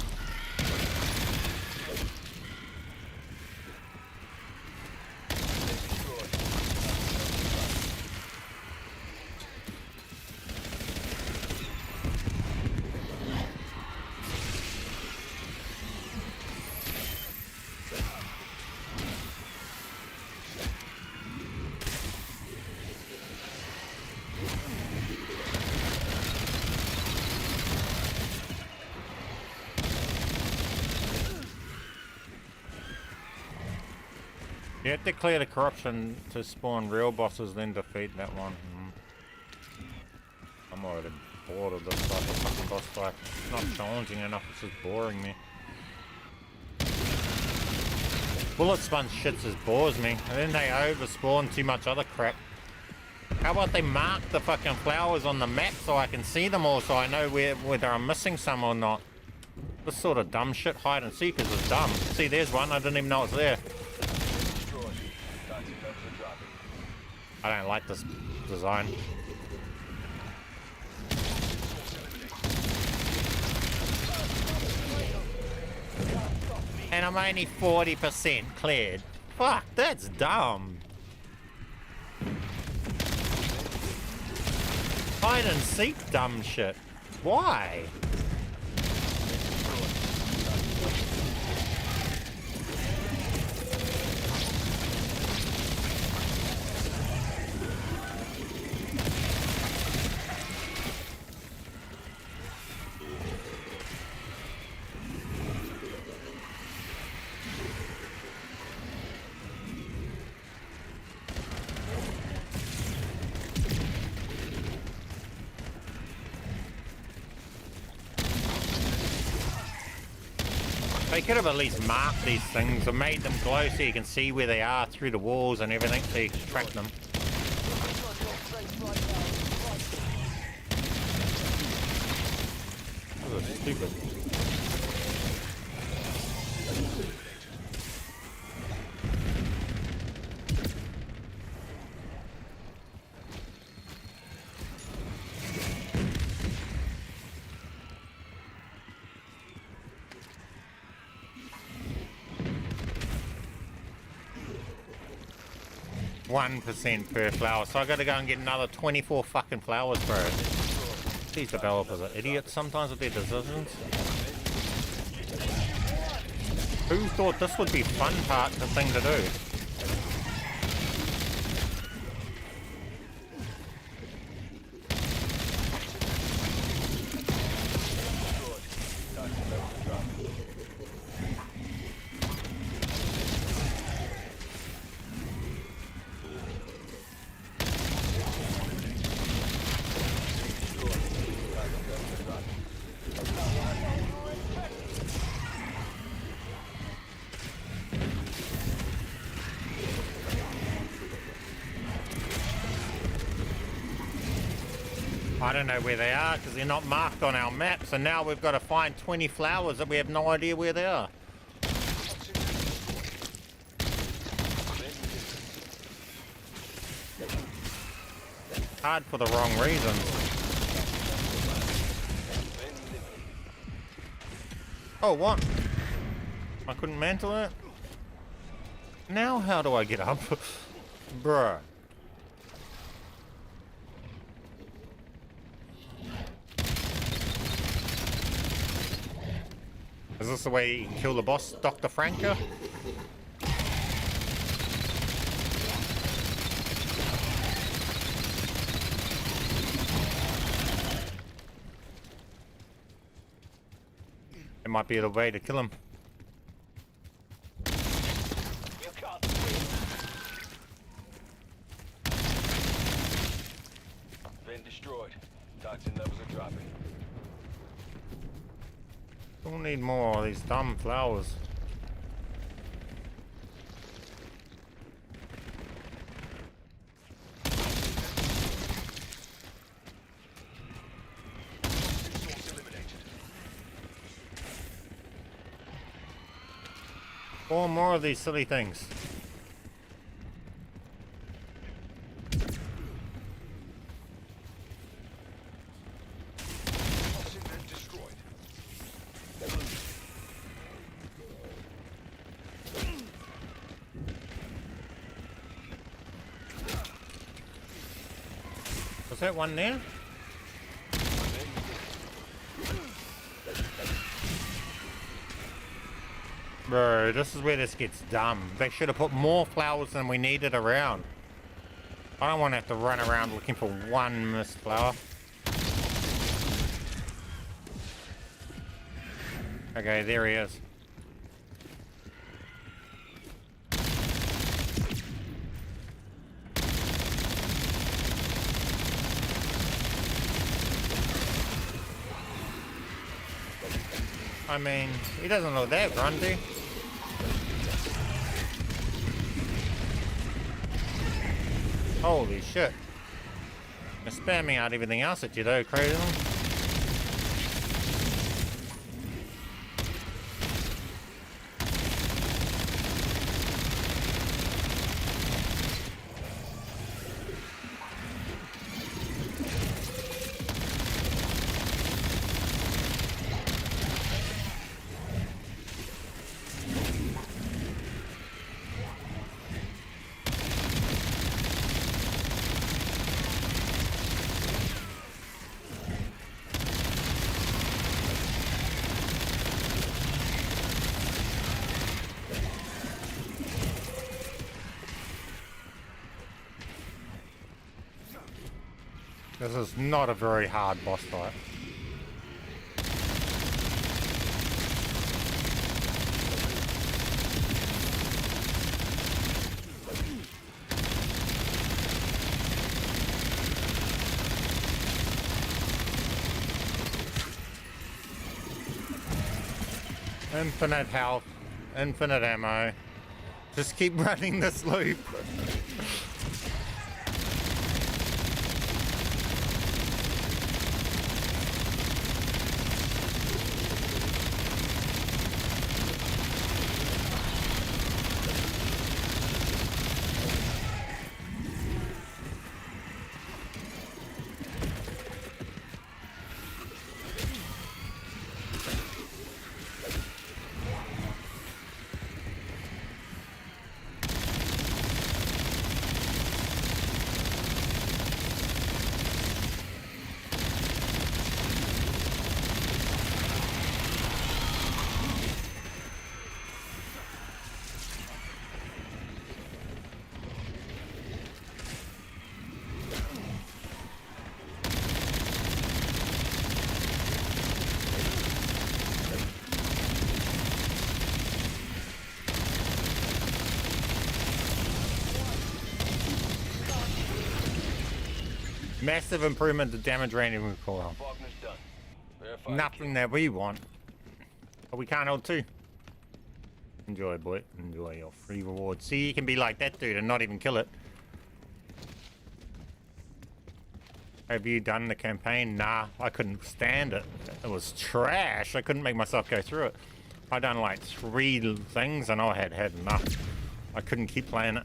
You have to clear the corruption to spawn real bosses, then defeat that one. I'm already bored of this type of fucking boss fight. It's not challenging enough, it's just boring me. Bullet sponge shits just bores me, and then they overspawn too much other crap. How about they mark the fucking flowers on the map so I can see them all, so I know whether I'm missing some or not. This sort of dumb shit, hide and seek, is dumb. See, there's one, I didn't even know it's there. I don't like this design. And I'm only 40% cleared. Fuck, that's dumb. Hide and seek dumb shit. Why? They could have at least marked these things or made them glow so you can see where they are through the walls and everything so you can track them. This is stupid. %, per flower, so I gotta go and get another 24 fucking flowers for it. These developers are idiots sometimes with their decisions. Who thought this would be fun the thing to do? I don't know where they are because they're not marked on our map. So now we've got to find 20 flowers that we have no idea where they are. Hard for the wrong reasons. Oh, what? I couldn't mantle it? Now how do I get up? Bruh. Is this the way you can kill the boss, Dr. Franco? It might be the way to kill him. You can't win. Vent destroyed. Toxin levels are dropping. We'll need more of these dumb flowers. Source eliminated. 4 more of these silly things. Toxin vent destroyed. Was that one there? Bro, this is where this gets dumb. They should have put more flowers than we needed around. I don't want to have to run around looking for one missed flower. Okay, there he is. I mean, he doesn't look that grunty. Holy shit. You're spamming out everything else at you though, crazy. This is not a very hard boss fight. Infinite health, infinite ammo. Just keep running this loop. Massive improvement to damage rating recoil. Faulkner's done. Verify Nothing that we want. But we can't hold two. Enjoy, boy. Enjoy your free reward. See, you can be like that dude and not even kill it. Have you done the campaign? Nah, I couldn't stand it. It was trash. I couldn't make myself go through it. I done like 3 things and I had enough. I couldn't keep playing it.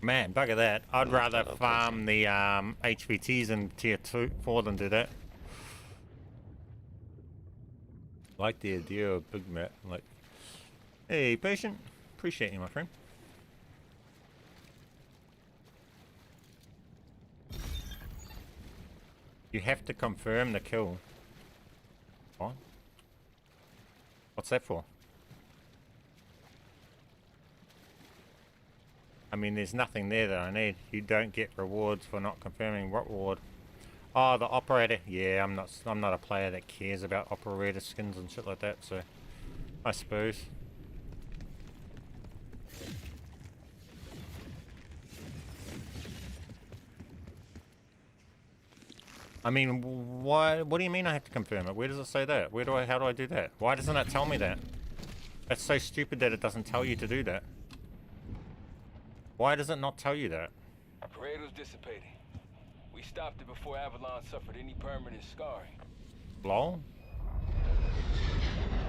Man, bugger that. I'd rather farm the HVTs in tier 4 than do that. Like the idea of Big Matt. Like, hey, patient. Appreciate you, my friend. You have to confirm the kill. What? What's that for? I mean, there's nothing there that I need. You don't get rewards for not confirming. What reward? Oh, the operator. Yeah, I'm not a player that cares about operator skins and shit like that, so I suppose. I mean, why? What do you mean I have to confirm it? Where does it say that? How do I do that? Why doesn't it tell me that? That's so stupid that it doesn't tell you to do that. Why does it not tell you that? Parado's dissipating. We stopped it before Avalon suffered any permanent scarring. Lol.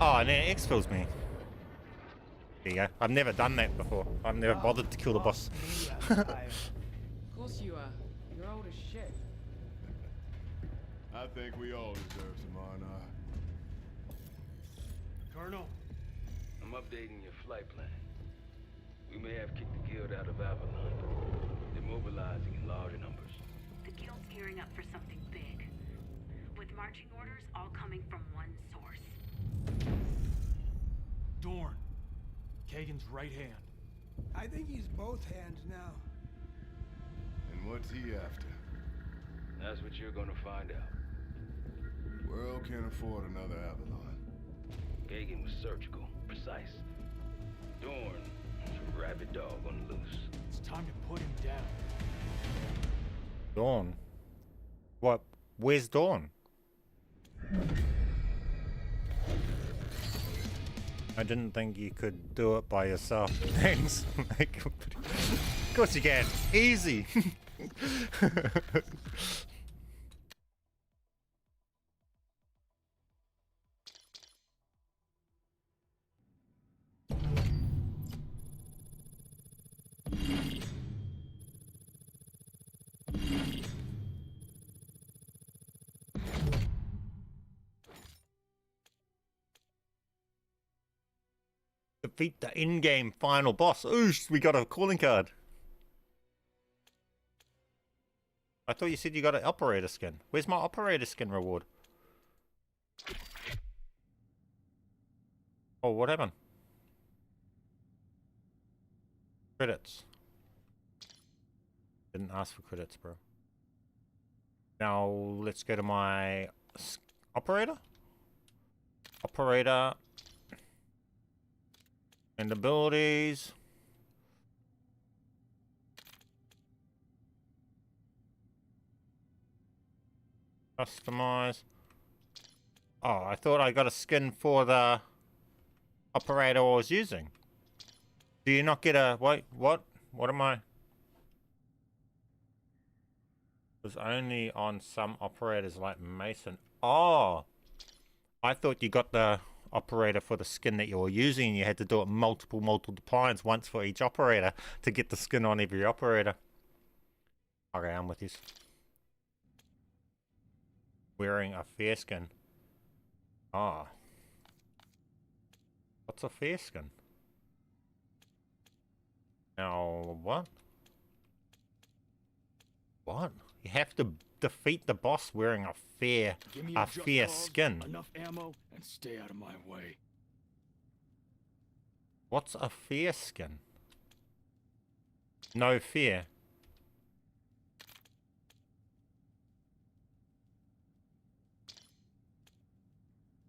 Oh, and then it Exfills me. There you go. I've never done that before. I've never bothered to kill the boss. Of course you are. You're old as shit. I think we all deserve some honor. Colonel, I'm updating your flight plan. We may have kicked the guild out of Avalon, but they're mobilizing in larger numbers. The guild's gearing up for something big, with marching orders all coming from one source. Dorn, Kagan's right hand. I think he's both hands now. And what's he after? That's what you're gonna find out. World can't afford another Avalon. Kagan was surgical, precise. Dorn was a rabid dog on the loose. It's time to put him down. Dawn. What? Where's Dawn? I didn't think you could do it by yourself. Thanks. Of course you can. Easy. Defeat the Endgame final boss. Oosh, we got a calling card. I thought you said you got an operator skin. Where's my operator skin reward? Oh, what happened? Credits. Didn't ask for credits, bro. Now, let's go to my operator. Operator. And abilities. Customize. Oh, I thought I got a skin for the operator I was using. Do you not get a... Wait, what? What am I... It was only on some operators like Mason. Oh! I thought you got the operator for the skin that you were using and you had to do it multiple times, once for each operator to get the skin on every operator. Okay, I'm with you. Wearing a fair skin. Ah. What's a fair skin? Now, what? What? You have to defeat the boss wearing a fair skin. Enough ammo and stay out of my way. What's a fair skin? No fear.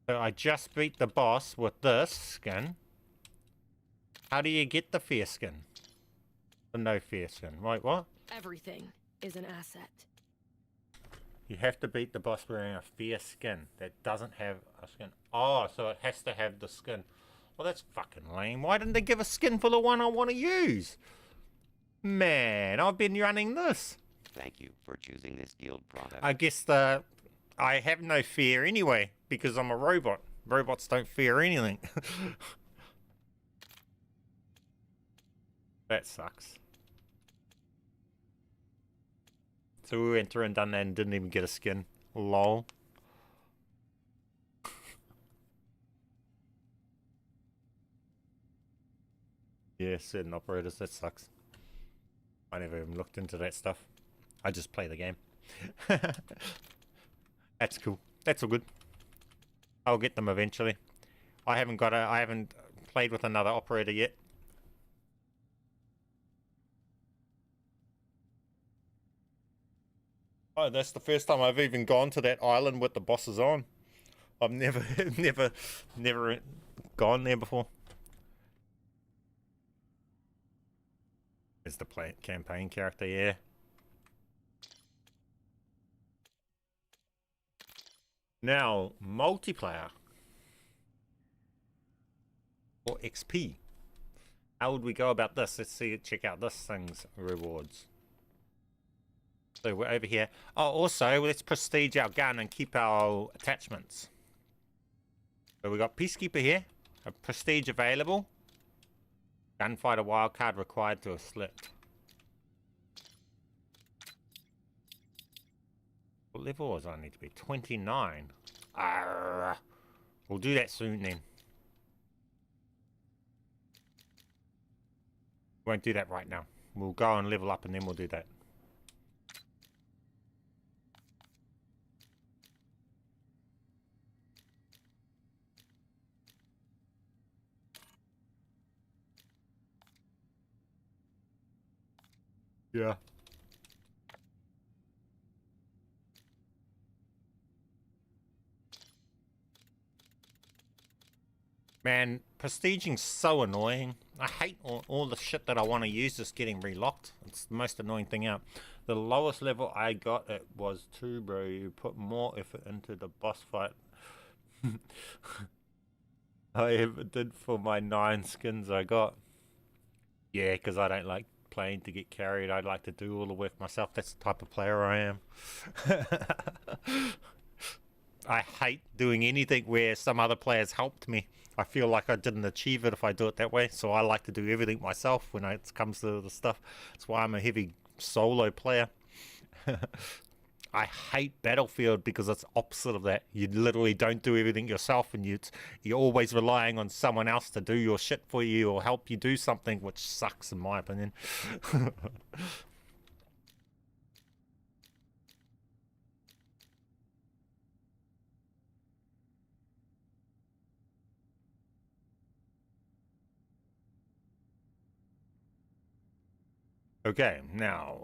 So I just beat the boss with this skin. How do you get the fair skin? The no fear skin. Wait, what? Everything is an asset. You have to beat the boss wearing a fair skin that doesn't have a skin. Oh, so it has to have the skin. Well, that's fucking lame. Why didn't they give a skin for the one I want to use? Man, I've been running this. Thank you for choosing this guild product. I guess I have no fear anyway, because I'm a robot. Robots don't fear anything. That sucks. So we went through and done that and didn't even get a skin. Lol. Yeah, certain operators, that sucks. I never even looked into that stuff. I just play the game. That's cool. That's all good. I'll get them eventually. I haven't played with another operator yet. Oh, that's the first time I've even gone to that island with the bosses on. I've never never gone there before. Is the campaign character, yeah. Now, multiplayer. Or XP. How would we go about this? Let's see, check out this thing's rewards. So we're over here. Oh, also, let's prestige our gun and keep our attachments. So we got Peacekeeper here. A prestige available. Gunfighter wildcard required to a slip. What level does I need to be? 29. Arrgh. We'll do that soon then. Won't do that right now. We'll go and level up and then we'll do that. Yeah. Man, prestiging's so annoying. I hate all the shit that I want to use just getting relocked. It's the most annoying thing out. The lowest level I got it was 2, bro. You put more effort into the boss fight I ever did for my 9 skins I got. Yeah, because I don't like playing to get carried. I'd like to do all the work myself. That's the type of player I am. I hate doing anything where some other players helped me. I feel like I didn't achieve it if I do it that way, so I like to do everything myself when it comes to the stuff. That's why I'm a heavy solo player. I hate Battlefield because it's opposite of that. You literally don't do everything yourself, and you're always relying on someone else to do your shit for you or help you do something, which sucks in my opinion. Okay, now,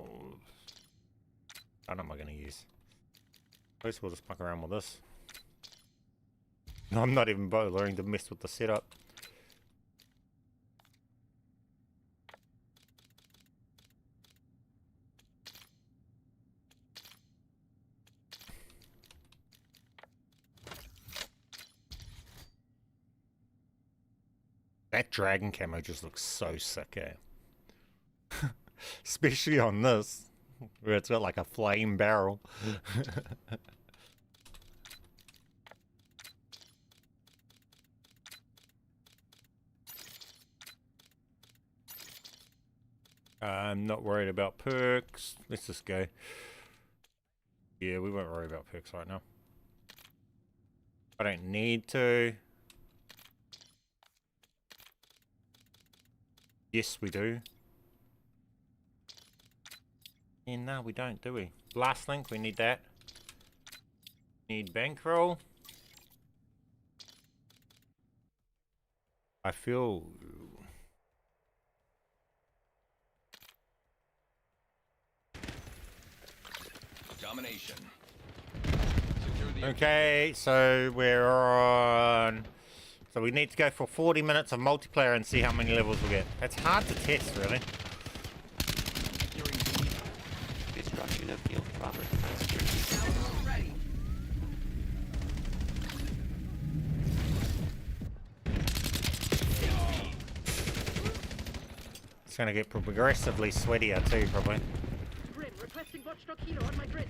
what am I going to use? First, we'll just fuck around with this. I'm not even bothering to mess with the setup. That dragon camo just looks so sick, eh? Especially on this, where it's got like a flame barrel. I'm not worried about perks. Let's just go. Yeah, we won't worry about perks right now. I don't need to. Yes, we do. Yeah, no, we don't, do we? Blast link, we need that. Need bankroll. I feel... Domination. Okay, so we're on... So we need to go for 40 minutes of multiplayer and see how many levels we get. That's hard to test, really. Destruction of guild property. It's gonna get progressively sweatier too, probably. Grim, requesting watchdog healer on my grid.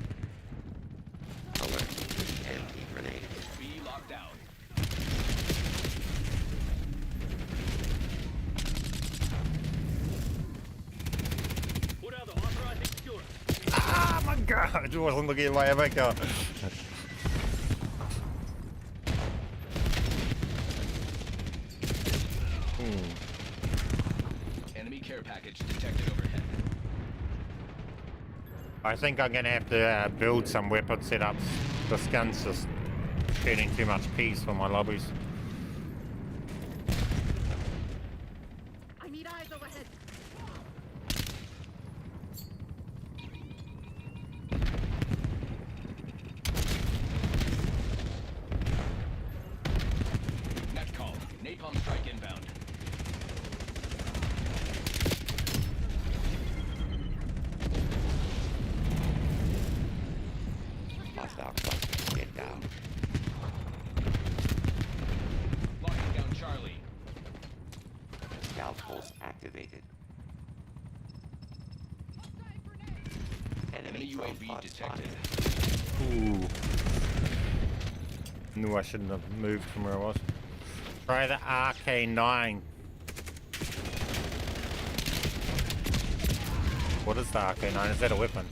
Alert. Anti-grenade. B locked down. What are the authorizing secure? Ah, my god! I wasn't looking at my ammo card. Enemy care package detected overhead. I think I'm gonna have to build some weapon setups. This gun's just shooting too much peas for my lobbies. I need eyes overhead. Net call. Napalm strike inbound. Hostile cluster. Get down. Locking down Charlie. Scout pulse activated. Enemy drone UAV pod detected. Ooh. Knew I shouldn't have moved from where I was. Try the RK9. What is the RK9? Is that a weapon?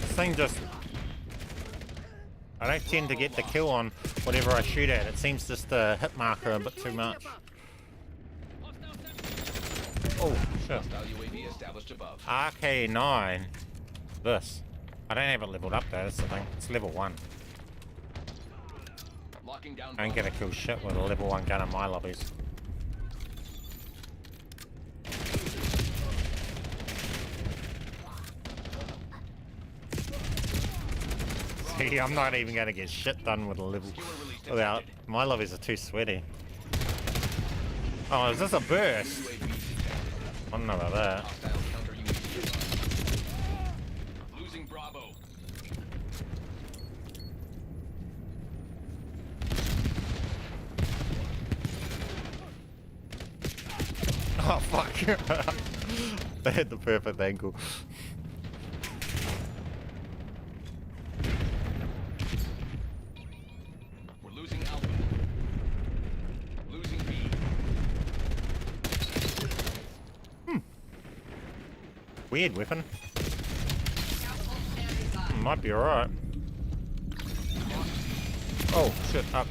This thing just... I don't tend to get the kill on whatever I shoot at. It seems just to hit marker a bit too much. Oh, shit. Hostile UAV established above. RK9. This. I don't have it leveled up though, that's the thing. It's level 1. Locking down. I ain't gonna kill shit with a level 1 gun in my lobbies. See, I'm not even gonna get shit done with a level. Without, my lobbies are too sweaty. Oh, is this a burst? I don't know about that. Hostile counter UAV. Losing Bravo. Oh fuck. They had the perfect angle. We're losing Alpha. Losing B. Weird weapon. Might be alright. Oh shit, up.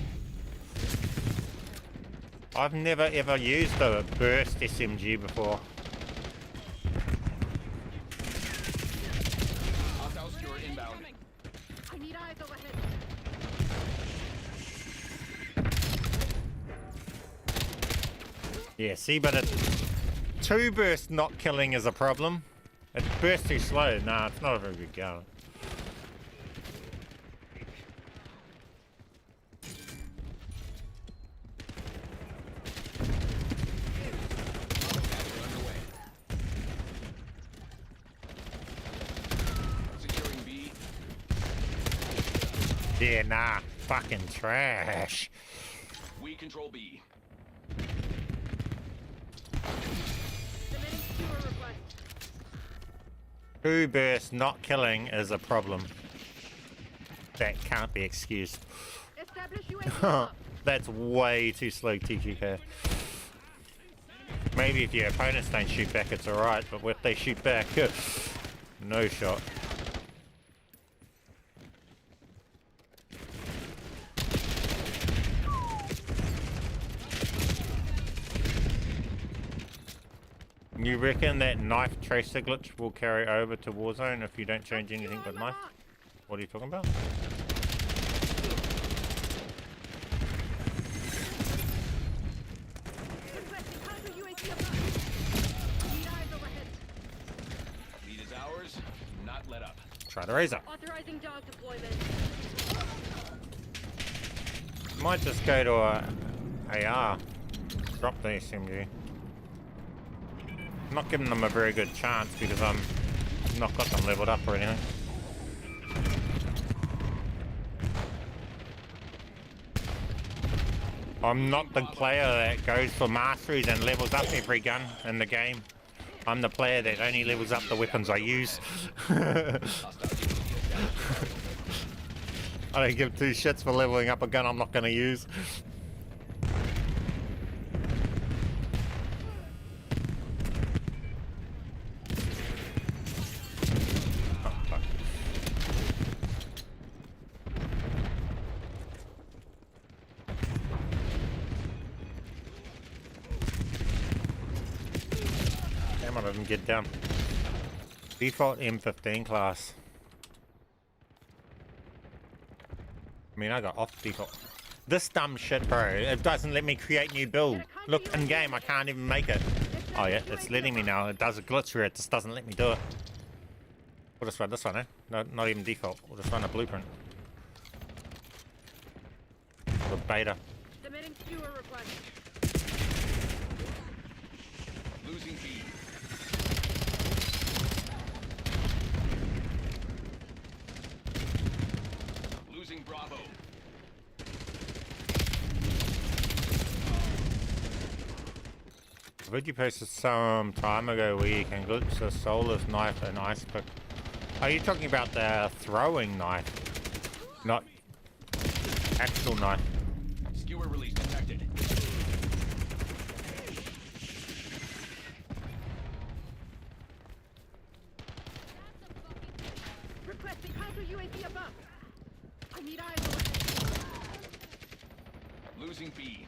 I've never ever used a burst SMG before. Hostile skewer inbound. I need eyes overhead. Yeah, see, but it, 2 burst not killing is a problem. It bursts too slow. Nah, it's not a very good gun. Securing B. Yeah, nah, fucking trash. We control B. Submitting sewer request. 2 burst not killing is a problem. That can't be excused. Establish UAV. That's way too slow, TGK. Maybe if your opponents don't shoot back, it's alright, but if they shoot back, no shot. You reckon that knife tracer glitch will carry over to Warzone if you don't change anything with knife? What are you talking about? Requesting counter UAV above. Need eyes overhead. Lead is ours. Not let up. Try the razor. Authorizing dog deployment. Might just go to a AR. Drop the SMG. I'm not giving them a very good chance because I'm not got them leveled up or anything. I'm not the player that goes for masteries and levels up every gun in the game. I'm the player that only levels up the weapons I use. I don't give two shits for leveling up a gun I'm not going to use. Damn, I didn't get down. Default M15 class. I mean, I got off default. This dumb shit, bro. It doesn't let me create new build. Look, in game, I can't even make it. Oh yeah, it's letting me now. It does a glitch where it just doesn't let me do it. We'll just run this one, eh? No, not even default. We'll just run a blueprint. The beta. Submitting skewer request. Losing B. Losing Bravo. A video posted some time ago where you can glitch the soulless knife and ice pick. Are you talking about the throwing knife? Not actual knife. Skewer release detected. Requesting counter UAV above. I need eyes on. Losing B.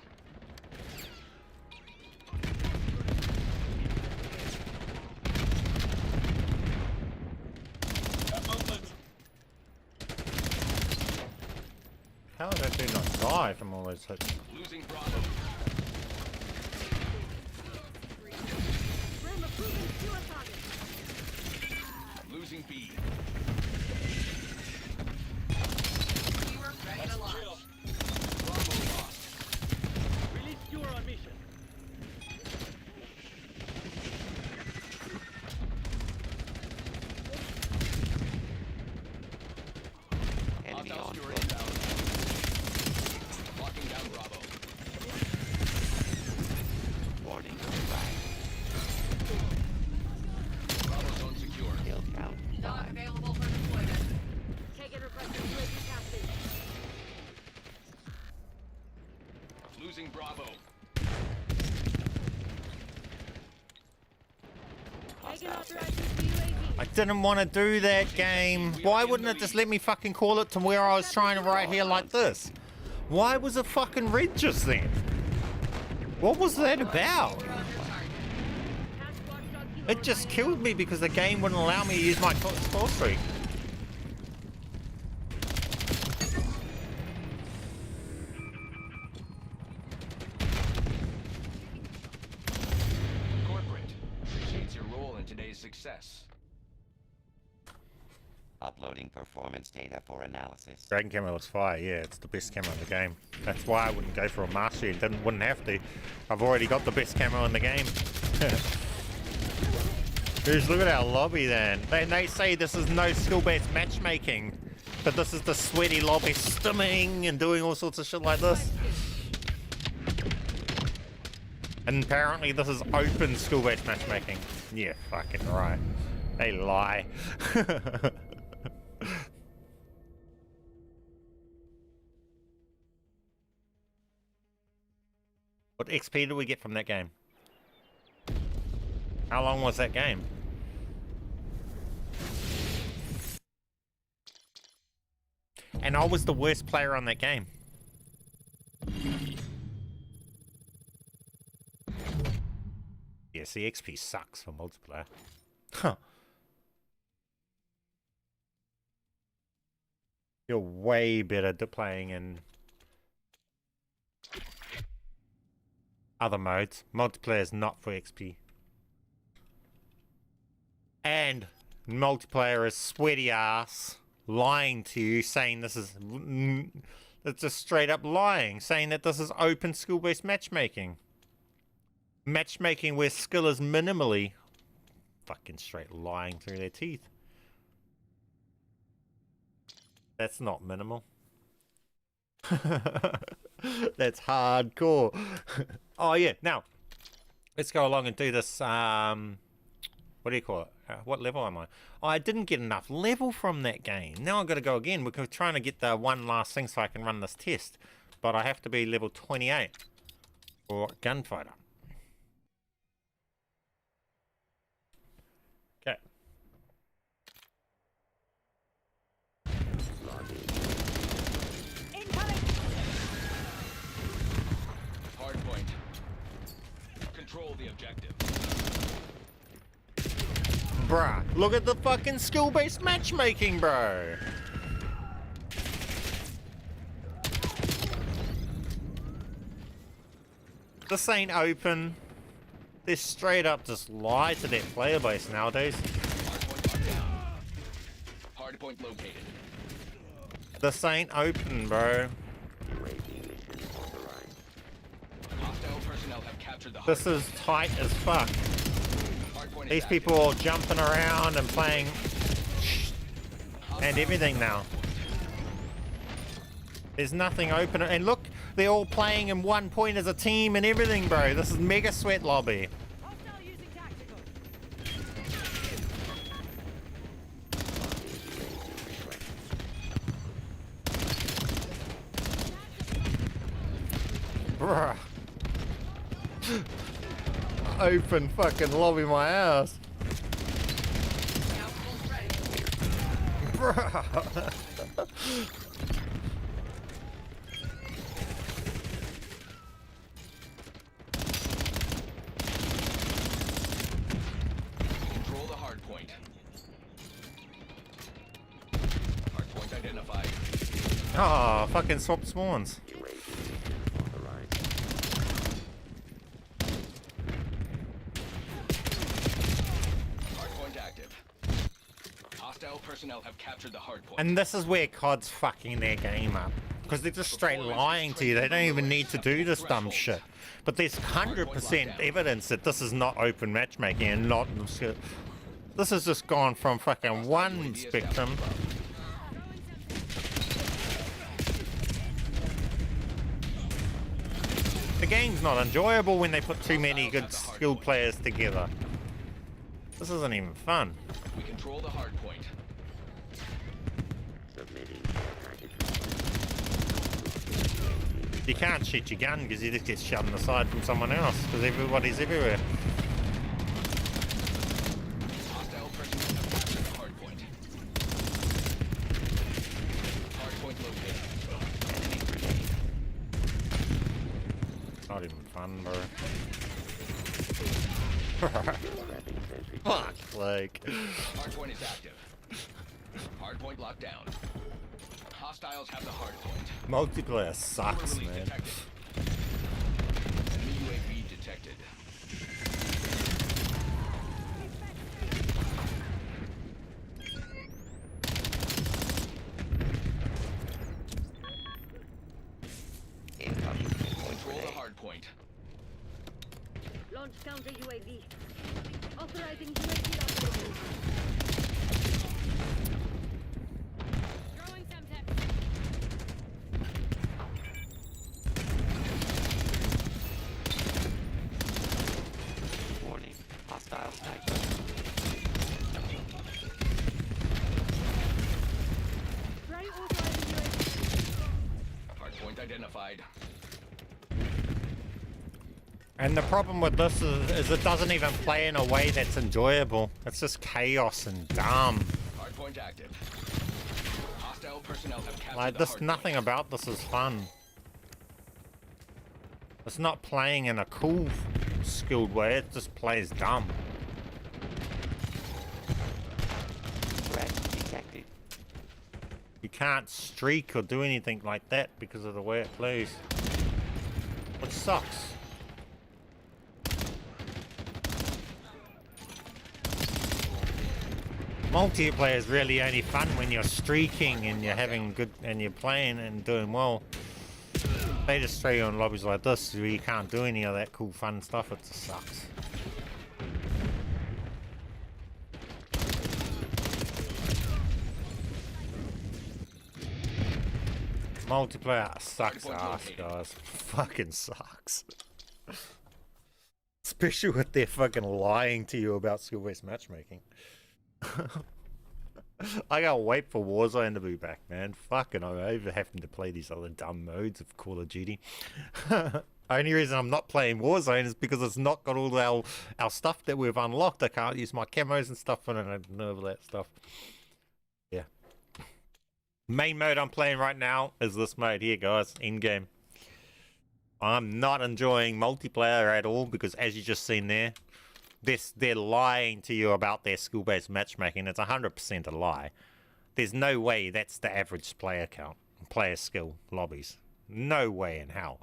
How did I do not die from all those hits? Losing Bravo. Ram approving skewer target. Losing B. Ready to launch. Bravo lost. Release skewer on mission. Enemy Hostile on skewer foot. inbound. Locking down Bravo. Warning. Flag. Bravo zone secure. Kill count. Dog 5. available for deployment. Taking requesting UAV casting. Losing Bravo. Taking authorization for UAV. I didn't want to do that game. Why wouldn't it just let me fucking call it to where I was trying to right here like this? Why was it fucking red just then? What was that about? It just killed me because the game wouldn't allow me to use my score streak. Corporate appreciates your role in today's success. Uploading performance data for analysis. Dragon Camo looks fire, yeah, it's the best camo in the game. That's why I wouldn't go for a mastery and wouldn't have to. I've already got the best camo in the game. Dude, look at our lobby then. They say this is no skill-based matchmaking, but this is the sweaty lobby stimming and doing all sorts of shit like this. And apparently this is open skill-based matchmaking. Yeah, fucking right. They lie. What XP did we get from that game? How long was that game? And I was the worst player on that game. Yeah, see, XP sucks for multiplayer. Huh. You're way better at playing in other modes. Multiplayer is not for XP. And multiplayer is sweaty ass lying to you, saying this is... It's just straight up lying, saying that this is open skill-based matchmaking. Matchmaking where skill is minimally... Fucking straight lying through their teeth. That's not minimal. That's hardcore. Oh yeah, now let's go along and do this. What do you call it? What level am I? Oh, I didn't get enough level from that game. Now I've got to go again. We're trying to get the one last thing so I can run this test. But I have to be level 28 for gunfighter. Okay. Hardpoint. Control the objective. Bruh, look at the fucking skill-based matchmaking, bro. This ain't open. They straight up just lie to their player base nowadays. Hardpoint located. This ain't open, bro. Hostile personnel have captured the This is tight as fuck. These people are jumping around and playing and everything now. There's nothing open, and look, they're all playing in one point as a team and everything, bro. This is mega sweat lobby. Bruh. Open fucking lobby my ass. Bruh. Control the hardpoint. Hardpoint identified. Ah, fucking swap spawns. Personnel have captured the hard point. And this is where COD's fucking their game up. Because they're just straight lying to you. They don't even need to do this dumb shit. But there's 100% evidence that this is not open matchmaking and not... This has just gone from fucking one spectrum. The game's not enjoyable when they put too many good skilled players together. This isn't even fun. We control the hard point. You can't shoot your gun because you just get shot on the side from someone else because everybody's everywhere. Hostile personnel have captured the hard point. Hard point located. It's not even fun, bro. Fuck, like. Hardpoint is active. Hardpoint locked down. Hostiles have the hardpoint. Multiplayer sucks, man. Detected. Enemy UAV detected. Control the hardpoint. Launch counter UAV. Authorizing UAV operation. Throwing Semtex. Warning. Hostile sniper. Trying authorizing UAV. Hardpoint identified. And the problem with this is it doesn't even play in a way that's enjoyable. It's just chaos and dumb. Hardpoint active. Hostile personnel have captured Like the this, hard nothing point. about this is fun. It's not playing in a cool, skilled way. It just plays dumb. Threat detected. You can't streak or do anything like that because of the way it plays, which sucks. Multiplayer is really only fun when you're streaking and you're having good and you're playing and doing well. They just throw you in lobbies like this where you can't do any of that cool fun stuff. It just sucks. Multiplayer sucks ass, guys. Fucking sucks. Especially with their fucking lying to you about skill-based matchmaking. I can't wait for Warzone to be back, man. Fucking I'm over having to play these other dumb modes of Call of Duty. Only reason I'm not playing Warzone is because it's not got all our stuff that we've unlocked. I can't use my camos and stuff and I don't know all that stuff. Yeah. Main mode I'm playing right now is this mode here, guys. Endgame. I'm not enjoying multiplayer at all because, as you just seen there, they're lying to you about their skill-based matchmaking. It's 100% a lie. There's no way that's the average player count, player skill lobbies. No way in hell.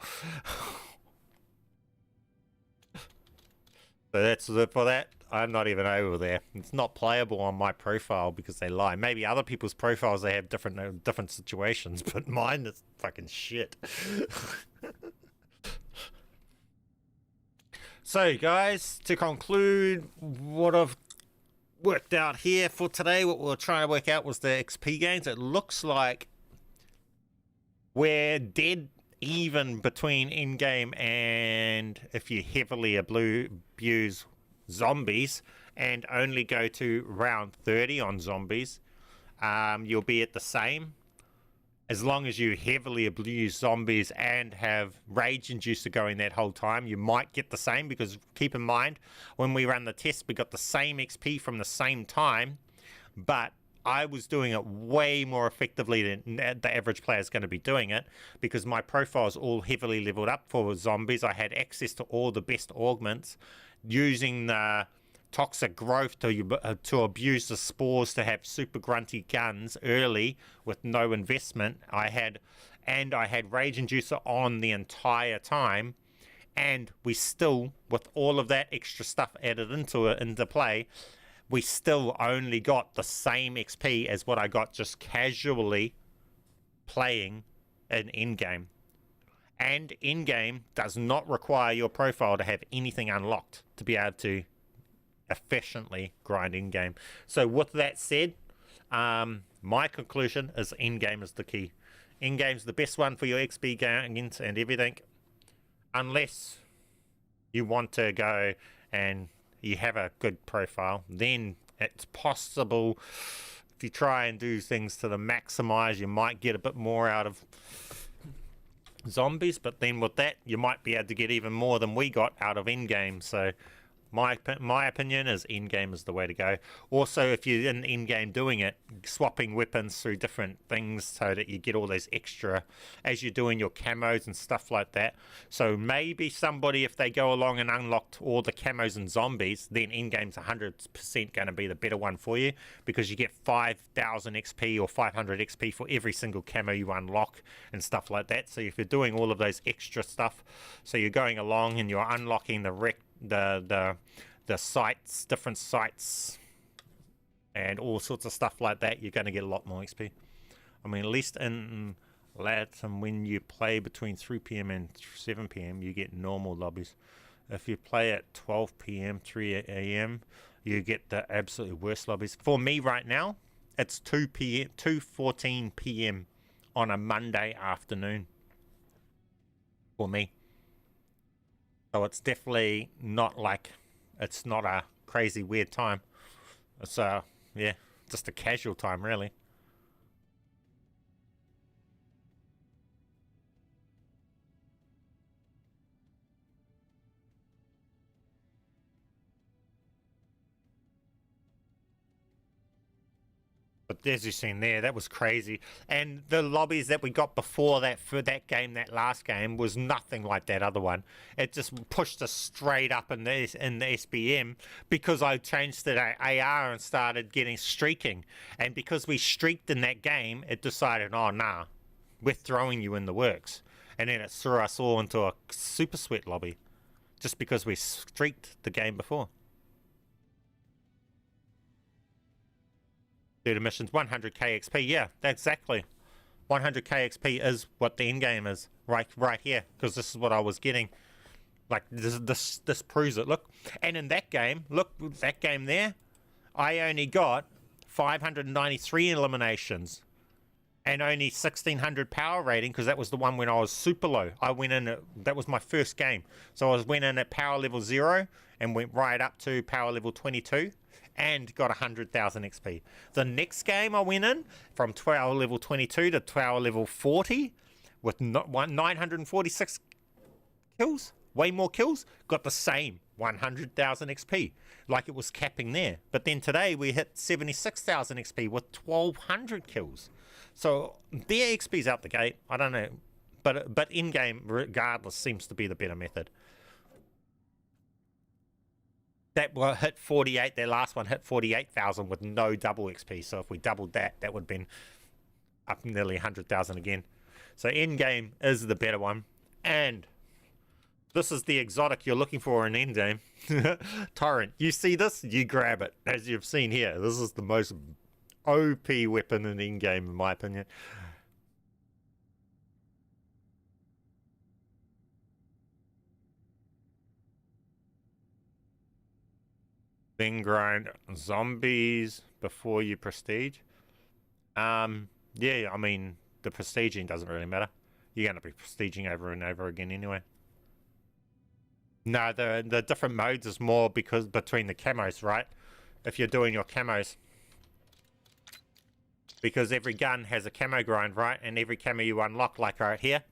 So that's it for that. I'm not even over there. It's not playable on my profile because they lie. Maybe other people's profiles they have different situations, but mine is fucking shit. So, guys, to conclude, what I've worked out here for today, what we were trying to work out was the XP gains. It looks like we're dead even between in-game and if you heavily abuse zombies and only go to round 30 on zombies, you'll be at the same. As long as you heavily abuse zombies and have rage inducer going that whole time, you might get the same, because keep in mind, when we run the test, we got the same XP from the same time, but I was doing it way more effectively than the average player is going to be doing it, because my profile is all heavily leveled up for zombies. I had access to all the best augments, using the toxic growth to abuse the spores to have super grunty guns early with no investment. I had rage inducer on the entire time, and we still, with all of that extra stuff added into play, we still only got the same XP as what I got just casually playing an in-game. And in-game does not require your profile to have anything unlocked to be able to efficiently grind in-game. So with that said, my conclusion is in-game is the key. In-game's the best one for your XP gains and everything, unless you want to go and you have a good profile. Then it's possible, if you try and do things to the maximize, you might get a bit more out of zombies, but then with that you might be able to get even more than we got out of in-game. So my opinion is in-game is the way to go. Also, if you're in in-game doing it, swapping weapons through different things so that you get all those extra as you're doing your camos and stuff like that. So maybe somebody, if they go along and unlocked all the camos and zombies, then in-game's 100% going to be the better one for you, because you get 5,000 XP or 500 XP for every single camo you unlock and stuff like that. So if you're doing all of those extra stuff, so you're going along and you're unlocking the sites, different sites, and all sorts of stuff like that, you're going to get a lot more XP. I mean, at least in Latin, when you play between 3 PM and 7 PM, you get normal lobbies. If you play at 12 PM, 3 AM, you get the absolutely worst lobbies. For me right now, it's 2:14 PM on a Monday afternoon for me. So it's definitely not like, it's not a crazy weird time. It's yeah, just a casual time really. But as you've seen there, that was crazy. And the lobbies that we got before that, for that game, that last game, was nothing like that other one. It just pushed us straight up in the SBM, because I changed the AR and started getting streaking. And because we streaked in that game, it decided, oh, nah, we're throwing you in the works. And then it threw us all into a super sweat lobby, just because we streaked the game before. The missions, 100k XP, yeah, exactly. 100k XP is what the end game is, right here, because this is what I was getting. Like, this proves it, look. And in that game, look, that game there, I only got 593 eliminations. and only 1600 power rating, because that was the one when I was super low. I went in at, that was my first game, so I went in at power level 0 and went right up to power level 22 and got 100,000 XP. The next game I went in from power level 22 to power level 40 with 946 kills, way more kills, got the same 100,000 XP, like it was capping there. But then today we hit 76,000 XP with 1200 kills. So their XP's out the gate. I don't know, but in game regardless seems to be the better method. That will hit 48. Their last one hit 48,000 with no double XP. So if we doubled that, that would have been up nearly 100,000 again. So Endgame is the better one, and this is the exotic you're looking for in Endgame. Torrent. You see this? You grab it, as you've seen here. This is the most OP weapon in Endgame, in my opinion. Then grind zombies before you prestige. Yeah, I mean, the prestiging doesn't really matter. You're going to be prestiging over and over again anyway. No, the different modes is more because between the camos, right? If you're doing your camos. Because every gun has a camo grind, right? And every camo you unlock, like right here.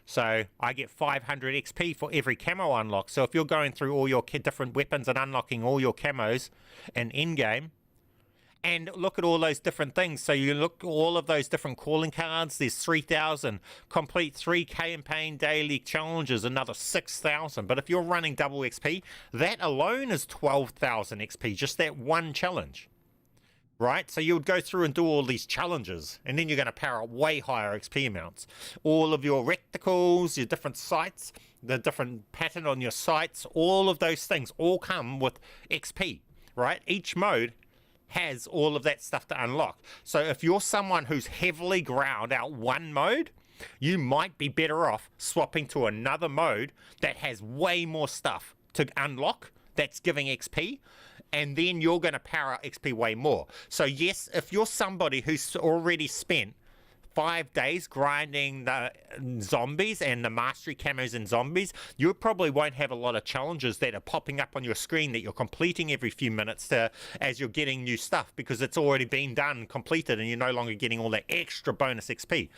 So I get 500 XP for every camo unlock. So if you're going through all your different weapons and unlocking all your camos in Endgame, and look at all those different things. So you look at all of those different calling cards. There's 3,000. Complete 3 campaign daily challenges, another 6,000. But if you're running double XP, that alone is 12,000 XP. Just that one challenge. Right? So you would go through and do all these challenges. And then you're going to power up way higher XP amounts. All of your reticles, your different sights, the different pattern on your sights, all of those things all come with XP. Right? Each mode has all of that stuff to unlock. So if you're someone who's heavily ground out one mode, you might be better off swapping to another mode that has way more stuff to unlock that's giving XP, and then you're going to power XP way more. So yes, if you're somebody who's already spent 5 days grinding the zombies and the mastery camos and zombies, you probably won't have a lot of challenges that are popping up on your screen that you're completing every few minutes as you're getting new stuff, because it's already been done, completed, and you're no longer getting all that extra bonus XP.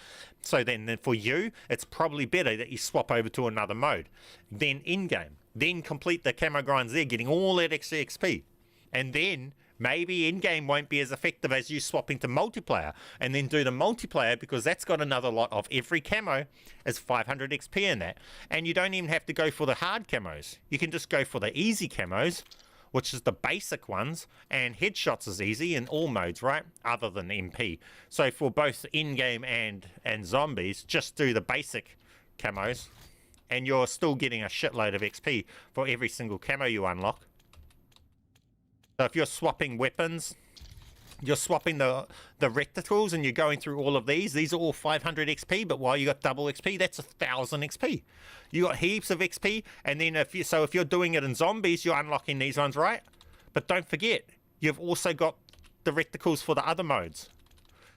So then for you, it's probably better that you swap over to another mode. Then in-game. Then complete the camo grinds there, getting all that extra XP. And then maybe in-game won't be as effective as you swapping to multiplayer, and then do the multiplayer, because that's got another lot of every camo is 500 XP in that. And you don't even have to go for the hard camos. You can just go for the easy camos, which is the basic ones, and headshots is easy in all modes, right? Other than MP. So for both in-game and zombies, just do the basic camos, and you're still getting a shitload of XP for every single camo you unlock. So if you're swapping weapons, you're swapping the reticles, and you're going through all of these are all 500 XP, but while you got double XP, that's 1,000 XP. You got heaps of XP, and then if you're doing it in zombies, you're unlocking these ones, right? But don't forget, you've also got the reticles for the other modes.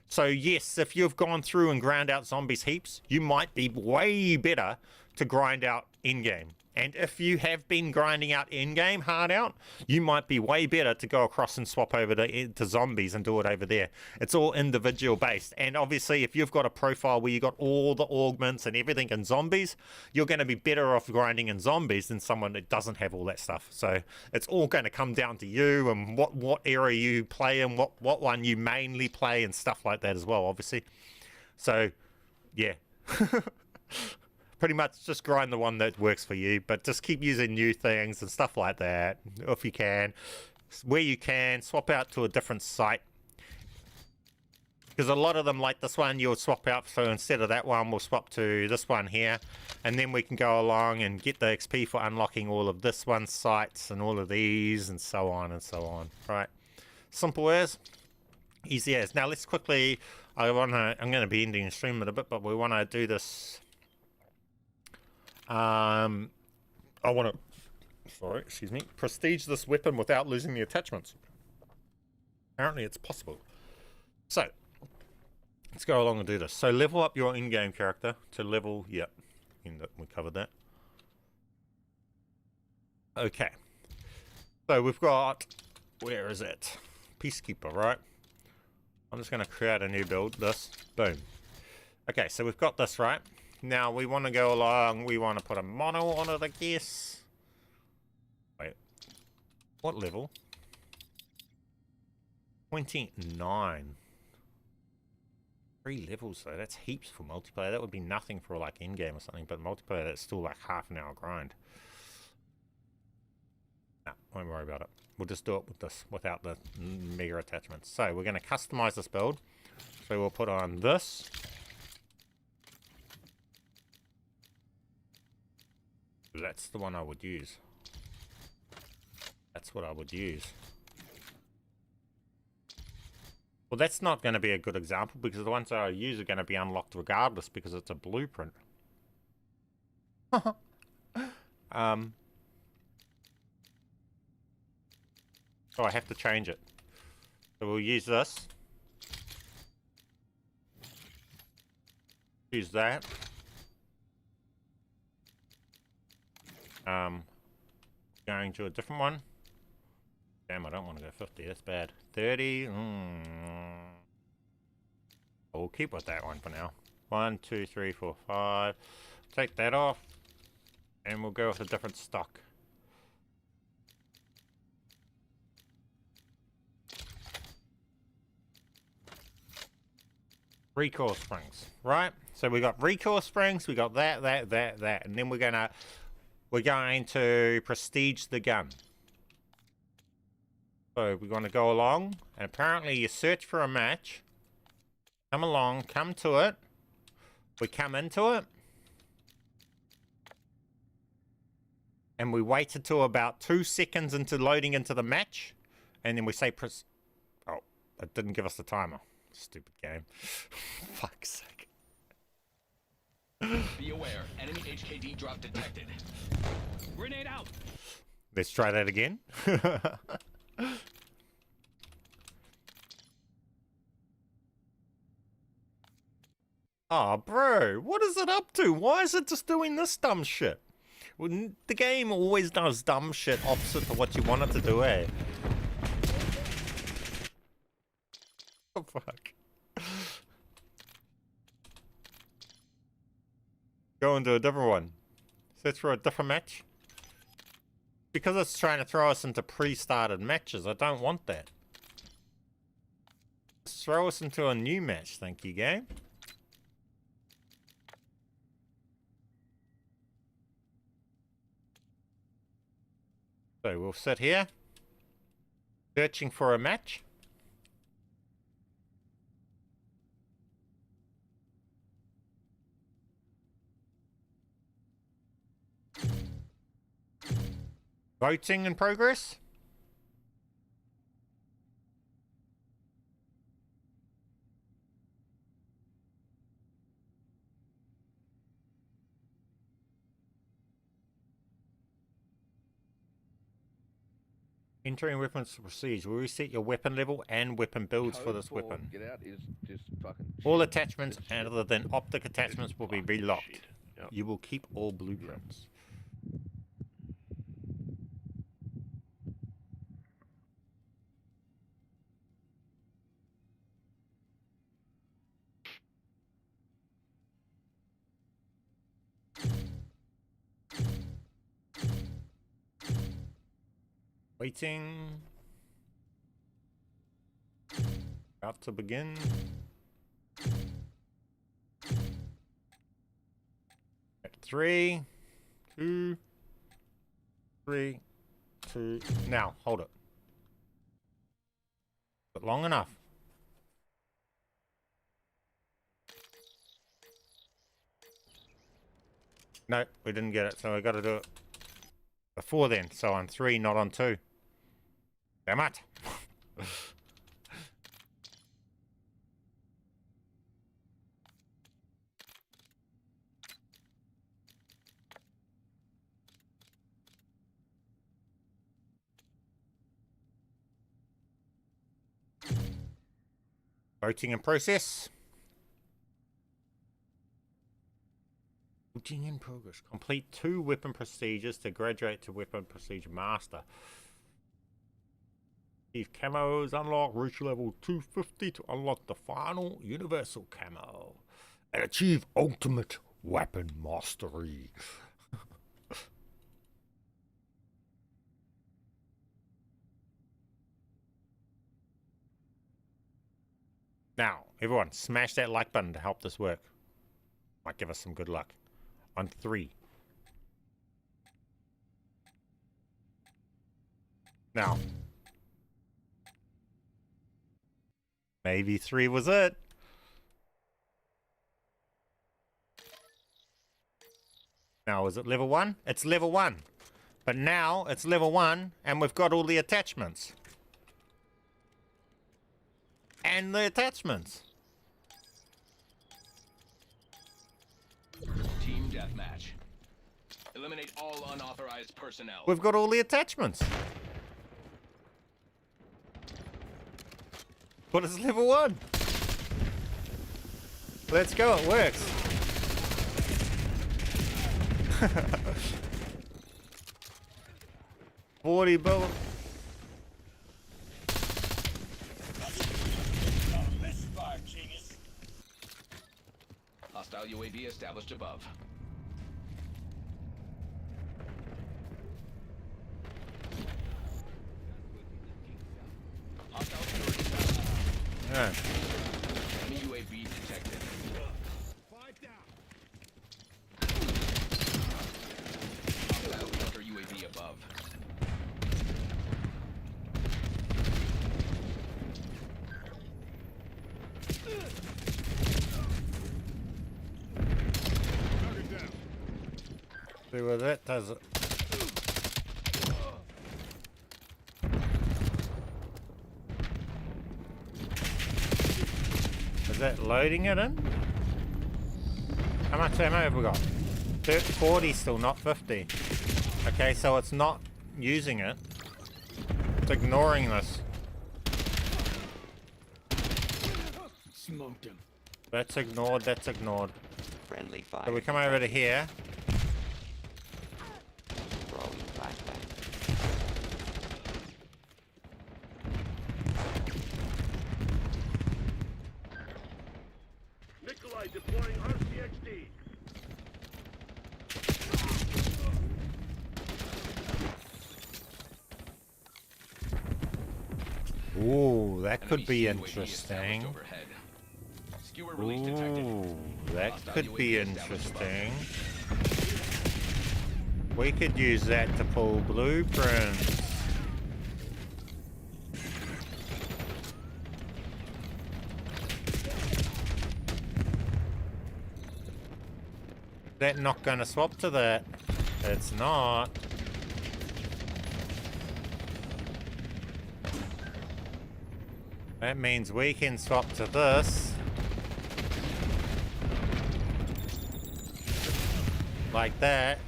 So yes, if you've gone through and ground out zombies heaps, you might be way better to grind out in-game. And if you have been grinding out in-game hard out, you might be way better to go across and swap over to zombies and do it over there. It's all individual based. And obviously, if you've got a profile where you got all the augments and everything in zombies, you're going to be better off grinding in zombies than someone that doesn't have all that stuff. So it's all going to come down to you and what area you play and what one you mainly play and stuff like that as well, obviously. So, yeah. Pretty much just grind the one that works for you, but just keep using new things and stuff like that if you can. Where you can, swap out to a different site. Because a lot of them, like this one, you'll swap out, so instead of that one, we'll swap to this one here. And then we can go along and get the XP for unlocking all of this one's sites and all of these and so on and so on. Right. Simple as, easy as. Now let's quickly, I'm going to be ending the stream in a bit, but we want to do this. I want to, prestige this weapon without losing the attachments. Apparently it's possible. So, Let's go along and do this. So level up your in-game character to level, yep, we covered that. Okay. So we've got, where is it? Peacekeeper, right? I'm just going to create a new build, this, boom. Okay, so we've got this, right? Now we want to go along, we want to put a mono on it, I guess. Wait, what level? 29. 3 levels though, that's heaps for multiplayer. That would be nothing for like in-game or something, but multiplayer that's still like half an hour grind. Nah, won't worry about it. We'll just do it with this, without the mega attachments. So we're going to customize this build. So we'll put on this. That's the one I would use. That's what I would use. Well, that's not going to be a good example because the ones that I use are going to be unlocked regardless because it's a blueprint. So I have to change it. So we'll use this. Use that. Going to a different one. Damn, I don't want to go 50. That's bad. 30. We'll keep with that one for now. 1, 2, 3, 4, 5. Take that off. And we'll go with a different stock. Recoil springs, right? So we got recoil springs, we got that, and then we're going to prestige the gun. So we're going to go along, and apparently you search for a match. Come along, come to it. We come into it. And we wait until about 2 seconds into loading into the match. And then we say oh, it didn't give us the timer. Stupid game. Fuck's sake. Be aware, enemy HKD drop detected. Grenade out! Let's try that again. Oh, bro, what is it up to? Why is it just doing this dumb shit? Well, the game always does dumb shit opposite to what you want it to do, eh? Oh, fuck. Go into a different one. Search for a different match. Because it's trying to throw us into pre-started matches, I don't want that. Just throw us into a new match, thank you, game. So we'll sit here, searching for a match. Voting in progress. Entering weapons to proceed. Will reset your weapon level and weapon builds for this weapon. Get out is just fucking All attachments other than optic attachments will be relocked. Yep. You will keep all blueprints. Waiting. About to begin. At 3, 2, 3, 2. Now, hold it. But long enough. No, we didn't get it, so I got to do it before then. So on 3, not on 2. Damn it. Voting in process. Coaching in progress. Complete 2 weapon procedures to graduate to weapon procedure master. Achieve camos, unlock, reach level 250 to unlock the final universal camo. And achieve ultimate weapon mastery. Now, everyone, smash that like button to help this work. Might give us some good luck. On 3. Now. Maybe 3 was it. Now, is it level 1? It's level 1. But now, it's level 1, and we've got all the attachments. And the attachments. Team deathmatch. Eliminate all unauthorized personnel. We've got all the attachments. But it's level 1. Let's go, it works. 40 bullets. Hostile UAV established above. Hostile security found. Yeah. Enemy UAV detected. 5 down. Hostile counter UAV above. See what that does. Is that loading it in? How much ammo have we got? 40 still, not 50. Okay, so it's not using it. It's ignoring this. Smoked him. That's ignored, that's ignored. Friendly fire. So we come over to here. Throwing flashbang. Nikolai deploying RCXD. Ooh, that could Enemy be UAV established interesting. overhead. Skewer release detected. Ooh, that Hostile could be UAV established above. interesting. We could use that to pull blueprints. That not gonna swap to that? It's not. That means we can swap to this. Like that.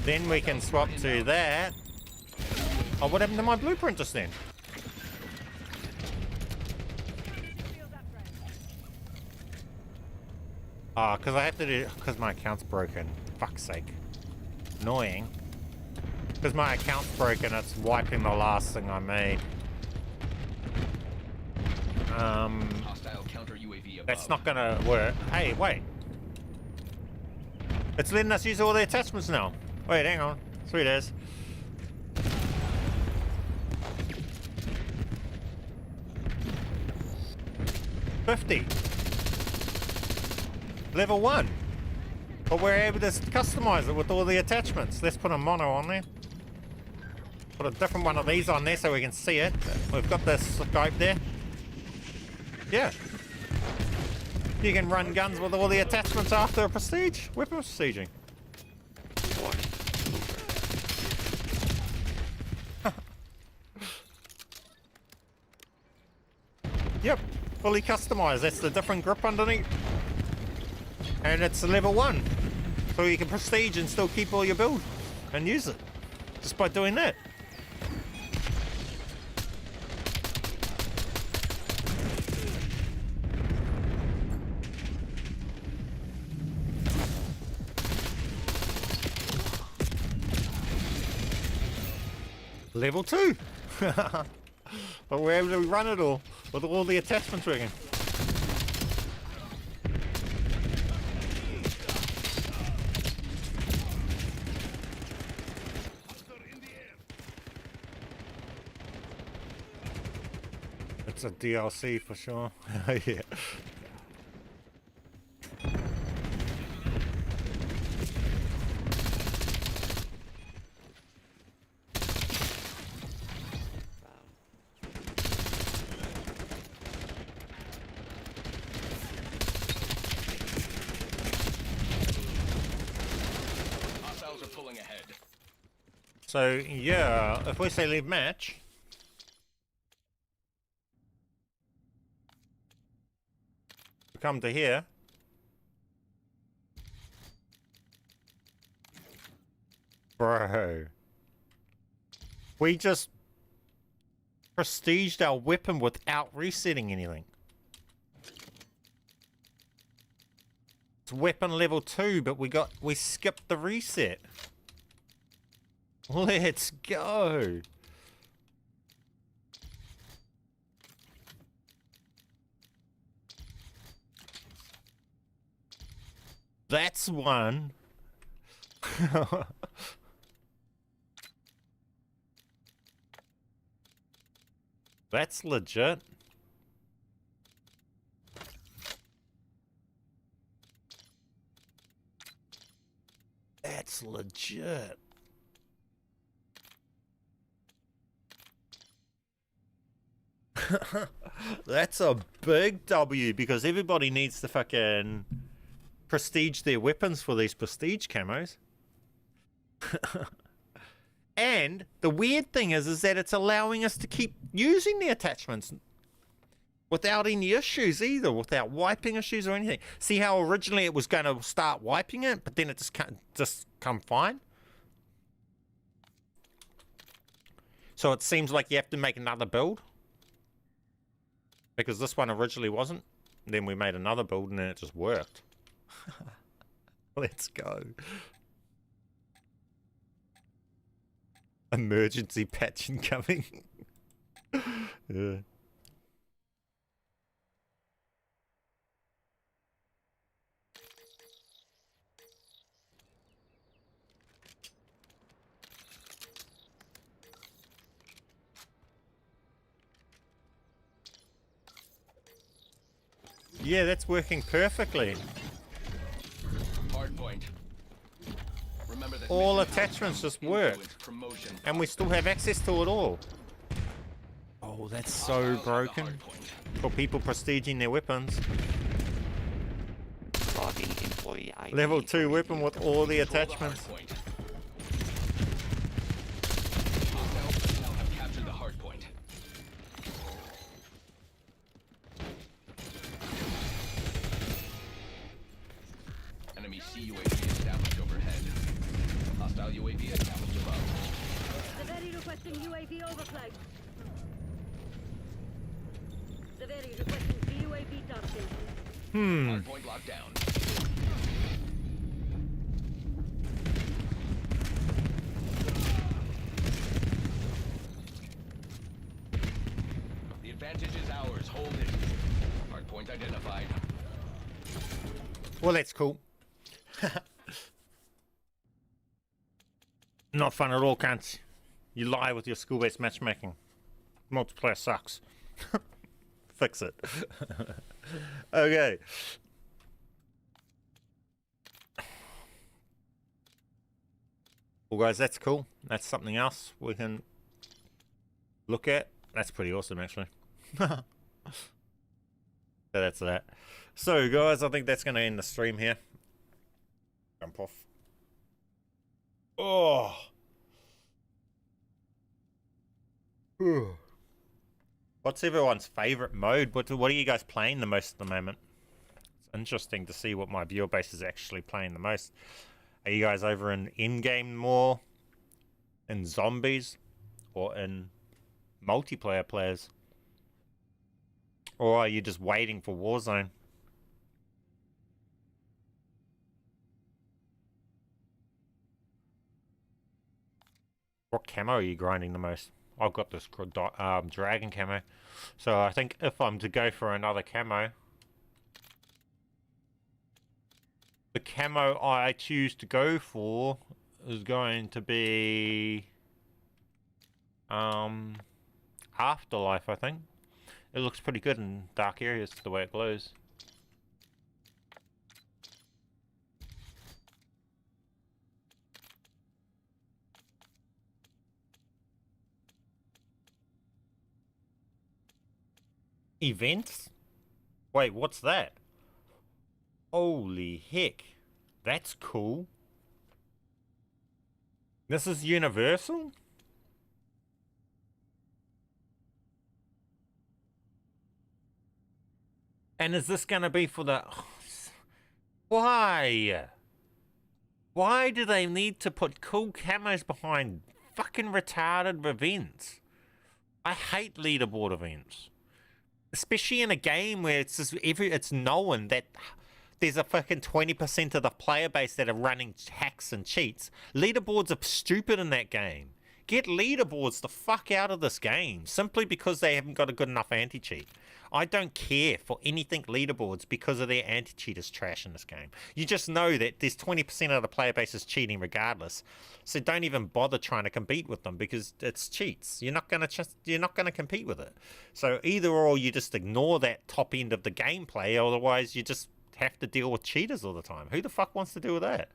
Then we can swap to that. Oh, what happened to my blueprint just then? Oh, because I have to do, because my account's broken. Fuck's sake. Annoying. Because my account's broken, it's wiping the last thing I made. Hostile counter UAV above. That's not gonna work. Hey, wait. It's letting us use all the attachments now. Wait, hang on. Sweet as. $50. Level 1. But we're able to customize it with all the attachments. Let's put a mono on there. Put a different one of these on there so we can see it. We've got the scope there. Yeah. You can run guns with all the attachments after a prestige. Weapon prestiging. Yep. Fully customized. That's the different grip underneath. And it's level 1. So you can prestige and still keep all your build and use it. Just by doing that. Level 2! But we're able to run it all with all the attachments working. It's a DLC for sure. Yeah. Hostiles are pulling ahead. So yeah, if we say leave match, we come to here. Bro. We just prestiged our weapon without resetting anything. It's weapon level 2, but we skipped the reset. Let's go. That's one. That's legit. That's legit. That's a big W because everybody needs to fucking prestige their weapons for these prestige camos. And the weird thing is that it's allowing us to keep using the attachments without any issues either, without wiping issues or anything. See how originally it was going to start wiping it, but then it just come fine? So it seems like you have to make another build. Because this one originally wasn't. Then we made another build and then it just worked. Let's go. Emergency patch incoming. Yeah. Yeah, that's working perfectly. Hard point. Remember that All attachments just work. And we still have access to it all. Oh, that's so broken. For people prestiging their weapons. Level 2 weapon with all the attachments. Enemy CUAV established overhead. Hostile UAV established above. Severi requesting UAV overflight. Severi requesting UAV docking. Hardpoint locked down. The advantage is ours. Hold it. Hardpoint identified. Well, that's cool. Not fun at all, cunts. You lie with your school-based matchmaking. Multiplayer sucks. Fix it. Okay. Well, guys, that's cool. That's something else we can look at. That's pretty awesome, actually. So that's that. So, guys, I think that's going to end the stream here. Jump off. Oh. What's everyone's favorite mode? What are you guys playing the most at the moment? It's interesting to see what my viewer base is actually playing the most. Are you guys over in Endgame more? In zombies? Or in multiplayer players? Or are you just waiting for Warzone? What camo are you grinding the most? I've got this dragon camo. So I think if I'm to go for another camo, the camo I choose to go for is going to be Afterlife, I think. It looks pretty good in dark areas the way it glows. Events? Wait, what's that? Holy heck. That's cool. This is universal? And is this gonna be for the... Why? Why do they need to put cool camos behind fucking retarded events? I hate leaderboard events. Especially in a game where it's just it's known that there's a fucking 20% of the player base that are running hacks and cheats. Leaderboards are stupid in that game. Get leaderboards the fuck out of this game simply because they haven't got a good enough anti-cheat. I don't care for anything leaderboards because of their anti-cheat is trash in this game. You just know that there's 20% of the player base is cheating regardless. So don't even bother trying to compete with them because it's cheats. You're not gonna compete with it. So either or you just ignore that top end of the gameplay, otherwise you just have to deal with cheaters all the time. Who the fuck wants to deal with that?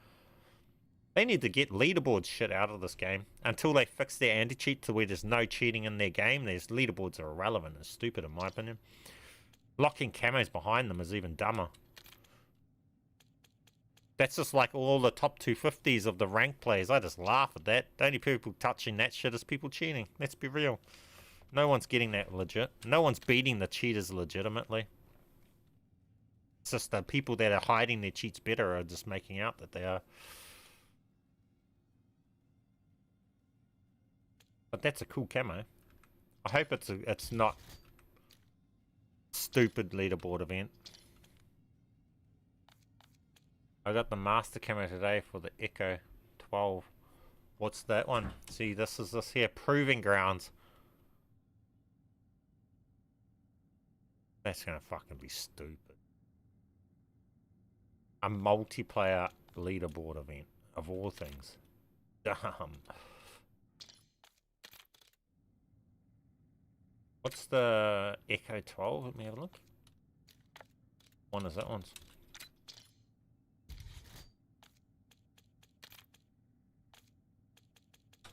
They need to get leaderboard shit out of this game. Until they fix their anti-cheat to where there's no cheating in their game, there's leaderboards are irrelevant and stupid in my opinion. Locking camos behind them is even dumber. That's just like all the top 250s of the ranked players. I just laugh at that. The only people touching that shit is people cheating. Let's be real. No one's getting that legit. No one's beating the cheaters legitimately. It's just the people that are hiding their cheats better are just making out that they are. But that's a cool camo. I hope it's not stupid leaderboard event. I got the master camo today for the Echo 12. What's that one? See, this is this here, Proving Grounds. That's gonna fucking be stupid. A multiplayer leaderboard event, of all things. Dumb. What's the Echo 12? Let me have a look. One is that one's.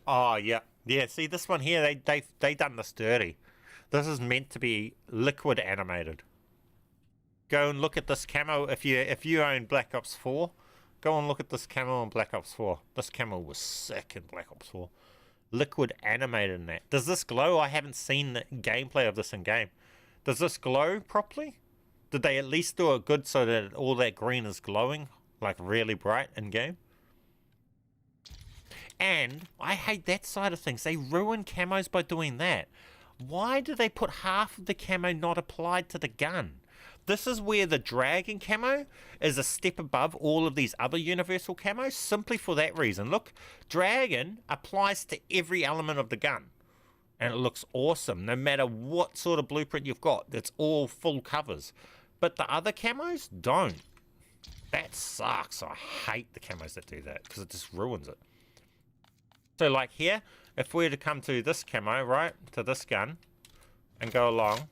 Oh yeah, yeah. See this one here, they done this dirty. This is meant to be liquid animated. Go and look at this camo if you own Black Ops 4. Go and look at this camo on Black Ops 4. This camo was sick in Black Ops 4. Liquid animated in that. Does this glow? I haven't seen the gameplay of this in game. Does this glow properly? Did they at least do it good so that all that green is glowing like really bright in game? And I hate that side of things. They ruin camos by doing that. Why do they put half of the camo not applied to the gun? This is where the dragon camo is a step above all of these other universal camos, simply for that reason. Look, dragon applies to every element of the gun. And it looks awesome, no matter what sort of blueprint you've got. It's all full covers. But the other camos don't. That sucks. I hate the camos that do that, because it just ruins it. So like here, if we were to come to this camo, right, to this gun, and go along,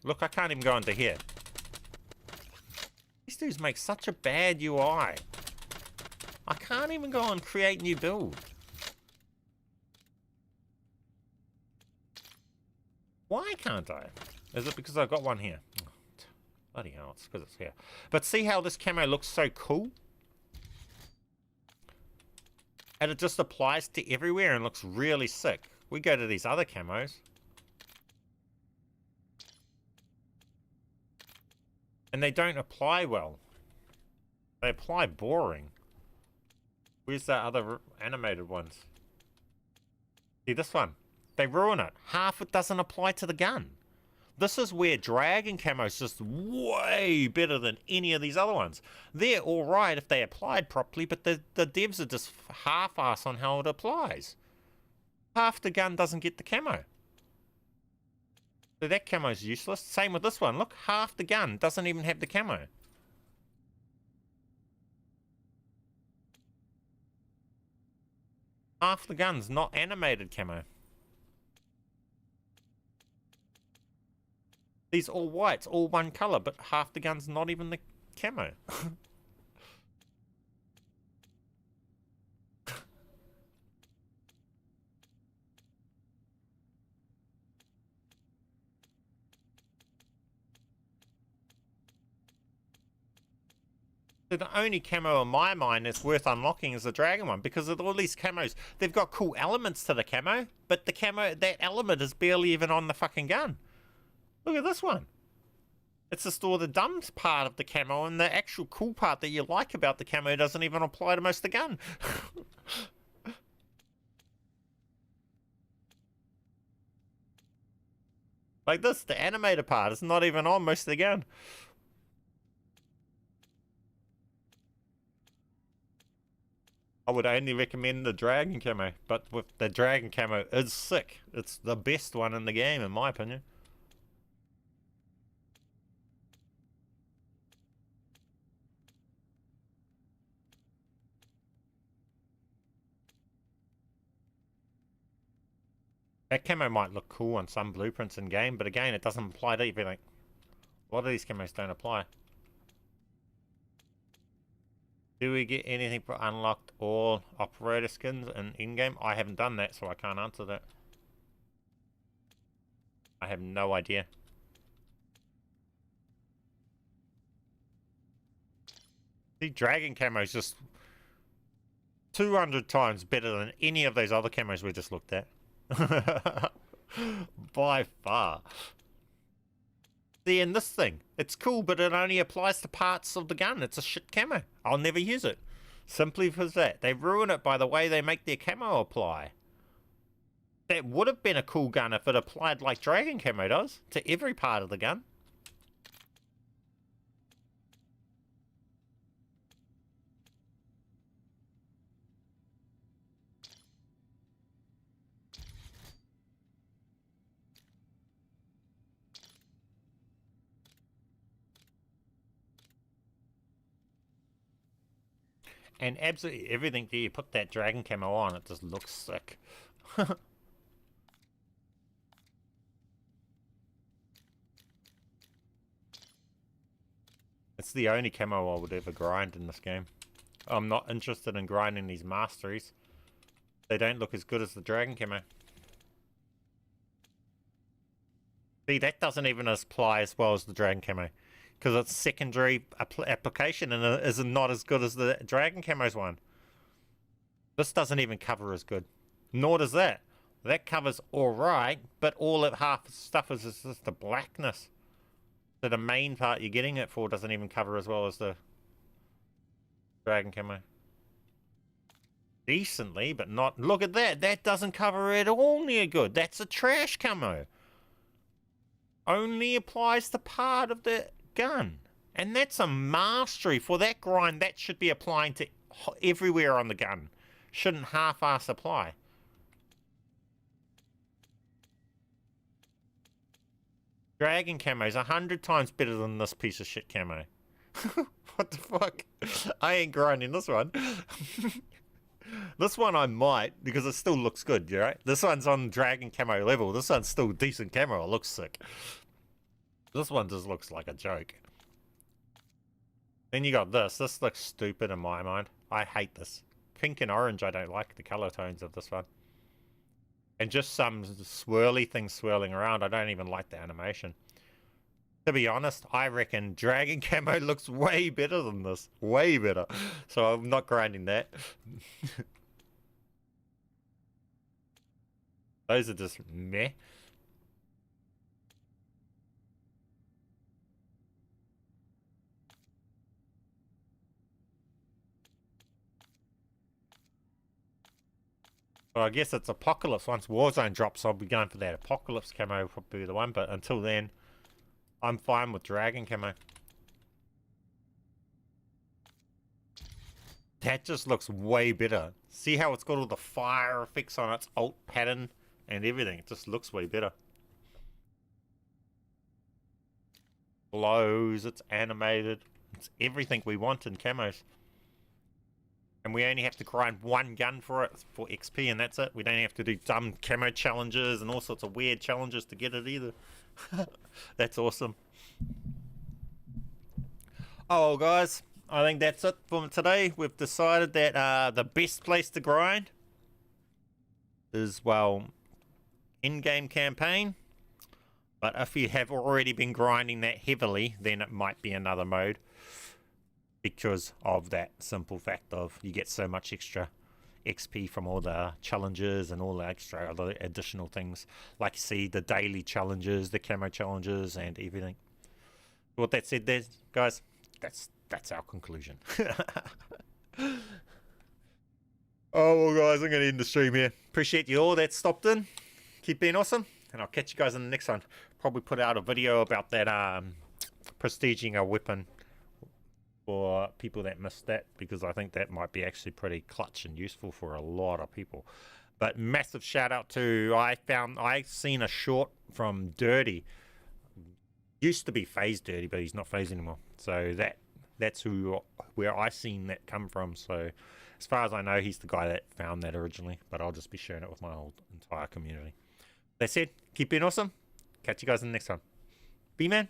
look, I can't even go into here. These dudes make such a bad UI. I can't even go and create new build. Why can't I? Is it because I've got one here? Oh, bloody hell, it's because it's here. But see how this camo looks so cool? And it just applies to everywhere and looks really sick. We go to these other camos. And they don't apply well. They apply boring. Where's the other animated ones? See this one? They ruin it. Half it doesn't apply to the gun. This is where dragon camo is just way better than any of these other ones. They're alright if they applied properly, but the devs are just half-ass on how it applies. Half the gun doesn't get the camo. So that camo's useless. Same with this one. Look, half the gun doesn't even have the camo. Half the gun's not animated camo. These all whites, all one color, but half the gun's not even the camo. So the only camo in my mind that's worth unlocking is the dragon one, because of all these camos, they've got cool elements to the camo, but the camo, that element is barely even on the fucking gun. Look at this one. It's just all the dumb part of the camo, and the actual cool part that you like about the camo doesn't even apply to most of the gun. Like this, the animated part is not even on most of the gun. I would only recommend the dragon camo, but with the dragon camo is sick. It's the best one in the game, in my opinion. That camo might look cool on some blueprints in game, but again, it doesn't apply to everything. A lot of these camos don't apply. Do we get anything for unlocked all operator skins in in-game? I haven't done that, so I can't answer that. I have no idea. The dragon camo is just 200 times better than any of those other camos we just looked at. By far. See, in this thing, it's cool, but it only applies to parts of the gun. It's a shit camo. I'll never use it. Simply for that. They ruin it by the way they make their camo apply. That would have been a cool gun if it applied like dragon camo does to every part of the gun. And absolutely everything that you put that dragon camo on, it just looks sick. It's the only camo I would ever grind in this game. I'm not interested in grinding these masteries. They don't look as good as the dragon camo. See, that doesn't even apply as well as the dragon camo, because it's secondary application and it is not as good as the dragon camo's one. This doesn't even cover as good. Nor does that. That covers alright, but all it half stuff is just the blackness. So the main part you're getting it for doesn't even cover as well as the dragon camo. Decently, but not... Look at that! That doesn't cover it all near good. That's a trash camo. Only applies to part of the gun. And that's a mastery. For that grind, that should be applying to everywhere on the gun. Shouldn't half-ass apply. Dragon camo is 100 times better than this piece of shit camo. What the fuck? I ain't grinding this one. This one I might, because it still looks good, right? This one's on dragon camo level. This one's still decent camo. It looks sick. This one just looks like a joke. Then you got this. This looks stupid in my mind. I hate this. Pink and orange, I don't like the color tones of this one. And just some swirly things swirling around. I don't even like the animation. To be honest, I reckon dragon camo looks way better than this. Way better. So I'm not grinding that. Those are just meh. Well, I guess it's Apocalypse. Once Warzone drops, I'll be going for that Apocalypse camo, probably the one. But until then, I'm fine with dragon camo. That just looks way better. See how it's got all the fire effects on its alt pattern and everything. It just looks way better. Glows, it's animated. It's everything we want in camos. And we only have to grind one gun for it, for XP, and that's it. We don't have to do dumb camo challenges and all sorts of weird challenges to get it either. That's awesome. Oh, well, guys, I think that's it for today. We've decided that the best place to grind is, well, in-game campaign. But if you have already been grinding that heavily, then it might be another mode. Because of that simple fact of you get so much extra XP from all the challenges and all the extra other additional things. Like you see the daily challenges, the camo challenges and everything. With that said there, guys, that's our conclusion. Oh, well, guys, I'm going to end the stream here. Appreciate you all that stopped in. Keep being awesome. And I'll catch you guys in the next one. Probably put out a video about that prestiging a weapon for people that missed that, because I think that might be actually pretty clutch and useful for a lot of people. But massive shout out to, I seen a short from Dirty. Used to be Phase Dirty, but he's not Phase anymore. So that's where I seen that come from. So as far as I know, he's the guy that found that originally, but I'll just be sharing it with my whole entire community. That said, keep being awesome. Catch you guys in the next one. BMAN.